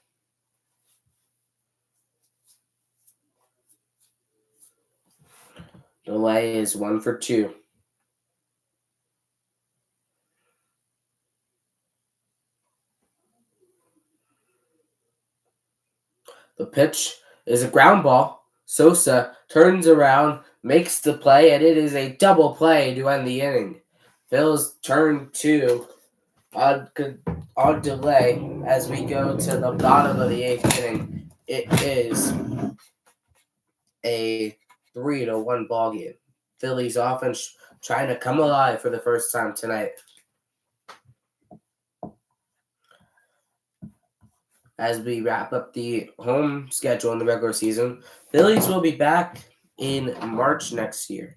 DeLay is 1 for 2. The pitch is a ground ball. Sosa turns around, makes the play, and it is a double play to end the inning. Phil's turn 2 on DeLay as we go to the bottom of the 8th inning. It is a 3-1 ball game. Phillies offense trying to come alive for the first time tonight. As we wrap up the home schedule in the regular season, Phillies will be back in March next year.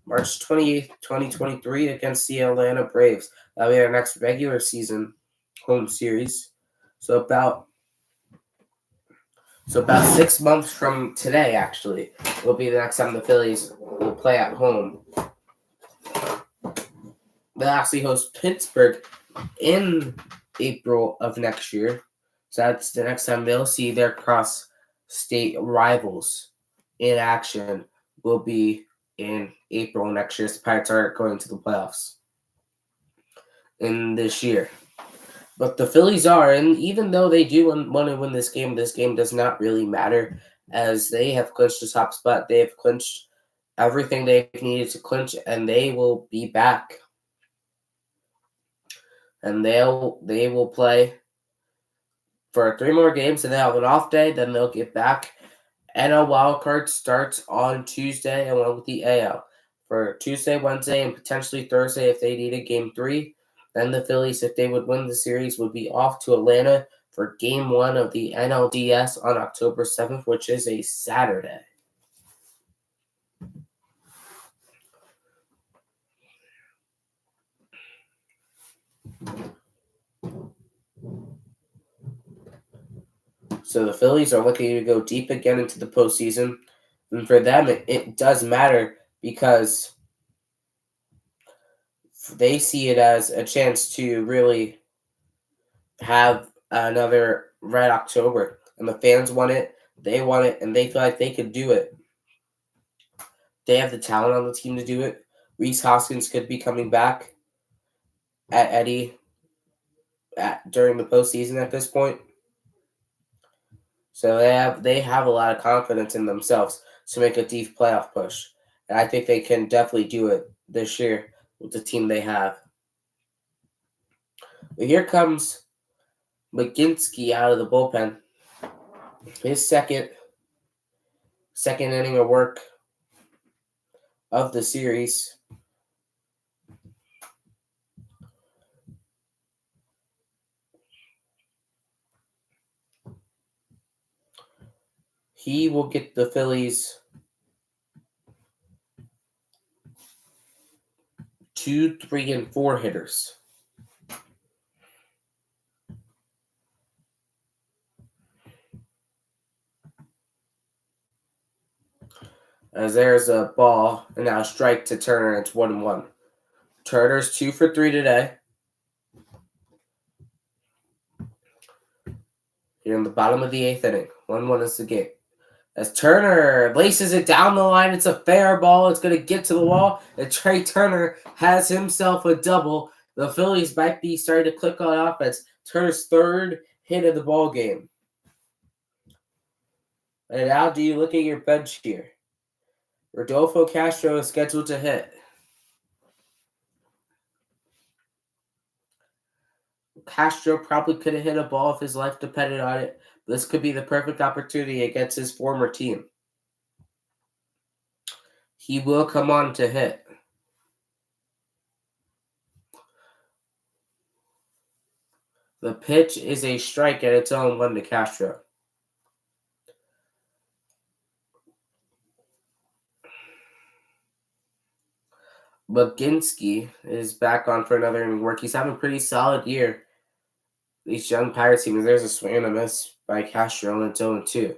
March 28th, 2023 against the Atlanta Braves. That'll be our next regular season home series. So about 6 months from today, actually, will be the next time the Phillies will play at home. They'll actually host Pittsburgh in April of next year. So that's the next time they'll see their cross-state rivals in action will be in April next year. The Pirates are going to the playoffs in this year. But the Phillies are, and even though they do want to win this game does not really matter as they have clinched the top spot. They have clinched everything they've needed to clinch, and they will be back. And they will play for 3 more games, and they'll have an off day. Then they'll get back. NL wildcard starts on Tuesday along with the AL. For Tuesday, Wednesday, and potentially Thursday if they need a Game 3. Then the Phillies, if they would win the series, would be off to Atlanta for Game 1 of the NLDS on October 7th, which is a Saturday. So the Phillies are looking to go deep again into the postseason. And for them, it does matter because they see it as a chance to really have another Red October. And the fans want it, they want it, and they feel like they could do it. They have the talent on the team to do it. Rhys Hoskins could be coming back at Eddie during the postseason at this point. So they have a lot of confidence in themselves to make a deep playoff push. And I think they can definitely do it this year with the team they have. But here comes McGinsky out of the bullpen. His second inning of work of the series. He will get the Phillies 2, 3, and 4 hitters. As there's a ball and now a strike to Turner, it's 1-1. Turner's 2 for 3 today. Here in the bottom of the 8th inning, 1-1 is the game. As Turner laces it down the line, it's a fair ball. It's going to get to the wall. And Trey Turner has himself a double. The Phillies might be starting to click on offense. Turner's 3rd hit of the ball game. And now do you look at your bench here? Rodolfo Castro is scheduled to hit. Castro probably could have hit a ball if his life depended on it. This could be the perfect opportunity against his former team. He will come on to hit. The pitch is a strike at its own 1 to Castro. Baginski is back on for another inning work. He's having a pretty solid year. These young Pirates teams, there's a swing and a miss by Castro, and it's 0-2.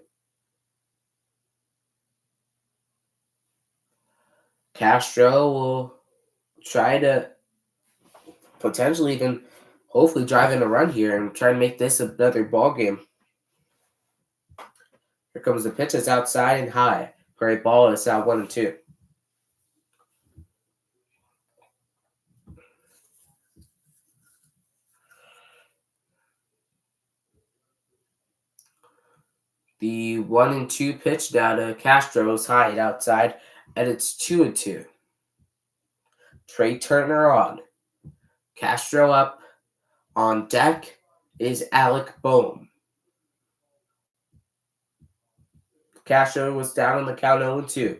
Castro will try to potentially even hopefully drive in a run here and try to make this another ball game. Here comes the pitch. It's outside and high for a ball. It's out 1-2. The 1-2 pitch down to Castro is high and outside, and it's 2-2. Trey Turner on. Castro up. On deck is Alec Boehm. Castro was down on the count 0-2.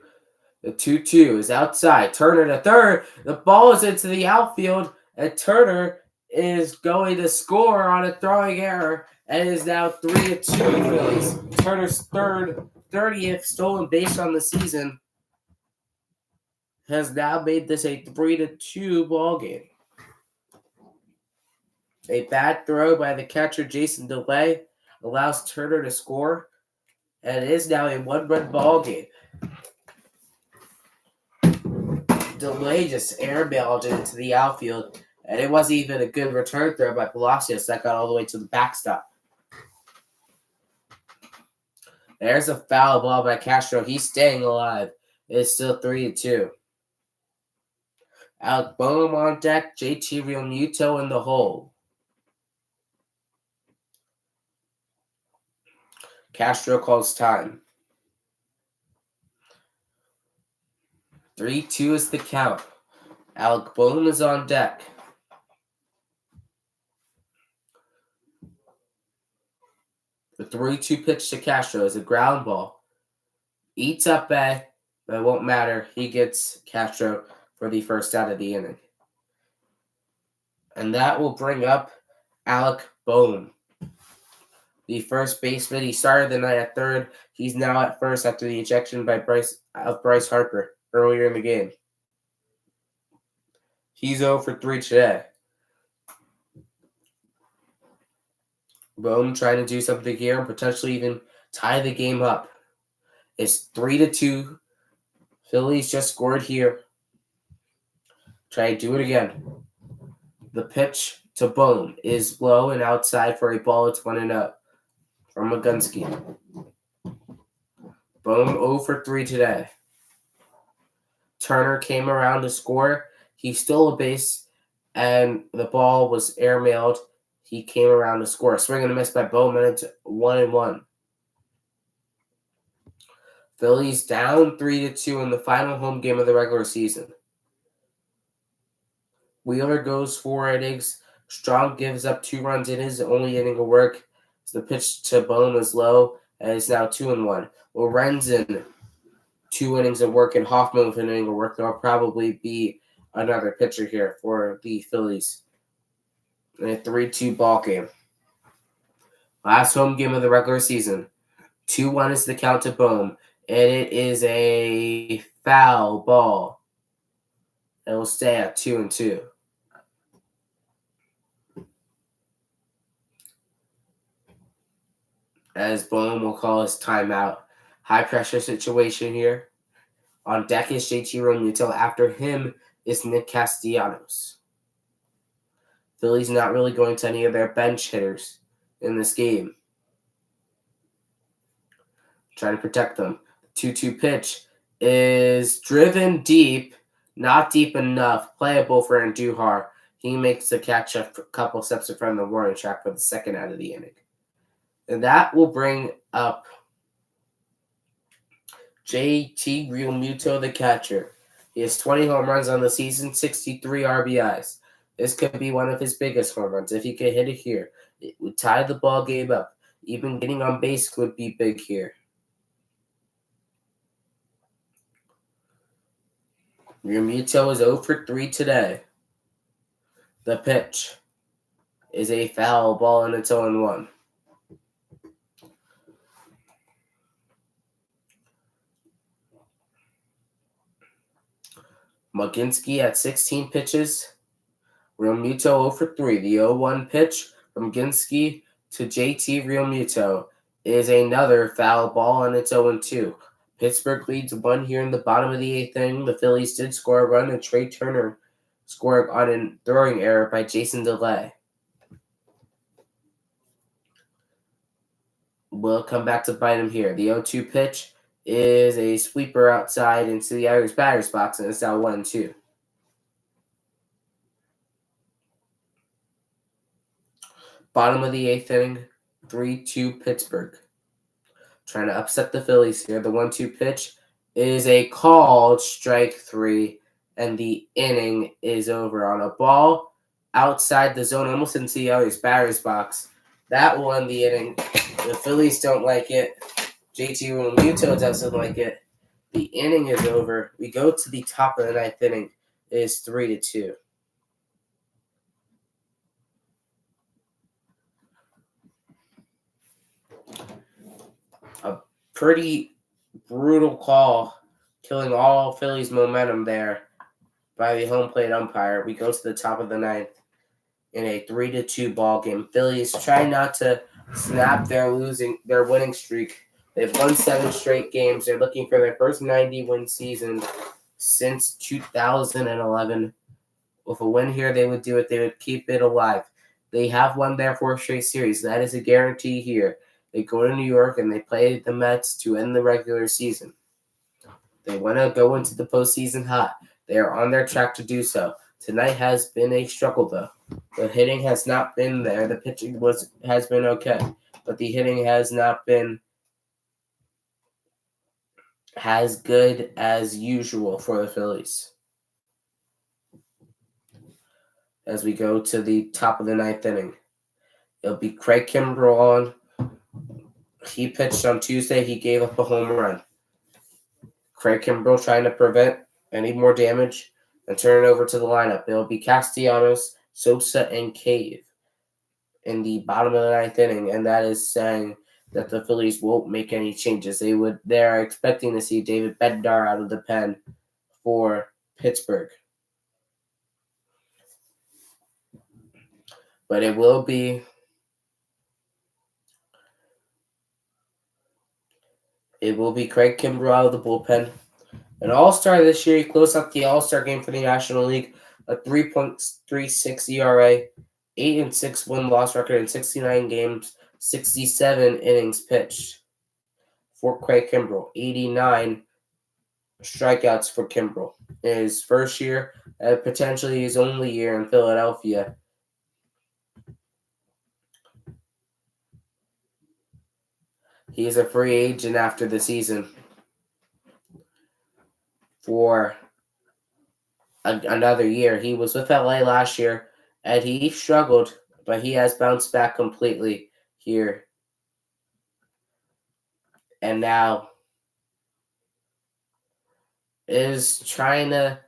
The 2-2 is outside. Turner to third. The ball is into the outfield, and Turner is going to score on a throwing error, and it is now 3-2 Phillies. Turner's 30th stolen base on the season has now made this a 3-2 ball game. A bad throw by the catcher Jason DeLay allows Turner to score, and it is now a one-run ball game. DeLay just airmailed it into the outfield, and it wasn't even a good return throw by Palacios that got all the way to the backstop. There's a foul ball by Castro. He's staying alive. It's still 3-2. Alec Boehm on deck, JT Realmuto in the hole. Castro calls time. 3-2 is the count. Alec Boehm is on deck. The 3-2 pitch to Castro is a ground ball. Eats up A, but it won't matter. He gets Castro for the first out of the inning. And that will bring up Alec Boehm, the first baseman. He started the night at third. He's now at first after the ejection by Bryce Harper earlier in the game. He's 0 for 3 today. Boehm trying to do something here and potentially even tie the game up. It's 3-2. Phillies just scored here. Try to do it again. The pitch to Boehm is low and outside for a ball. It's 1-0 from Magunski. Boehm 0 for 3 today. Turner came around to score. He stole a base, and the ball was airmailed. He came around to score. Swing and a miss by Bowman. It's 1-1. Phillies down 3-2 in the final home game of the regular season. Wheeler goes 4 innings. Strong gives up 2 runs in his only inning of work. The pitch to Bowman is low, and it's now 2-1. Lorenzen, 2 innings of work, and Hoffman with an inning of work. There'll probably be another pitcher here for the Phillies in a 3-2 ball game. Last home game of the regular season. 2-1 is the count to Boehm, and it is a foul ball. It will stay at 2-2. As Boehm will call his timeout. High pressure situation here. On deck is JT Realmuto. After him is Nick Castellanos. Phillies not really going to any of their bench hitters in this game. Trying to protect them. 2-2 pitch is driven deep, not deep enough, playable for Andujar. He makes the catch a couple steps in front of the warning track for the second out of the inning. And that will bring up JT Realmuto, the catcher. He has 20 home runs on the season, 63 RBIs. This could be one of his biggest home runs. If he could hit it here, it would tie the ball game up. Even getting on base would be big here. Realmuto is 0 for 3 today. The pitch is a foul ball, and it's 0-1. Magunski at 16 pitches. Realmuto 0 for 3. The 0-1 pitch from Magunski to JT Realmuto is another foul ball, and it's 0-2. Pittsburgh leads 1 here in the bottom of the 8th inning. The Phillies did score a run, and Trey Turner scored on a throwing error by Jason DeLay. We'll come back to bite him here. The 0-2 pitch is a sweeper outside into the Irish batter's box, and it's now 1-2. Bottom of the 8th inning, 3-2 Pittsburgh. Trying to upset the Phillies here. The 1-2 pitch is a called strike 3, and the inning is over on a ball outside the zone, almost into the Irish batter's box. That will end the inning. The Phillies don't like it. JT Realmuto doesn't like it. The inning is over. We go to the top of the ninth inning. It is 3-2. A pretty brutal call, killing all Phillies momentum there by the home plate umpire. We go to the top of the ninth in a 3-2 ball game. Phillies try not to snap their winning streak. They've won 7 straight games. They're looking for their first 90-win season since 2011. With a win here, they would do it. They would keep it alive. They have won their 4th straight series. That is a guarantee here. They go to New York and they play the Mets to end the regular season. They want to go into the postseason hot. They are on their track to do so. Tonight has been a struggle, though. The hitting has not been there. The pitching has been okay, but the hitting has not been as good as usual for the Phillies. As we go to the top of the ninth inning, it'll be Craig Kimbrell on. He pitched on Tuesday. He gave up a home run. Craig Kimbrell trying to prevent any more damage and turn it over to the lineup. It'll be Castellanos, Sosa, and Cave in the bottom of the ninth inning, and that is saying that the Phillies won't make any changes. They are expecting to see David Bednar out of the pen for Pittsburgh. But it will be Craig Kimbrell out of the bullpen. An all-star this year. He closed out the all-star game for the National League, a 3.36 ERA, 8-6 win-loss record in 69 games, 67 innings pitched for Craig Kimbrell, 89 strikeouts for Kimbrell. In his first year, potentially his only year in Philadelphia. He is a free agent after the season for another year. He was with LA last year, and he struggled, but he has bounced back completely here. And now is trying to,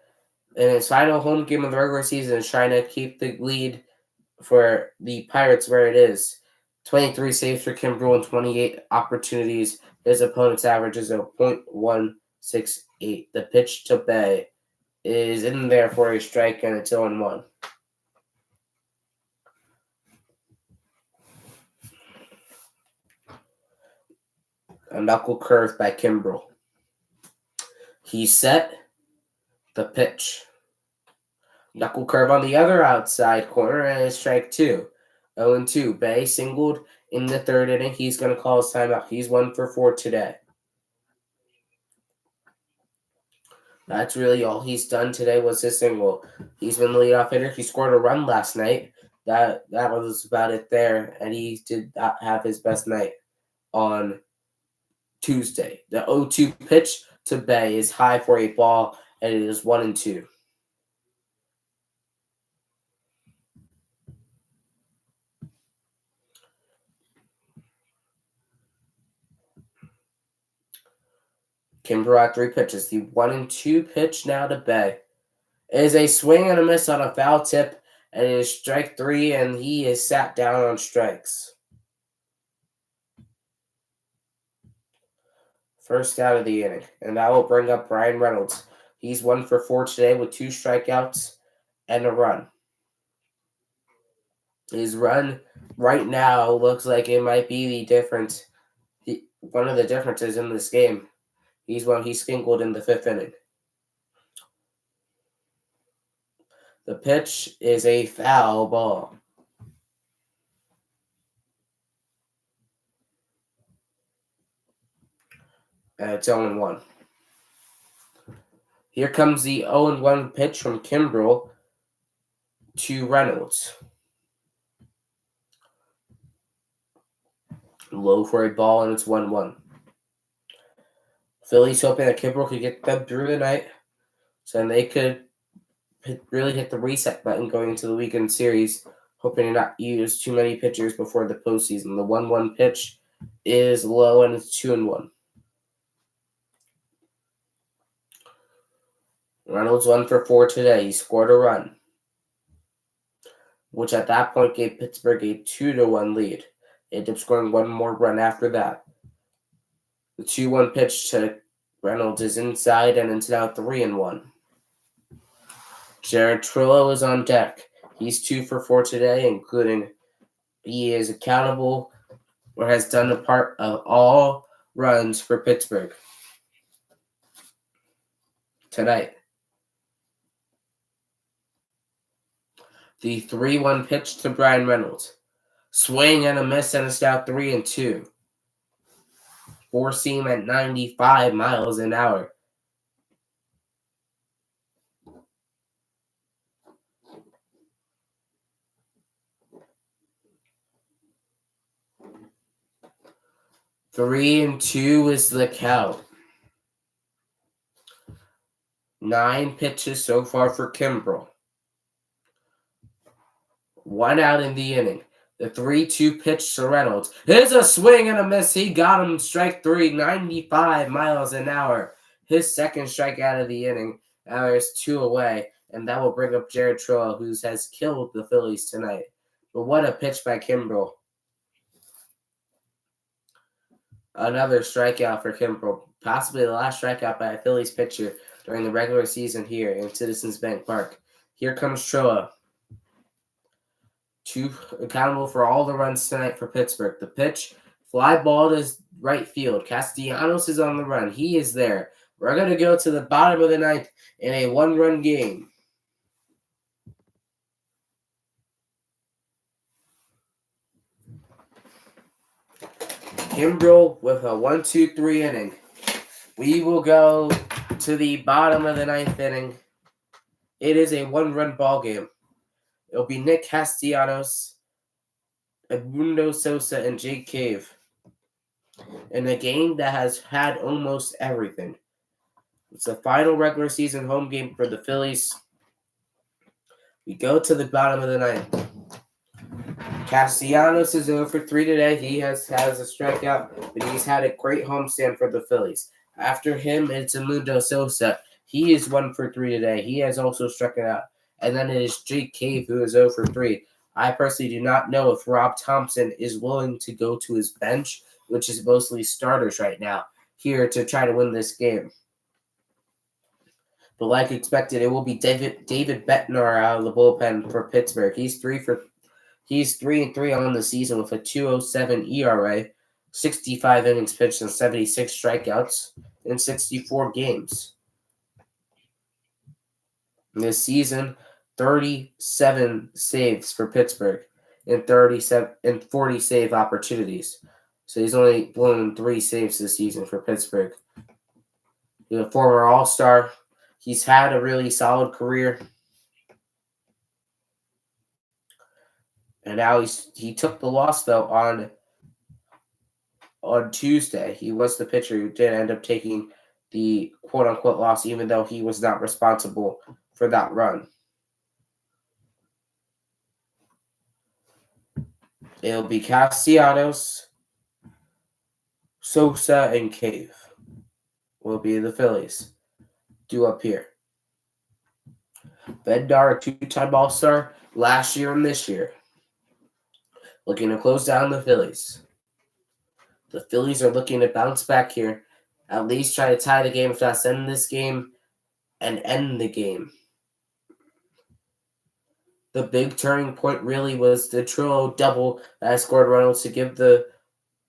in his final home game of the regular season, is trying to keep the lead for the Pirates where it is. 23 saves for Kimbrell and 28 opportunities. His opponent's average is a .168. The pitch to Bay is in there for a strike, and it's 0-1. A knuckle curve by Kimbrell. He's set. The pitch. Knuckle curve on the other outside corner, and it's strike 2. 0-2. Bay singled in the third inning. He's going to call his timeout. He's 1 for 4 today. That's really all he's done today was his single. He's been the leadoff hitter. He scored a run last night. That was about it there, and he did not have his best night on Tuesday. The 0-2 pitch to Bay is high for a ball, and it is 1-2. Kimbrell at 3 pitches. The 1-2 pitch now to Bay. It is a swing and a miss on a foul tip, and it is strike 3, and he is sat down on strikes. First out of the inning, and that will bring up Bryan Reynolds. He's 1 for 4 today with 2 strikeouts and a run. His run right now looks like it might be the difference. One of the differences in this game. He singled in the 5th inning. The pitch is a foul ball. And it's 0-1. Here comes the 0-1 pitch from Kimbrell to Reynolds. Low for a ball, and it's 1-1. Phillies hoping that Kimbrell could get them through the night so then they could really hit the reset button going into the weekend series, hoping to not use too many pitchers before the postseason. The 1-1 pitch is low, and it's 2-1. Reynolds 1 for 4 today. He scored a run, which at that point gave Pittsburgh a 2-1 lead. They ended up scoring one more run after that. The 2-1 pitch to Reynolds is inside, and it's now 3-1. Jared Trillo is on deck. He's 2 for 4 today, including he is accountable or has done a part of all runs for Pittsburgh tonight. The 3-1 pitch to Bryan Reynolds. Swing and a miss, and it's now 3-2. Four seam at 95 miles an hour. Three and two is the count. 9 pitches so far for Kimbrel. 1 out in the inning. The 3-2 pitch to Reynolds. Here's a swing and a miss. He got him strike 3, 95 miles an hour. His second strikeout of the inning. Now there's 2 away, and that will bring up Jared Trillo, who has killed the Phillies tonight. But what a pitch by Kimbrel. Another strikeout for Kimbrel. Possibly the last strikeout by a Phillies pitcher during the regular season here in Citizens Bank Park. Here comes Trillo. Accountable for all the runs tonight for Pittsburgh. The pitch, fly ball to right field. Castellanos is on the run. He is there. We're going to go to the bottom of the ninth in a 1-run game. Kimbrel with a 1-2-3 inning. We will go to the bottom of the ninth inning. It is a 1-run ball game. It'll be Nick Castellanos, Edmundo Sosa, and Jake Cave in a game that has had almost everything. It's the final regular season home game for the Phillies. We go to the bottom of the ninth. Castellanos is 0 for 3 today. He has a strikeout, but he's had a great homestand for the Phillies. After him, it's Edmundo Sosa. He is 1 for 3 today. He has also struck it out. And then it is Jake Cave, who is 0 for 3. I personally do not know if Rob Thompson is willing to go to his bench, which is mostly starters right now, here to try to win this game. But like expected, it will be David Bednar out of the bullpen for Pittsburgh. He's 3-3 on the season with a 2.07 ERA, 65 innings pitched, and 76 strikeouts in 64 games. This season, 37 saves for Pittsburgh in 40 save opportunities. So he's only blown 3 saves this season for Pittsburgh. He's a former All-Star. He's had a really solid career. And now he took the loss, though, on Tuesday. He was the pitcher who did end up taking the quote-unquote loss, even though he was not responsible for that run. It'll be Castellanos, Sosa, and Cave will be the Phillies. Due up here. Bednar, a 2-time All-Star last year and this year. Looking to close down the Phillies. The Phillies are looking to bounce back here. At least try to tie the game, if not send this game and end the game. The big turning point really was the Trillo double that scored Reynolds to give the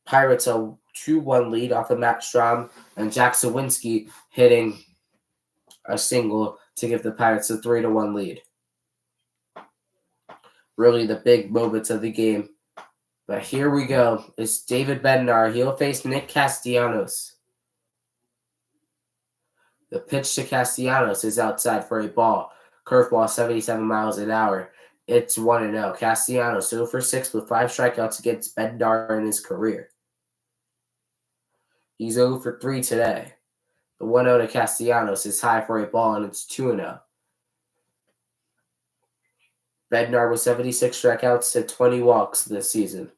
Pirates a 2-1 lead off of Matt Strahm, and Jack Sawinski hitting a single to give the Pirates a 3-1 lead. Really the big moments of the game. But here we go. It's David Bednar. He'll face Nick Castellanos. The pitch to Castellanos is outside for a ball. Curveball, 77 miles an hour. It's 1-0. Castellanos 0 for 6 with 5 strikeouts against Bednar in his career. He's 0 for 3 today. The 1-0 to Castellanos is high for a ball, and it's 2-0. Bednar with 76 strikeouts to 20 walks this season.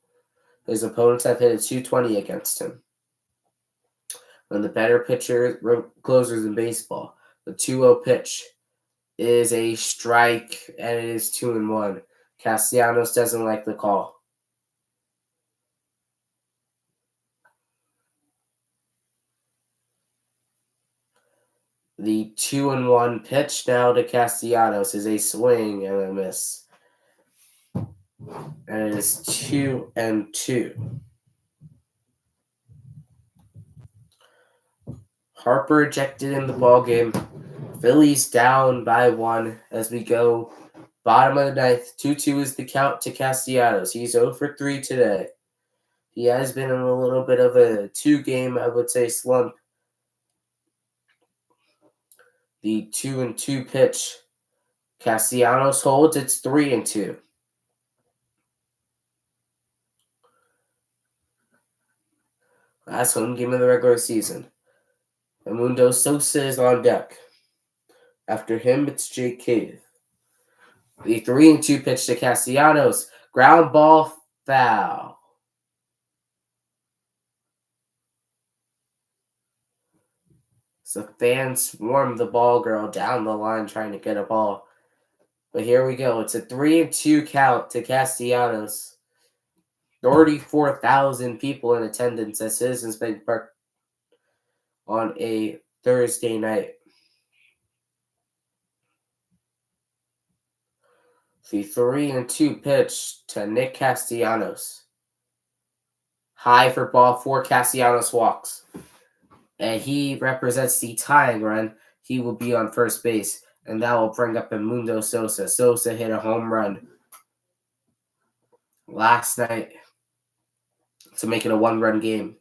His opponents have hit a 220 against him. One of the better pitchers, closers in baseball. The 2-0 pitch is a strike, and it is 2-1. Castellanos doesn't like the call. The 2-1 pitch now to Castellanos is a swing and a miss. And it is 2-2. Harper ejected in the ball game. Phillies down by 1 as we go bottom of the ninth. 2-2 is the count to Castellanos. He's 0 for 3 today. He has been in a little bit of a 2-game, I would say, slump. The 2-2 pitch. Castellanos holds. It's 3-2. Last home game of the regular season. Mundo Sosa is on deck. After him, it's Jake Cave. The 3-2 pitch to Castellanos. Ground ball, foul. So fans swarm the ball girl down the line trying to get a ball. But here we go. It's a 3-2 count to Castellanos. 34,000 people in attendance at Citizens Bank Park on a Thursday night. The 3-2 pitch to Nick Castellanos. High for ball 4. Castellanos walks. And he represents the tying run. He will be on first base. And that will bring up Mundo Sosa. Sosa hit a home run last night to make it a 1-run game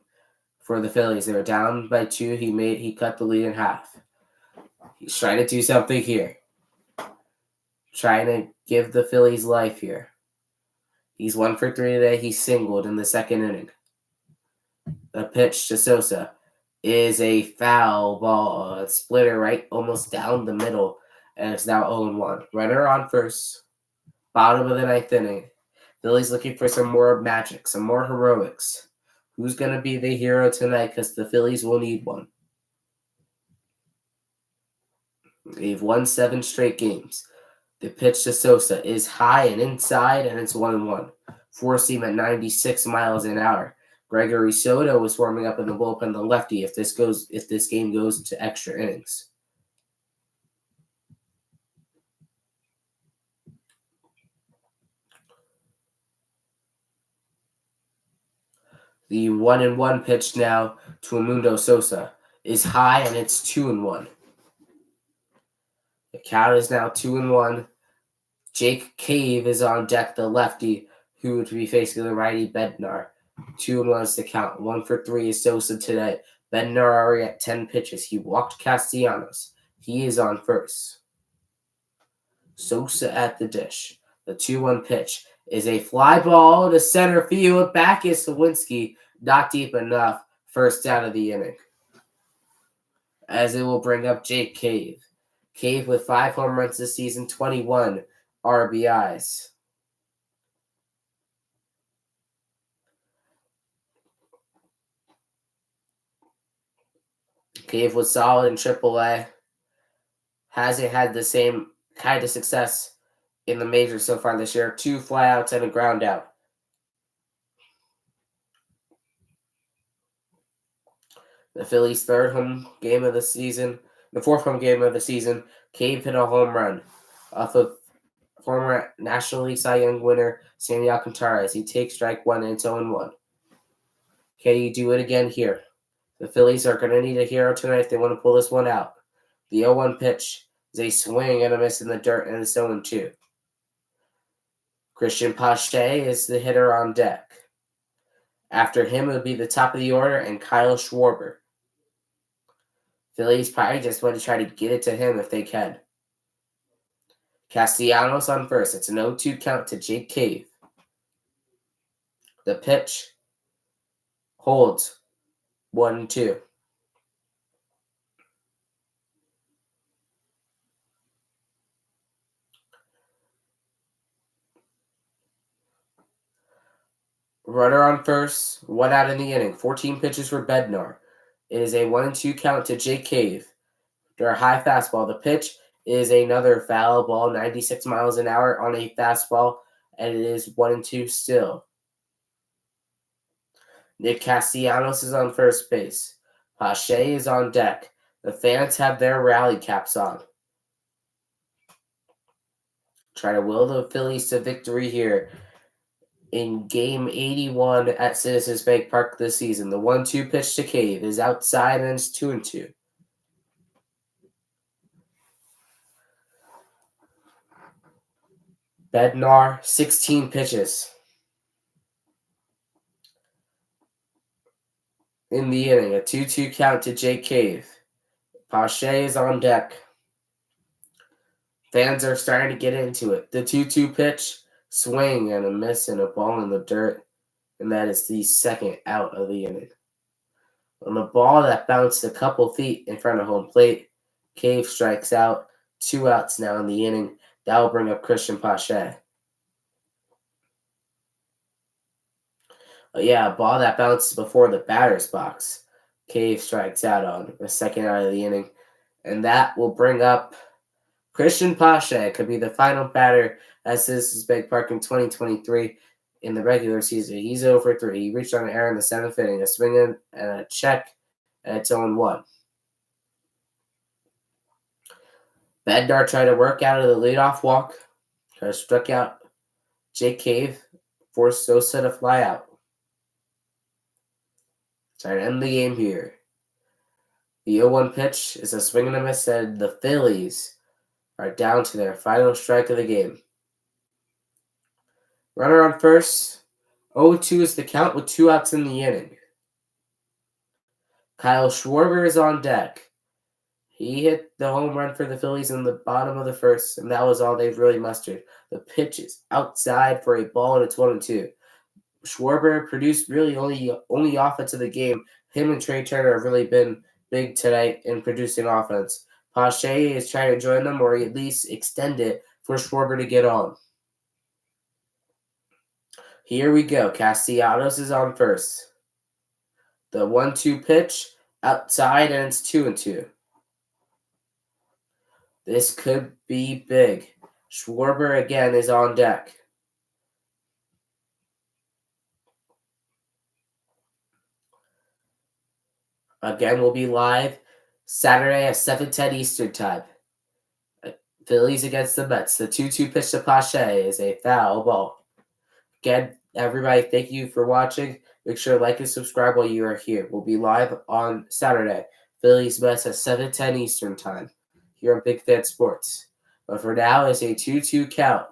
for the Phillies. They were down by 2. He cut the lead in half. He's trying to do something here. Trying to give the Phillies life here. He's 1 for 3 today. He singled in the second inning. The pitch to Sosa is a foul ball. A splitter right almost down the middle. And it's now 0-1. Runner on first. Bottom of the ninth inning. Phillies looking for some more magic, some more heroics. Who's going to be the hero tonight? Because the Phillies will need one. They've won 7 straight games. The pitch to Sosa is high and inside, and it's 1-1. Four-seam at 96 miles an hour. Gregory Soto was warming up in the bullpen, the lefty, if this game goes to extra innings. The 1-1 pitch now to Mundo Sosa is high, and it's 2-1. The count is now 2-1. Jake Cave is on deck, the lefty, who would be facing the righty Bednar. 2-1 is the count. 1 for 3 is Sosa today. Bednar already at 10 pitches. He walked Castellanos. He is on first. Sosa at the dish. The 2-1 pitch is a fly ball to center field. Back is Sawinski. Not deep enough. First out of the inning. As it will bring up Jake Cave. Cave with 5 home runs this season, 21 RBIs. Cave was solid in AAA. Hasn't had the same kind of success in the majors so far this year. 2 flyouts and a ground out. The Phillies' third home game of the season, the 4th home game of the season, Cave hit a home run off of former National League Cy Young winner Sandy Alcantara as he takes strike 1 and it's 0-1. Can he do it again here? The Phillies are going to need a hero tonight if they want to pull this one out. The 0-1 pitch is a swing and a miss in the dirt, and it's 0-2. Christian Pache is the hitter on deck. After him, it would be the top of the order and Kyle Schwarber. Phillies probably just want to try to get it to him if they can. Castellanos on first. It's an 0-2 count to Jake Cave. The pitch holds 1-2. Runner on first, 1 out in the inning. 14 pitches for Bednar. It is a 1-2 count to Jake Cave. Their high fastball. The pitch is another foul ball, 96 miles an hour on a fastball, and it is 1-2 still. Nick Castellanos is on first base. Pache is on deck. The fans have their rally caps on. Try to will the Phillies to victory here in Game 81 at Citizens Bank Park this season. The 1-2 pitch to Cave is outside and it's 2-2. Bednar, 16 pitches in the inning. A 2-2 count to Jake Cave. Pache is on deck. Fans are starting to get into it. The 2-2 pitch, swing and a miss and a ball in the dirt. And that is the second out of the inning. On the ball that bounced a couple feet in front of home plate, Cave strikes out. 2 outs now in the inning. That will bring up Christian Pache. A ball that bounced before the batter's box. Cave strikes out on the second out of the inning. And that will bring up Christian Pache. Could be the final batter at Citizens Bank Park in 2023 in the regular season. He's 0 for 3. He reached on an error in the 7th inning. A swing in and a check, and it's 0-1. Bednar tried to work out of the leadoff walk. Tried to struck out Jake Cave. Forced Sosa to fly out. Trying to end the game here. The 0-1 pitch is a swing and a miss, and the Phillies are down to their final strike of the game. Runner on first. 0-2 is the count with 2 outs in the inning. Kyle Schwarber is on deck. He hit the home run for the Phillies in the bottom of the first, and that was all they've really mustered. The pitch is outside for a ball, and it's 1-2. Schwarber produced really only offense of the game. Him and Trey Turner have really been big tonight in producing offense. Pache is trying to join them or at least extend it for Schwarber to get on. Here we go. Castellanos is on first. The 1-2 pitch outside and it's 2-2. This could be big. Schwarber again is on deck. Again, we'll be live Saturday at 7:10 Eastern Time. Phillies against the Mets. The 2-2 pitch to Pache is a foul ball. Again, everybody, thank you for watching. Make sure to like and subscribe while you are here. We'll be live on Saturday. Phillies Mets at 7:10 Eastern Time here on Big Fan Sports. But for now, it's a 2-2 count.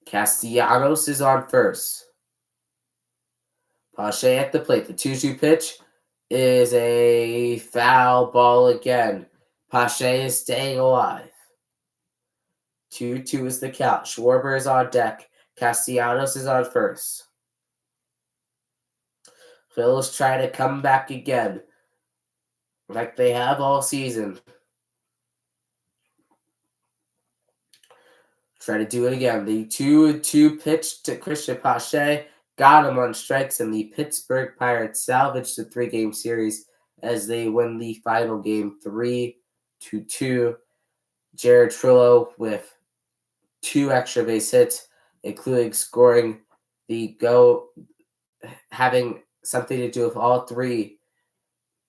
Castellanos is on first. Pache at the plate. The 2-2 pitch is a foul ball again. Pache is staying alive. 2-2 is the count. Schwarber is on deck. Castellanos is on first. Phillies try to come back again, like they have all season. Try to do it again. The 2-2 pitch to Christian Pache got him on strikes, and the Pittsburgh Pirates salvaged the 3-game series as they win the final game 3-2. Jared Trillo with 2 extra base hits, including scoring the go, having something to do with all 3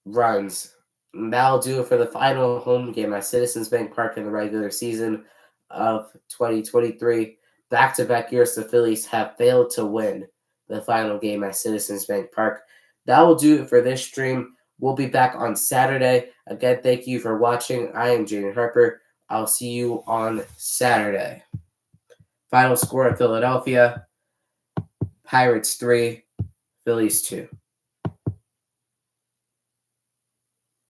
runs. And that'll do it for the final home game at Citizens Bank Park in the regular season of 2023. Back-to-back years, the Phillies have failed to win the final game at Citizens Bank Park. That will do it for this stream. We'll be back on Saturday. Again, thank you for watching. I am Jaden Harper. I'll see you on Saturday. Final score in Philadelphia, Pirates 3, Phillies 2.